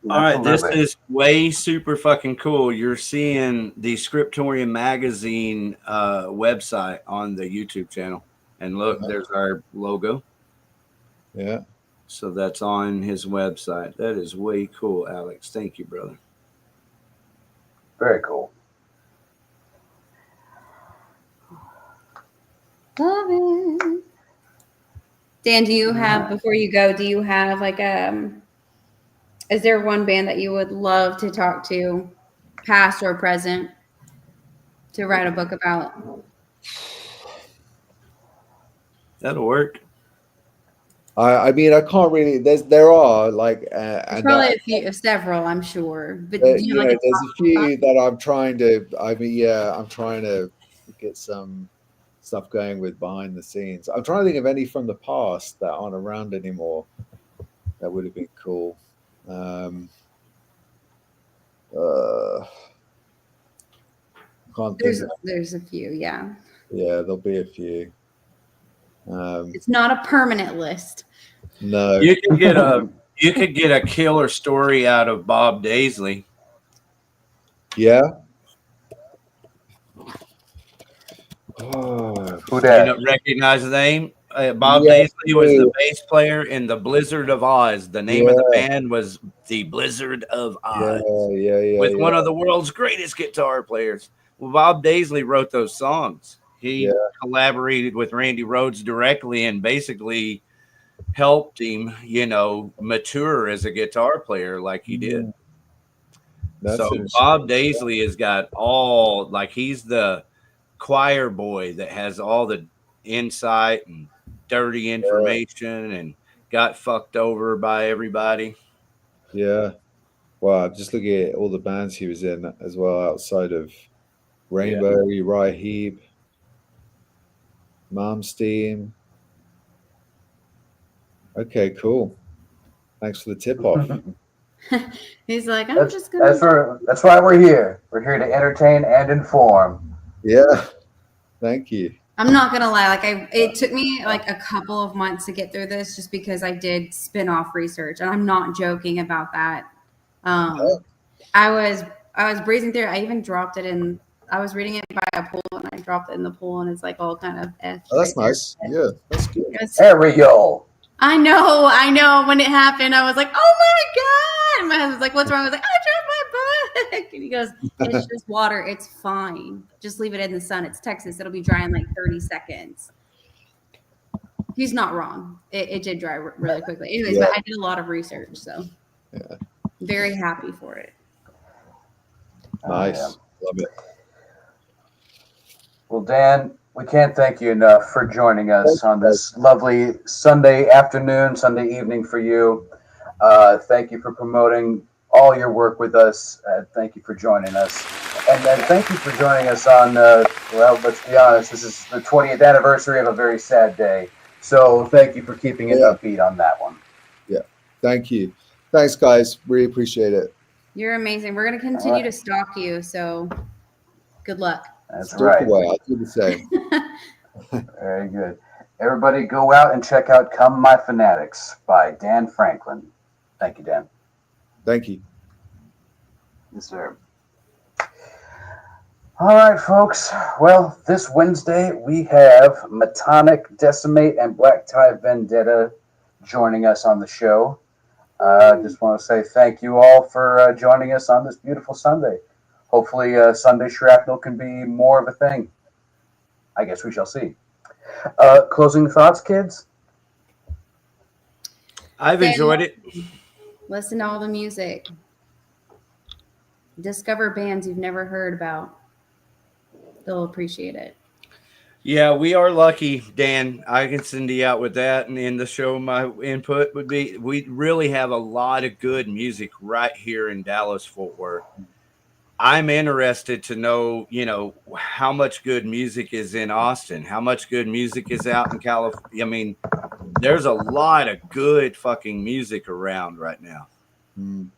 All right, this
Absolutely.
is way super fucking cool. You're seeing the Scriptorium Magazine website on the YouTube channel. And look, there's our logo.
Yeah.
So that's on his website. That is way cool, Alex. Thank you, brother.
Very cool.
Love it. Dan, do you have, before you go, do you have like is there one band that you would love to talk to, past or present, to write a book about?
That'll work.
I mean, I can't really. There are like,
There's
and
probably several, I'm sure. But do you have like
there's a few that I'm trying to. I mean, yeah, I'm trying to get some stuff going with behind the scenes. I'm trying to think of any from the past that aren't around anymore. That would have been cool. Can't think.
There's a few, yeah.
Yeah, there'll be a few.
It's not a permanent list.
No,
You could get a killer story out of Bob Daisley.
yeah. Oh,
Who
You
dat?
don't recognize the name? Bob
Yeah,
Daisley was the bass player in the Blizzard of Oz. The name of the band was the Blizzard of Oz.
yeah.
With one of the world's greatest guitar players. Well, Bob Daisley wrote those songs. He collaborated with Randy Rhoads directly and basically helped him, mature as a guitar player like he did. So Bob Daisley has got all, like, he's the choir boy that has all the insight and dirty information and got fucked over by everybody.
Yeah. Wow, just looking at all the bands he was in as well outside of Rainbow, Uriah Heep, Malmsteen. Okay, cool. Thanks for the tip off.
He's like,
That's why we're here. We're here to entertain and inform.
Yeah. Thank you.
I'm not gonna lie, it took me like a couple of months to get through this just because I did spin-off research, and I'm not joking about that. I was breezing through. I even dropped it in. I was reading it by a pool, and I dropped it in the pool, and it's like all kind of.
Oh, that's nice. Yeah, that's good.
Ariel.
I know. When it happened, I was like, "Oh my god!" And my husband's like, "What's wrong?" I was like, "I dropped my book," and he goes, "It's just water. It's fine. Just leave it in the sun. It's Texas. It'll be dry in like 30 seconds." He's not wrong. It did dry really quickly. Anyways, but I did a lot of research, so very happy for it.
Nice. Love it.
Well, Dan, we can't thank you enough for joining us on this lovely Sunday afternoon, Sunday evening for you. Thank you for promoting all your work with us. Thank you for joining us. And then thank you for joining us on, well, let's be honest, this is the 20th anniversary of a very sad day. So thank you for keeping it upbeat on that one.
Yeah. Thank you. Thanks, guys. Really appreciate it.
You're amazing. We're going to continue to stalk you, so good luck.
That's right.
Away. I'll do the same.
Very good. Everybody go out and check out Come My Fanatics by Dan Franklin. Thank you, Dan.
Thank you.
Yes, sir. All right, folks. Well, this Wednesday we have Metonic, Decimate, and Black Tie Vendetta joining us on the show. Just want to say thank you all for joining us on this beautiful Sunday. Hopefully Sunday Shrapnel can be more of a thing. I guess we shall see. Closing thoughts, kids?
I've enjoyed it.
Listen to all the music. Discover bands you've never heard about. They'll appreciate it.
Yeah, we are lucky, Dan. I can send you out with that. And in the show, my input would be we really have a lot of good music right here in Dallas, Fort Worth. I'm interested to know, you know, how much good music is in Austin, how much good music is out in California. I mean, there's a lot of good fucking music around right now.
Mm.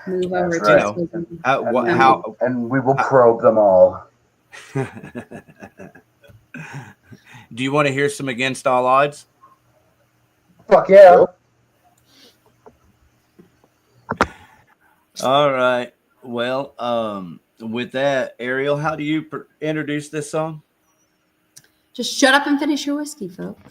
Move over
That's
to
right.
Sweden.
And we will probe them all.
Do you want to hear some Against All Odds?
Fuck yeah.
All right. Well, with that, Ariel, how do you introduce this song?
Just shut up and finish your whiskey, folks.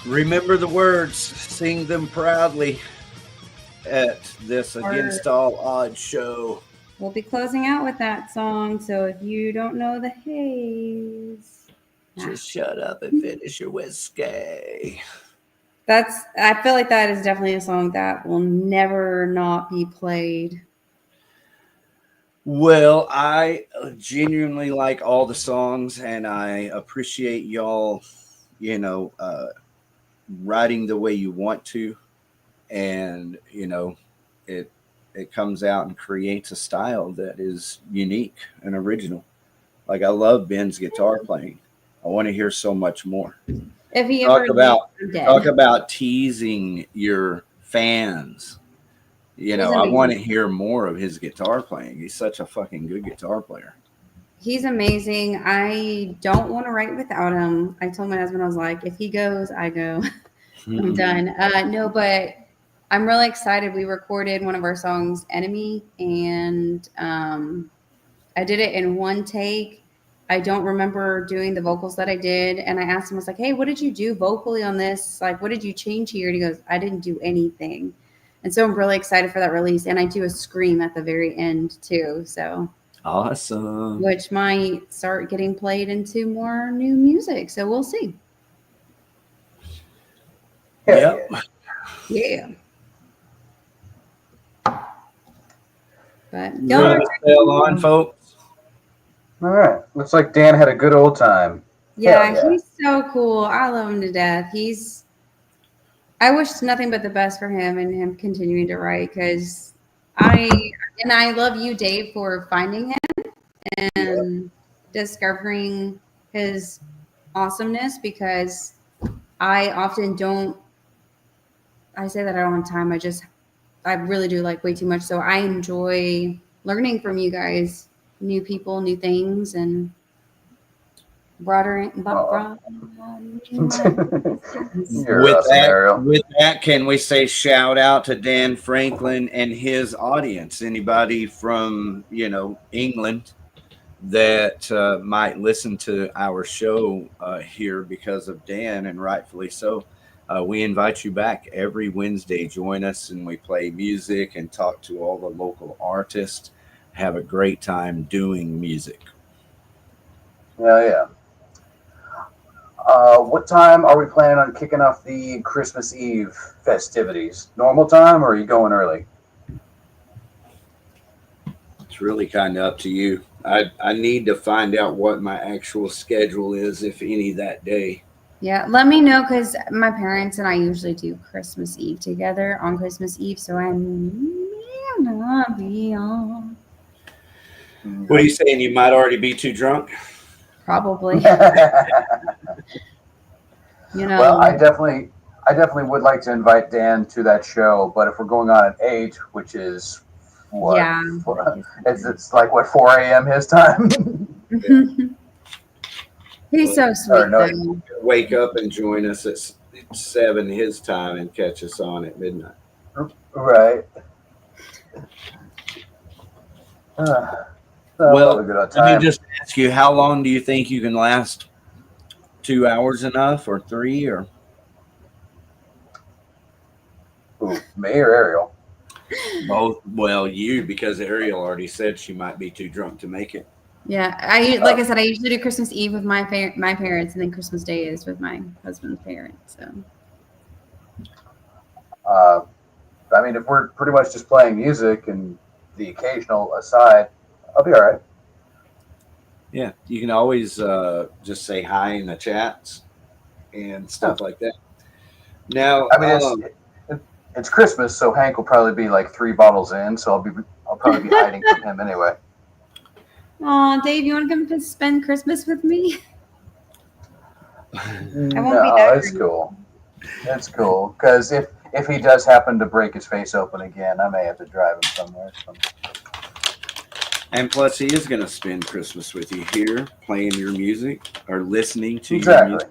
Remember the words, sing them proudly at this Against All Odds show.
We'll be closing out with that song, so if you don't know the haze,
just shut up and finish your whiskey.
I feel like that is definitely a song that will never not be played.
Well, I genuinely like all the songs, and I appreciate y'all, you know, writing the way you want to, and you know, it comes out and creates a style that is unique and original. Like, I love Ben's guitar playing. I want to hear so much more.
If he
talk about teasing your fans. You
He's
know, I want to
amazing.
hear more of his guitar playing. He's such a fucking good guitar player.
He's amazing. I don't want to write without him. I told my husband, I was like, if he goes, I go. I'm done. No, but I'm really excited. We recorded one of our songs, Enemy, and I did it in one take. I don't remember doing the vocals that I did. And I asked him, I was like, hey, what did you do vocally on this? Like, what did you change here? And he goes, I didn't do anything. And so I'm really excited for that release. And I do a scream at the very end too. So
Awesome.
which might start getting played into more new music. So we'll see.
Yep.
Yeah. But
You
y'all
want
are
to sail on, folks?
All right. Looks like Dan had a good old time.
yeah,
Hell yeah.
he's so cool. I love him to death. I wish nothing but the best for him and him continuing to write because I love you, Dave, for finding him and discovering his awesomeness because I often don't. I say that I don't have time. I really do like way too much. So I enjoy learning from you guys, new people, new things, and broader.
You're awesome, Ariel.
With that, can we say shout out to Dan Franklin and his audience? Anybody from England that might listen to our show here because of Dan, and rightfully so. We invite you back every Wednesday. Join us, and we play music and talk to all the local artists. Have a great time doing music.
Yeah. What time are we planning on kicking off the Christmas Eve festivities? Normal time, or are you going early?
It's really kind of up to you. I need to find out what my actual schedule is, if any, that day.
Yeah, let me know because my parents and I usually do Christmas Eve together on Christmas Eve, so I may not be on.
What are you saying? You might already be too drunk?
Probably.
Well, I definitely would like to invite Dan to that show, but if we're going on at 8, which is what?
Yeah.
It's like what, 4 a.m. his time?
He's so sweet, though.
Wake up and join us at 7 his time and catch us on at midnight.
Right.
Well, let me just ask you, how long do you think you can last? 2 hours enough, or 3, or?
Ooh, me or Ariel?
Both. Well, you, because Ariel already said she might be too drunk to make it.
Yeah, like I said, I usually do Christmas Eve with my parents, and then Christmas Day is with my husband's parents. So,
I mean, if we're pretty much just playing music and the occasional aside, I'll be all right.
Yeah, you can always just say hi in the chats and stuff like that. Now,
I mean, it's Christmas, so Hank will probably be like 3 bottles in, so I'll probably be hiding from him anyway.
oh, Dave, you want to come to spend Christmas with me?
I won't be that it's cool. It's cool because if he does happen to break his face open again, I may have to drive him somewhere. So.
And plus, he is going to spend Christmas with you here, playing your music or listening to your music.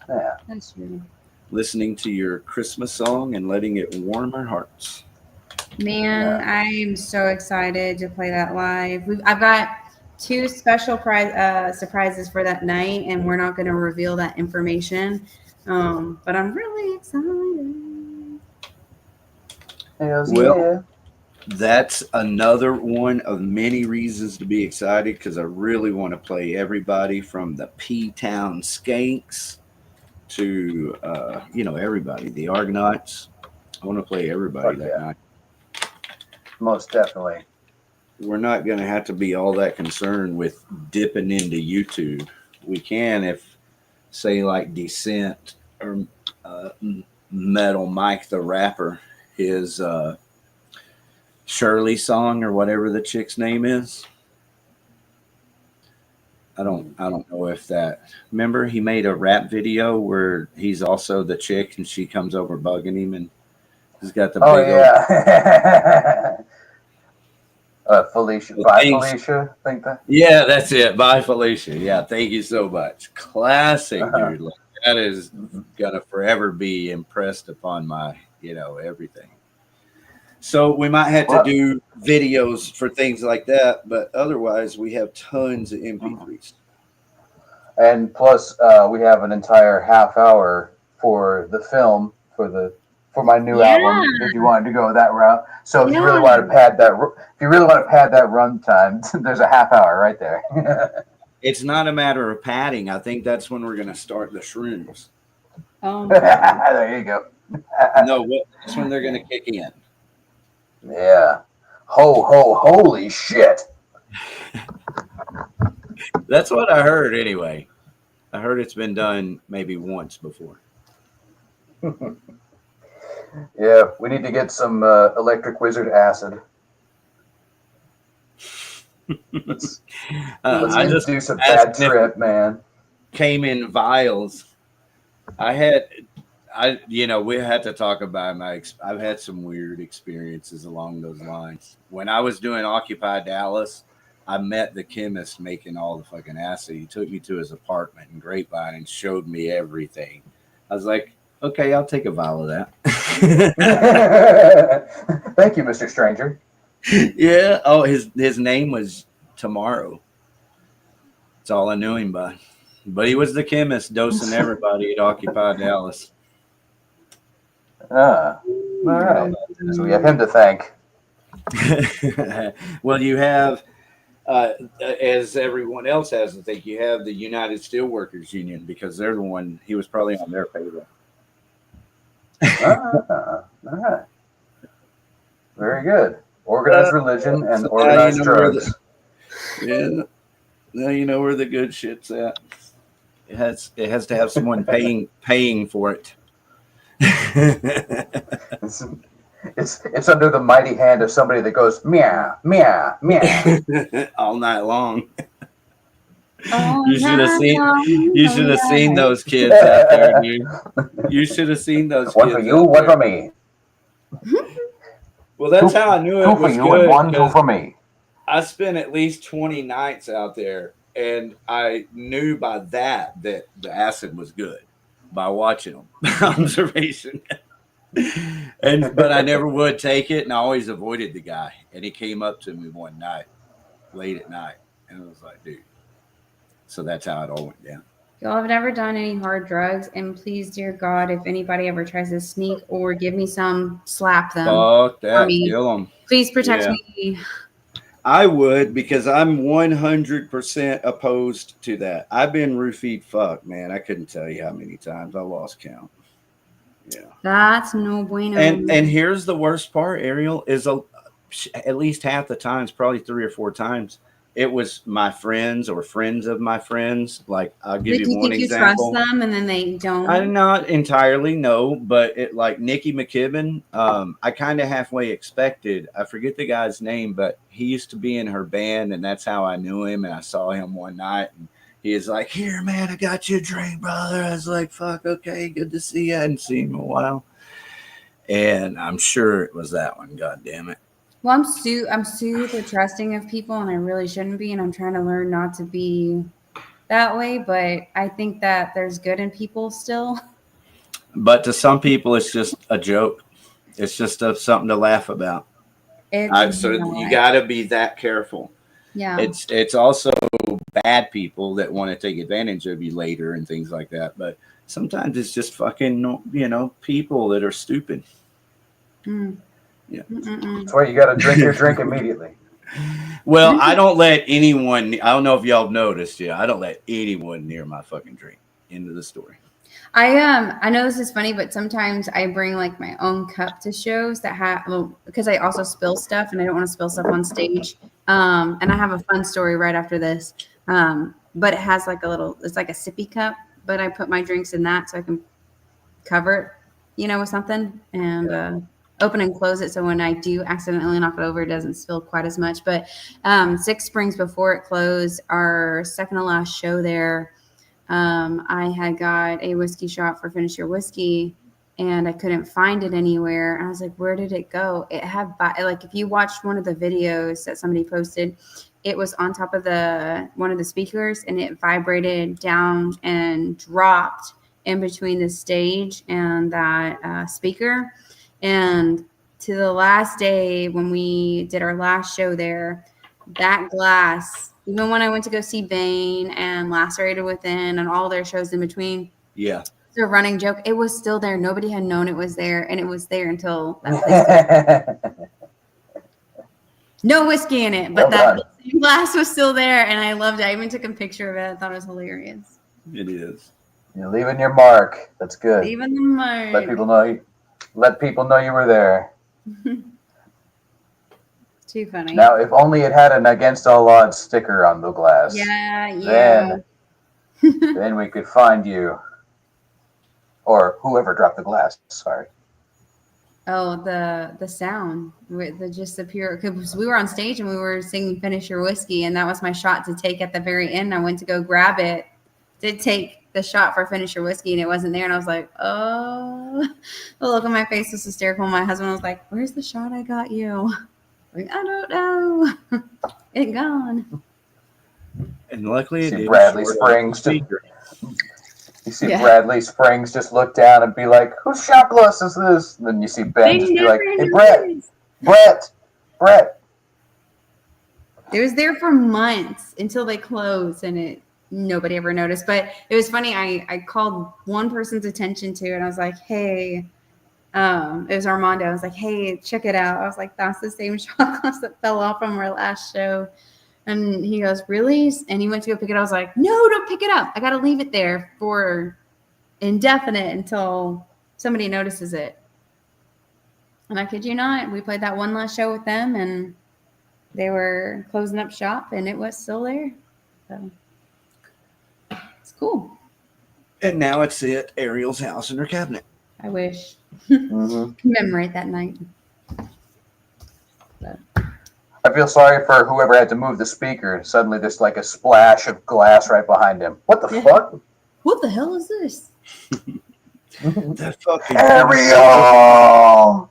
Yeah,
that's true.
Listening to your Christmas song and letting it warm our hearts.
Man, I'm so excited to play that live. I've got 2 special surprises for that night, and we're not going to reveal that information. But I'm really excited.
Well, that's another one of many reasons to be excited, because I really want to play everybody from the P-Town Skanks to, everybody, the Argonauts. I want to play everybody that night.
Most definitely.
We're not going to have to be all that concerned with dipping into YouTube. We can if, say, like Descent or Metal Mike the Rapper, his Shirley song or whatever the chick's name is. I don't know if that. Remember, he made a rap video where he's also the chick and she comes over bugging him, and He's got the
Oh
big
yeah. Felicia.
old
Bye,
things.
Felicia. Think that.
Yeah, that's it. Bye, Felicia. Yeah, thank you so much. Classic,
Uh-huh.
dude. Like, that is gonna forever be impressed upon my, everything. So we might have to
Well,
do videos for things like that, but otherwise we have tons of MP3s.
and plus, we have an entire half hour for the film for my new album. If you wanted to go that route, so if you really want to pad that run time, there's a half hour right there.
It's not a matter of padding. I think that's when we're gonna start the shrooms.
There you go.
No, that's when they're gonna kick in.
Yeah. Holy shit.
That's what I heard anyway. I heard it's been done maybe once before.
Yeah, we need to get some electric wizard acid. Let's
I just
do some bad trip, man.
Came in vials. We had to talk about I've had some weird experiences along those lines. When I was doing Occupy Dallas, I met the chemist making all the fucking acid. He took me to his apartment in Grapevine and showed me everything. I was like, okay, I'll take a vial of that.
Thank you, Mr. Stranger.
Yeah. Oh, his name was Tomorrow. That's all I knew him by. But he was the chemist dosing everybody at Occupy Dallas.
All right. So we have him to thank.
Well, you have, as everyone else has to think, you have the United Steelworkers Union because they're the one, he was probably on their payroll.
All right. Very good. Organized religion and organized drugs.
Yeah. Now you know where the good shit's at. It has to have someone paying for it.
It's under the mighty hand of somebody that goes meow meow meow
all night long. You should have seen those kids out there, dude. You should have seen those.
One for you, one for me.
Well, that's how I knew it was
two
good.
and two for me.
I spent at least 20 nights out there, and I knew by that the acid was good by watching them. Observation. But I never would take it, and I always avoided the guy. And he came up to me one night, late at night, and I was like, dude. So that's how it all went down.
Y'all have never done any hard drugs, and please, dear God, if anybody ever tries to sneak or give me some, slap them.
Fuck that, kill them.
Please protect me.
I would, because I'm 100% opposed to that. I've been roofied fucked, man. I couldn't tell you how many times I lost count. Yeah,
that's no bueno.
And here's the worst part, Ariel, is at least half the times, probably 3 or 4 times, it was my friends or friends of my friends. Like, I'll give you one example.
You trust them and then they don't?
I not entirely, no, but like Nikki McKibben, I kind of halfway expected. I forget the guy's name, but he used to be in her band, and that's how I knew him. And I saw him one night, and he was like, "Here, man, I got you a drink, brother." I was like, "Fuck, okay, good to see you." I hadn't seen him in a while, and I'm sure it was that one. God damn it.
Well, I'm super trusting of people, and I really shouldn't be, and I'm trying to learn not to be that way. But I think that there's good in people still.
But to some people, it's just a joke. It's just something to laugh about. So you got to be that careful.
Yeah.
It's also bad people that want to take advantage of you later and things like that. But sometimes it's just fucking, people that are stupid. Yeah.
That's why you got to drink your drink immediately.
Well, I don't let anyone, I don't know if y'all have noticed, I don't let anyone near my fucking drink. Into the story.
I know this is funny, but sometimes I bring like my own cup to shows that have, because I also spill stuff and I don't want to spill stuff on stage. And I have a fun story right after this. But it has like it's like a sippy cup, but I put my drinks in that so I can cover it, with something and open and close it. So when I do accidentally knock it over, it doesn't spill quite as much. But 6 Springs before it closed, our second to last show there, I had got a whiskey shot for Finish Your Whiskey, and I couldn't find it anywhere. And I was like, where did it go? It had, like, if you watched one of the videos that somebody posted, it was on top of one of the speakers, and it vibrated down and dropped in between the stage and that speaker. And to the last day when we did our last show there, that glass, even when I went to go see Bane and Lacerated Within and all their shows in between,
Yeah.
it's a running joke. It was still there. Nobody had known it was there, and it was there until that place. No whiskey in it, but that glass was still there, and I loved it. I even took a picture of it. I thought it was hilarious.
It is.
You're leaving your mark. That's good.
Leaving the mark.
Let people know you were there.
Too funny.
Now, if only it had an against all odds sticker on the glass.
Yeah.
Then we could find you. Or whoever dropped the glass. Sorry.
Oh, the sound with the pure, because we were on stage and we were singing "Finish Your Whiskey," and that was my shot to take at the very end. I went to go grab it, did take the shot for "Finish Your Whiskey," and it wasn't there. And I was like, oh, the look on my face was hysterical. My husband was like, "Where's the shot I got you?" Like, I don't know. It gone.
And luckily, it did.
Bradley Springs. You see Bradley Springs just look down and be like, "Whose shot glass is this?" And then you see Ben just be like, "Hey, Brett."
It was there for months until they closed, and nobody ever noticed. But it was funny. I called one person's attention to it, and I was like, "Hey," it was Armando. I was like, "Hey, check it out." I was like, "That's the same shot glass that fell off from our last show." And he goes, "Really?" And he went to go pick it up. I was like, "No, don't pick it up. I got to leave it there for indefinite until somebody notices it." And I kid you not, we played that one last show with them, and they were closing up shop, and it was still there. So it's cool.
And now it's at Ariel's house in her cabinet.
I wish. Commemorate that night. So.
I feel sorry for whoever had to move the speaker. Suddenly there's like a splash of glass right behind him. What the fuck?
What the hell is this?
That fucking
Ariel!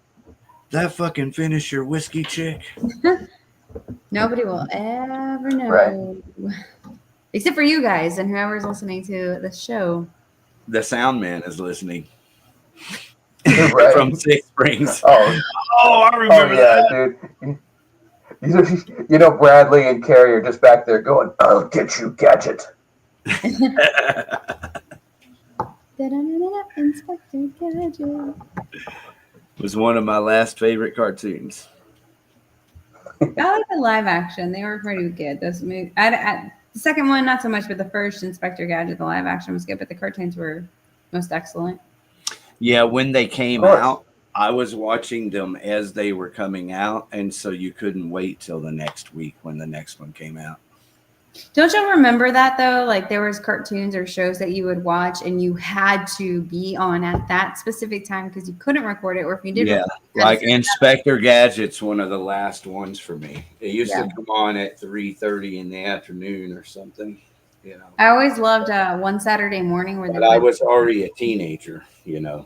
That fucking Finish Your Whiskey chick.
Nobody will ever know.
Right.
Except for you guys and whoever's listening to the show.
The sound man is listening.
Right.
From Six Springs.
Oh,
I remember that.
Dude. You know, Bradley and Carrie are just back there going, "I'll get you, Gadget."
Inspector Gadget.
Was one of my last favorite cartoons.
I like the live action. They were pretty good. Those movies. The second one, not so much, but the first Inspector Gadget, the live action was good, but the cartoons were most excellent.
Yeah, when they came out, I was watching them as they were coming out, and so you couldn't wait till the next week when the next one came out.
Don't you remember that, though? Like, there was cartoons or shows that you would watch, and you had to be on at that specific time because you couldn't record it, or if you did,
like Inspector Gadget's one of the last ones for me. It used to come on at 3:30 in the afternoon or something. You know,
I always loved one Saturday morning where
I was already a teenager. You know,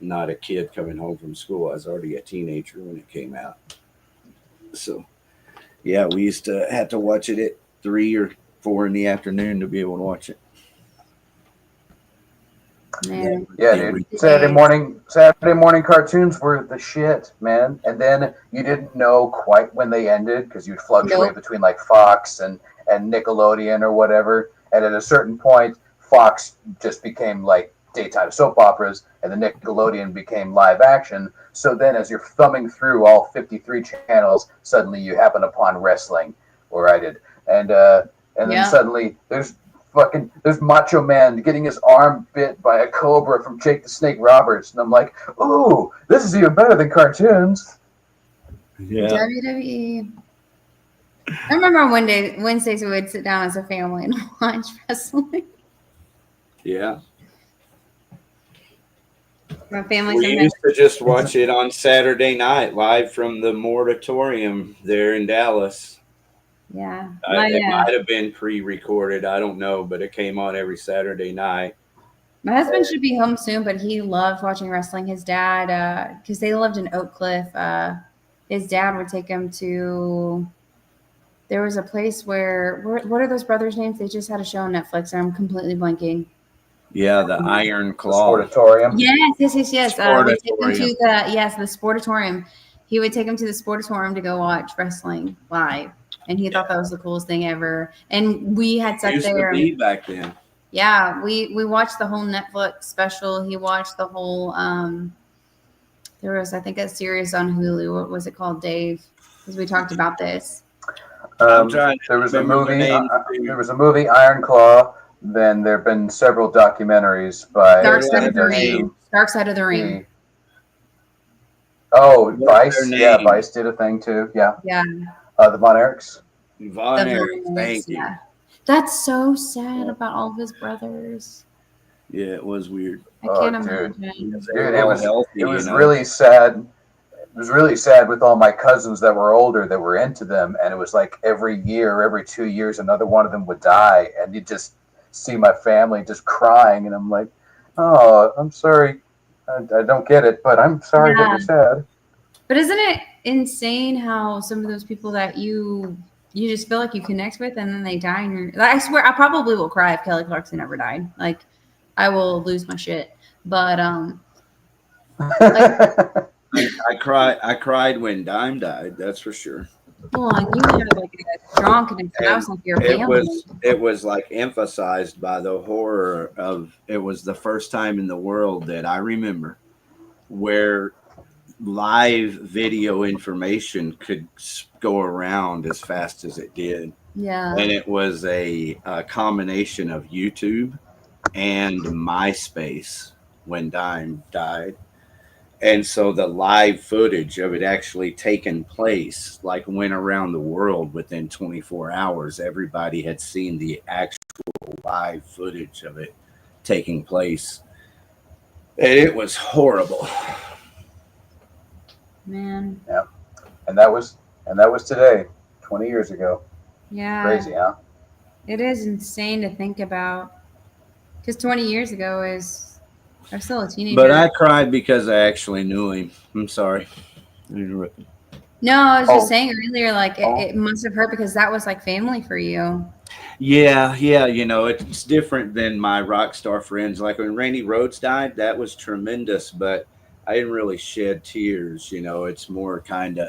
not a kid coming home from school. I was already a teenager when it came out. So, yeah, we used to have to watch it at 3 or 4 in the afternoon to be able to watch it.
Man.
Yeah, dude. Saturday morning cartoons were the shit, man. And then you didn't know quite when they ended because you'd fluctuate between like Fox and Nickelodeon or whatever. And at a certain point, Fox just became like daytime soap operas, and the Nickelodeon became live action. So then as you're thumbing through all 53 channels, suddenly you happen upon wrestling, or I did. And then suddenly there's Macho Man getting his arm bit by a cobra from Jake the Snake Roberts. And I'm like, ooh, this is even better than cartoons.
Yeah.
WWE. I remember on Wednesdays we would sit down as a family and watch wrestling.
Yeah.
My family.
We used to just watch it on Saturday night live from the Moratorium there in Dallas.
Yeah.
It might have been pre-recorded. I don't know, but it came on every Saturday night.
My husband should be home soon, but he loved watching wrestling. His dad, because they lived in Oak Cliff, his dad would take him to. There was a place where what are those brothers' names? They just had a show on Netflix, and I'm completely blanking.
Yeah, the Iron
The
Claw.
Sportatorium.
Yes. We'd take him
Sportatorium.
to the Sportatorium. He would take him to the Sportatorium to go watch wrestling live, and he thought that was the coolest thing ever. And we had sat
Used
there.
to be back then.
Yeah, we watched the whole Netflix special. He watched the whole. There was, I think, a series on Hulu. What was it called, Dave? Because we talked about this.
I'm trying to
There was a
remember the
movie.
names,
There was a movie, Iron Claw. Then there have been several documentaries by
Dark Side of the
there's
Ring. Dark Side of the Ring.
Oh,
What's
Vice.
their
Yeah,
name?
Vice did a thing too. Yeah.
Yeah.
The Von Erichs.
Von
The
Erich.
Von
Thank
Erichs,
you.
yeah. That's so sad about all of his brothers.
Yeah, it was weird.
I can't
dude.
imagine.
Dude,
They were
it
all
was
healthy,
it was
you know?
really sad. It was really sad with all my cousins that were older that were into them, and it was like every year, every 2 years, another one of them would die, and you just see my family just crying, and I'm like, oh, I'm sorry, I don't get it, but I'm sorry that
Yeah.
you're sad.
But isn't it insane how some of those people that you just feel like you connect with, and then they die, and you're like, I swear I probably will cry if Kelly Clarkson ever died. Like, I will lose my shit. But
I cried when Dime died. That's for sure.
well, you had like a strong connection. I was like your family.
It was like emphasized by the horror of it. Was the first time in the world that I remember where live video information could go around as fast as it did.
Yeah.
And it was a combination of YouTube and MySpace when Dime died. And so the live footage of it actually taking place like went around the world within 24 hours. Everybody had seen the actual live footage of it taking place. And it was horrible.
Man.
Yeah, and that was today, 20 years ago.
Yeah.
Crazy, huh?
It is insane to think about. Because 20 years ago I'm still a teenager.
But I cried because I actually knew him. I'm sorry.
No, I was just saying earlier, like it must have hurt because that was like family for you.
Yeah. You know, it's different than my rock star friends. Like when Randy Rhoads died, that was tremendous, but I didn't really shed tears. You know, it's more kind of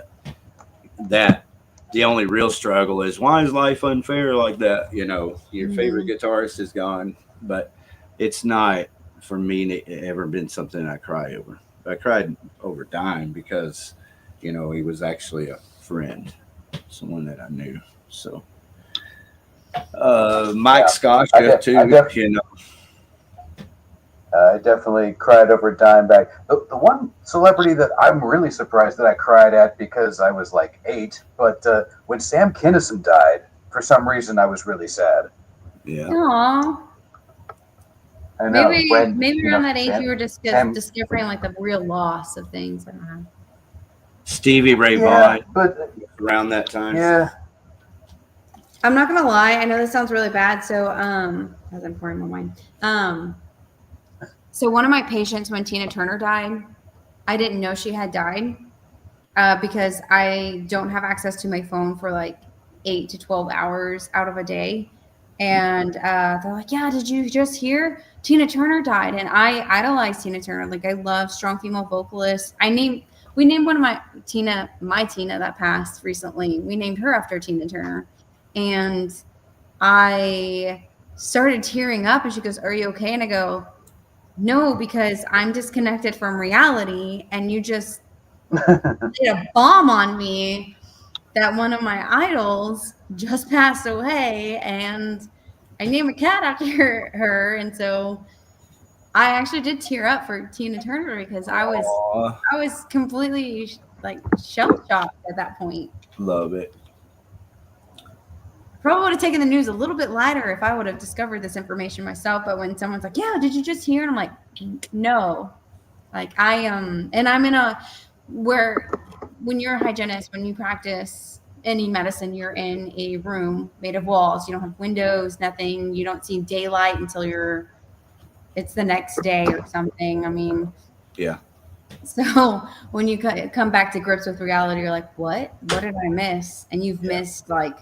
that the only real struggle is why is life unfair like that? You know, your favorite guitarist is gone, but it's not for me ever been something I cry over. I cried over Dime because, you know, he was actually a friend, someone that I knew. So, Mike Scotcha too, you know.
I definitely cried over Dimebag. The one celebrity that I'm really surprised that I cried at because I was like 8, but when Sam Kinison died, for some reason I was really sad.
Yeah.
Aww.
I know.
Maybe around that age you were just discovering like the real loss of things. I don't know.
Stevie Ray Vaughan,
but
around that time.
Yeah.
I'm not gonna lie. I know this sounds really bad. So as I'm pouring my wine. So one of my patients, when Tina Turner died, I didn't know she had died because I don't have access to my phone for like 8 to 12 hours out of a day. And they're like, yeah, did you just hear Tina Turner died? And I idolize Tina Turner. Like I love strong female vocalists. We named one of my Tina that passed recently. We named her after Tina Turner. And I started tearing up and she goes, are you okay? And I go, no, because I'm disconnected from reality and you just laid a bomb on me that one of my idols just passed away and I named a cat after her. And so I actually did tear up for Tina Turner because I was completely like shell-shocked at that point.
Love it.
Probably would have taken the news a little bit lighter if I would have discovered this information myself. But when someone's like, yeah, did you just hear? And I'm like, no. Like and I'm in when you're a hygienist, when you practice any medicine, you're in a room made of walls. You don't have windows, nothing. You don't see daylight until you're it's the next day or something. I mean,
Yeah.
so when you come back to grips with reality, you're like, what did I miss? And you've missed like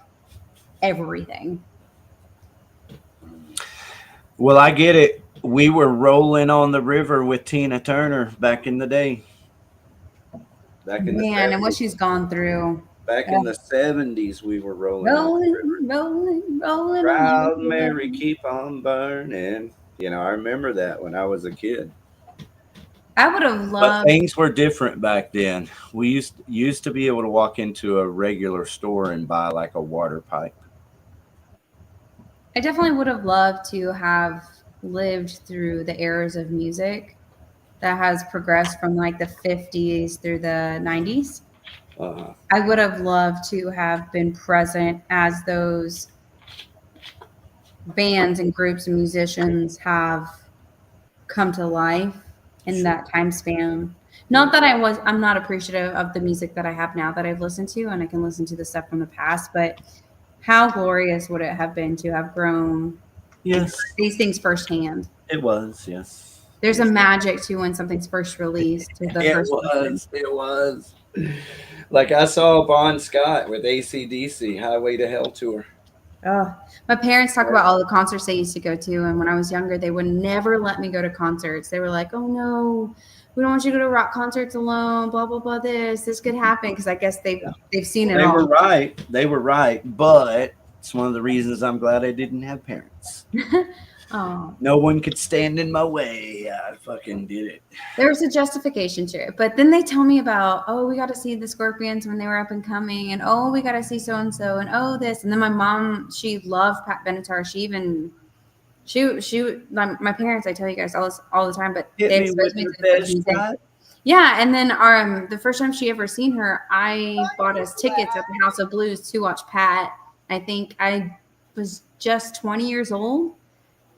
everything.
Well, I get it. We were rolling on the river with Tina Turner back in the day. Back in the
Man, and what
70s.
she's gone through.
Back in the 70s, we were rolling on the river.
Rolling
Proud
on the
Mary,
river.
keep on burning. You know, I remember that when I was a kid.
I would have
But
loved.
things were different back then. We used to be able to walk into a regular store and buy like a water pipe.
I definitely would have loved to have lived through the eras of music that has progressed from like the 50s through the 90s.
Uh,
I would have loved to have been present as those bands and groups and musicians have come to life in that time span. Not that I'm not appreciative of the music that I have now that I've listened to, and I can listen to the stuff from the past, but how glorious would it have been to have grown
yes,
these things firsthand?
it was. Yes,
There's a magic to when something's first released to the
it
first listen.
was. It was. Like I saw Bon Scott with AC/DC Highway to Hell tour.
Oh, my parents talk about all the concerts they used to go to, and when I was younger, they would never let me go to concerts. They were like, "Oh no, we don't want you to go to rock concerts alone." Blah blah blah. This could happen because I guess they've seen it
They
all.
were right. They were right. But it's one of the reasons I'm glad I didn't have parents.
Oh,
No one could stand in my way. I fucking did it.
there was a justification to it, but then they tell me about, oh, we got to see the Scorpions when they were up and coming, and oh, we got to see so and so, and oh, this, and then my mom, she loved Pat Benatar. My parents, I tell you guys all the time, but
Hit
they
me
exposed
with
me
your
to the
best
music.
shot.
Yeah, and then the first time she ever seen her, I bought us tickets at the House of Blues to watch Pat. I think I was just 20 years old.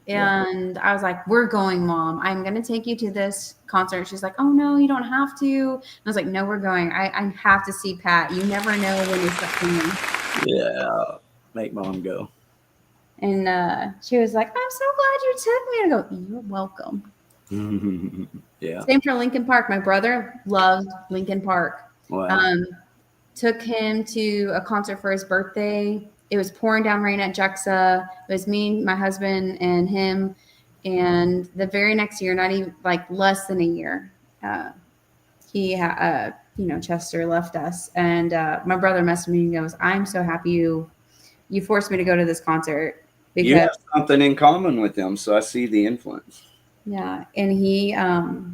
And I was like, we're going, Mom. I'm going to take you to this concert. She's like, oh, no, you don't have to. And I was like, no, we're going. I have to see Pat. You never know when he's coming.
Yeah. Make Mom go.
And she was like, I'm so glad you took me. And I go, you're welcome.
Yeah.
Same for Lincoln Park. My brother loved Lincoln Park.
Wow.
Took him to a concert for his birthday. It was pouring down rain at Juxa. It was me, my husband, and him. And the very next year, not even like less than a year, Chester left us. And my brother messaged me and goes, I'm so happy you forced me to go to this concert. Because,
you have something in common with them, so I see the influence.
Yeah. And he, my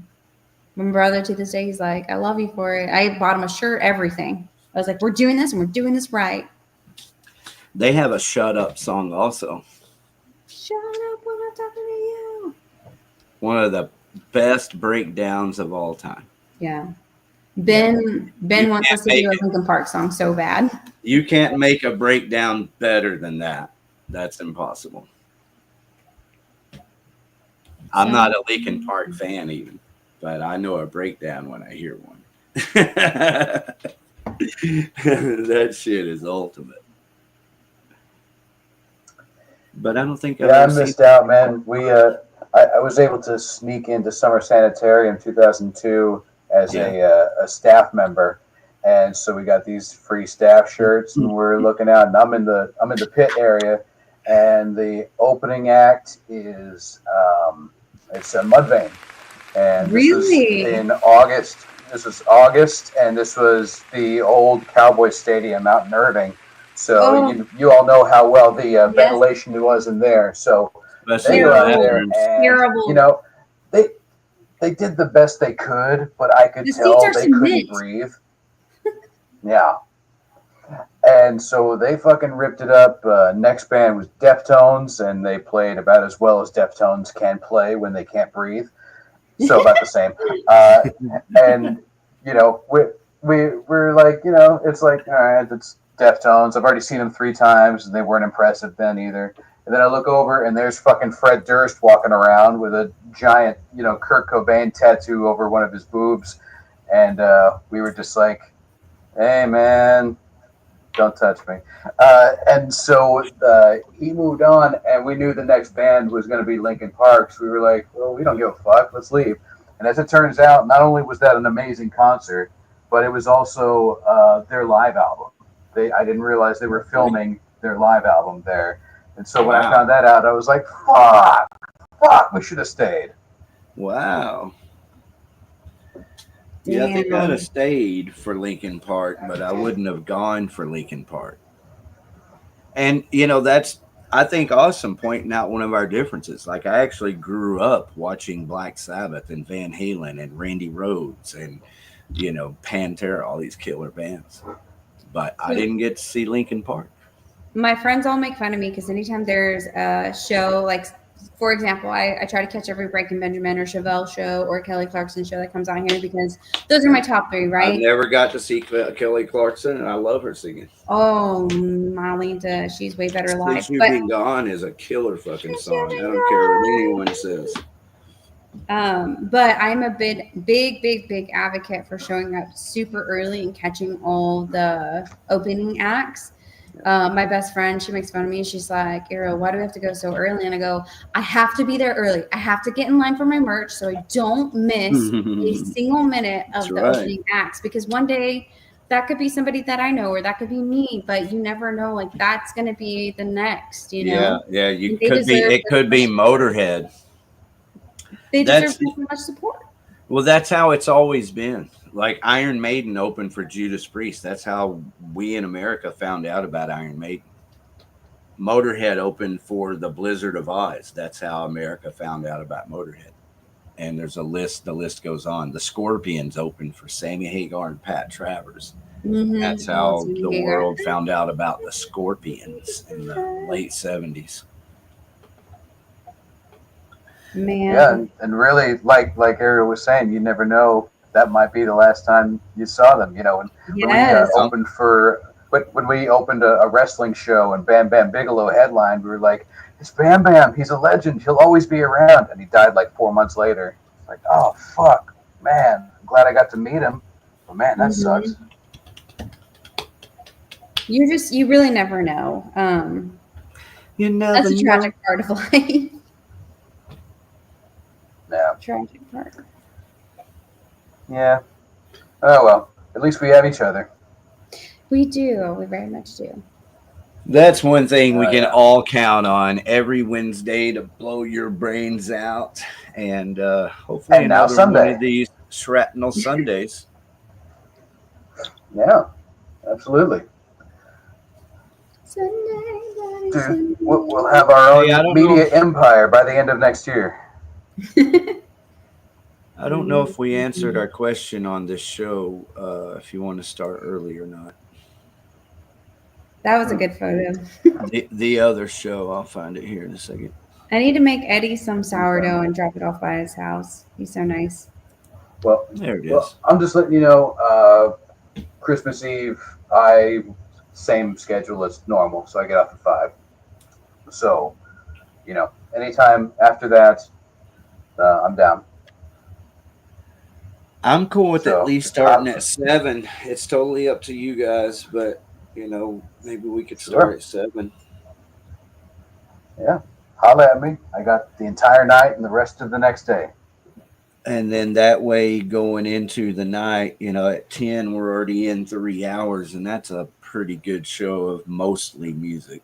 brother to this day, he's like, I love you for it. I bought him a shirt, everything. I was like, we're doing this and we're doing this right.
They have a Shut Up song also.
Shut up when I'm talking to you.
One of the best breakdowns of all time.
Yeah. Ben wants us to do a Linkin Park song so bad.
You can't make a breakdown better than that. That's impossible. I'm not a Linkin Park fan even, but I know a breakdown when I hear one. That shit is ultimate. But I don't think
I missed out, man. I was able to sneak into Summer Sanitarium 2002 as a staff member, and so we got these free staff shirts, and we're looking out, and I'm in the pit area, and the opening act is it's a Mudvayne, and this was in August. This was August, and this was the old Cowboy Stadium out in Irving. So you all know how well the ventilation was in there. So they go out there, and you know they did the best they could, but I could tell they couldn't breathe. Yeah, and so they fucking ripped it up. Next band was Deftones, and they played about as well as Deftones can play when they can't breathe. So about the same. And you know we're like, you know, it's like, all right, it's Deftones. I've already seen them 3 times, and they weren't impressive then either. And then I look over, and there's fucking Fred Durst walking around with a giant, you know, Kurt Cobain tattoo over one of his boobs. And we were just like, hey, man, Don't touch me. And so he moved on, and we knew the next band was going to be Linkin Park. So we were like, well, we don't give a fuck. Let's leave. And as it turns out, not only was that an amazing concert, but it was also their live album. I didn't realize they were filming their live album there. And so when I found that out, I was like, fuck, we should have stayed.
Wow. Yeah, I think I'd have stayed for Linkin Park, but I wouldn't have gone for Linkin Park. And, that's, I think, awesome pointing out one of our differences. Like, I actually grew up watching Black Sabbath and Van Halen and Randy Rhoads and, Pantera, all these killer bands. But I didn't get to see Linkin Park.
My friends all make fun of me because anytime there's a show, like, for example, I try to catch every Breaking Benjamin or Chevelle show or Kelly Clarkson show that comes on here because those are my top 3, right?
I never got to see Kelly Clarkson, and I love her singing.
Oh, Marlene, she's way better live.
Since You've Been Gone is a killer fucking song. I don't care what anyone says.
But I'm a big advocate for showing up super early and catching all the opening acts. My best friend, she makes fun of me. She's like, Ariel, why do we have to go so early? And I go, I have to be there early. I have to get in line for my merch so I don't miss a single minute of the opening acts. Because one day that could be somebody that I know, or that could be me, but you never know. Like, that's going to be the next, know?
Yeah. It could be Motorhead.
They deserve so much support.
Well, that's how it's always been. Like, Iron Maiden opened for Judas Priest. That's how we in America found out about Iron Maiden. Motorhead opened for the Blizzard of Oz. That's how America found out about Motorhead. And there's a list. The list goes on. The Scorpions opened for Sammy Hagar and Pat Travers. Mm-hmm. That's how the world found out about the Scorpions in the late 70s.
Man.
Yeah, and really, like Ariel was saying, you never know. That might be the last time you saw them. When we opened when we opened a wrestling show and Bam Bam Bigelow headlined, we were like, "It's Bam Bam. He's a legend. He'll always be around." And he died like 4 months later. Like, oh fuck, man. I'm glad I got to meet him, but man, that sucks.
You really never know. That's a tragic part of life.
Yeah.
Tragic part.
Yeah. Oh, well. At least we have each other.
We do. We very much do.
That's one thing we can all count on every Wednesday to blow your brains out. And hopefully another one of these shrapnel Sundays.
Yeah. Absolutely.
Sunday.
Dude, we'll have our own media empire by the end of next year.
I don't know if we answered our question on this show, if you want to start early or not.
That was a good photo.
the other show, I'll find it here in a second.
I need to make Eddie some sourdough and drop it off by his house. He's so nice.
Well,
there it is.
Well, I'm just letting you know, Christmas Eve, same schedule as normal, so I get off at 5. So, anytime after that, I'm down.
I'm cool with at least starting at 7. It's totally up to you guys, but maybe we could start at 7.
Yeah, holla at me. I got the entire night and the rest of the next day.
And then that way, going into the night, at 10, we're already in 3 hours, and that's a pretty good show of mostly music.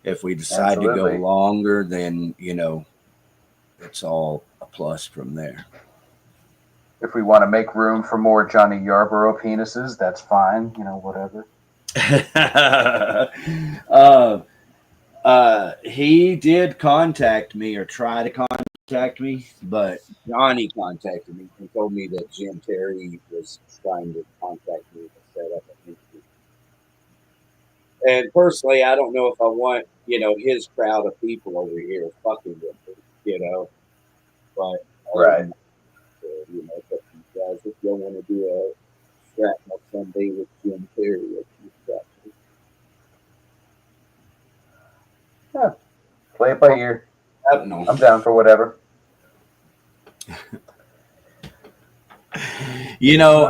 If we decide to go longer, then it's all a plus from there.
If we want to make room for more Johnny Yarborough penises, that's fine. Whatever.
He did contact me or try to contact me, but Johnny contacted me and told me that Jim Terry was trying to contact me to set up an interview. And personally, I don't know if I want, his crowd of people over here fucking with me, but
right.
But you guys, if you want to do a shrapnel Sunday with Jim Terry,
yeah, play it by ear. I'm down for whatever.
You know,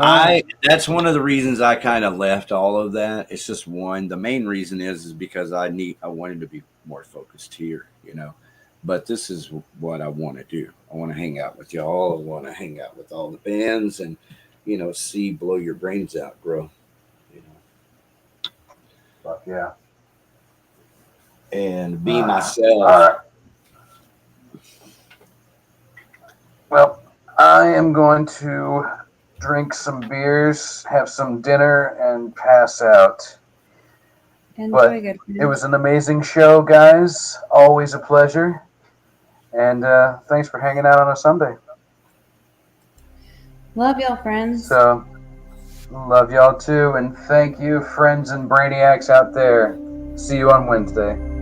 that's one of the reasons I kind of left all of that. It's just one. The main reason is because I wanted to be more focused here, you know. But this is what I want to do. I want to hang out with y'all. I want to hang out with all the bands and, you know, see blow your brains out, bro. You know.
Fuck yeah.
And be myself.
All right. Well, I am going to drink some beers, have some dinner, and pass out.
Enjoy, good friend.
It was an amazing show, guys. Always a pleasure. And thanks for hanging out on a Sunday.
Love y'all, friends.
So, love y'all too. And thank you, friends and brainiacs out there. See you on Wednesday.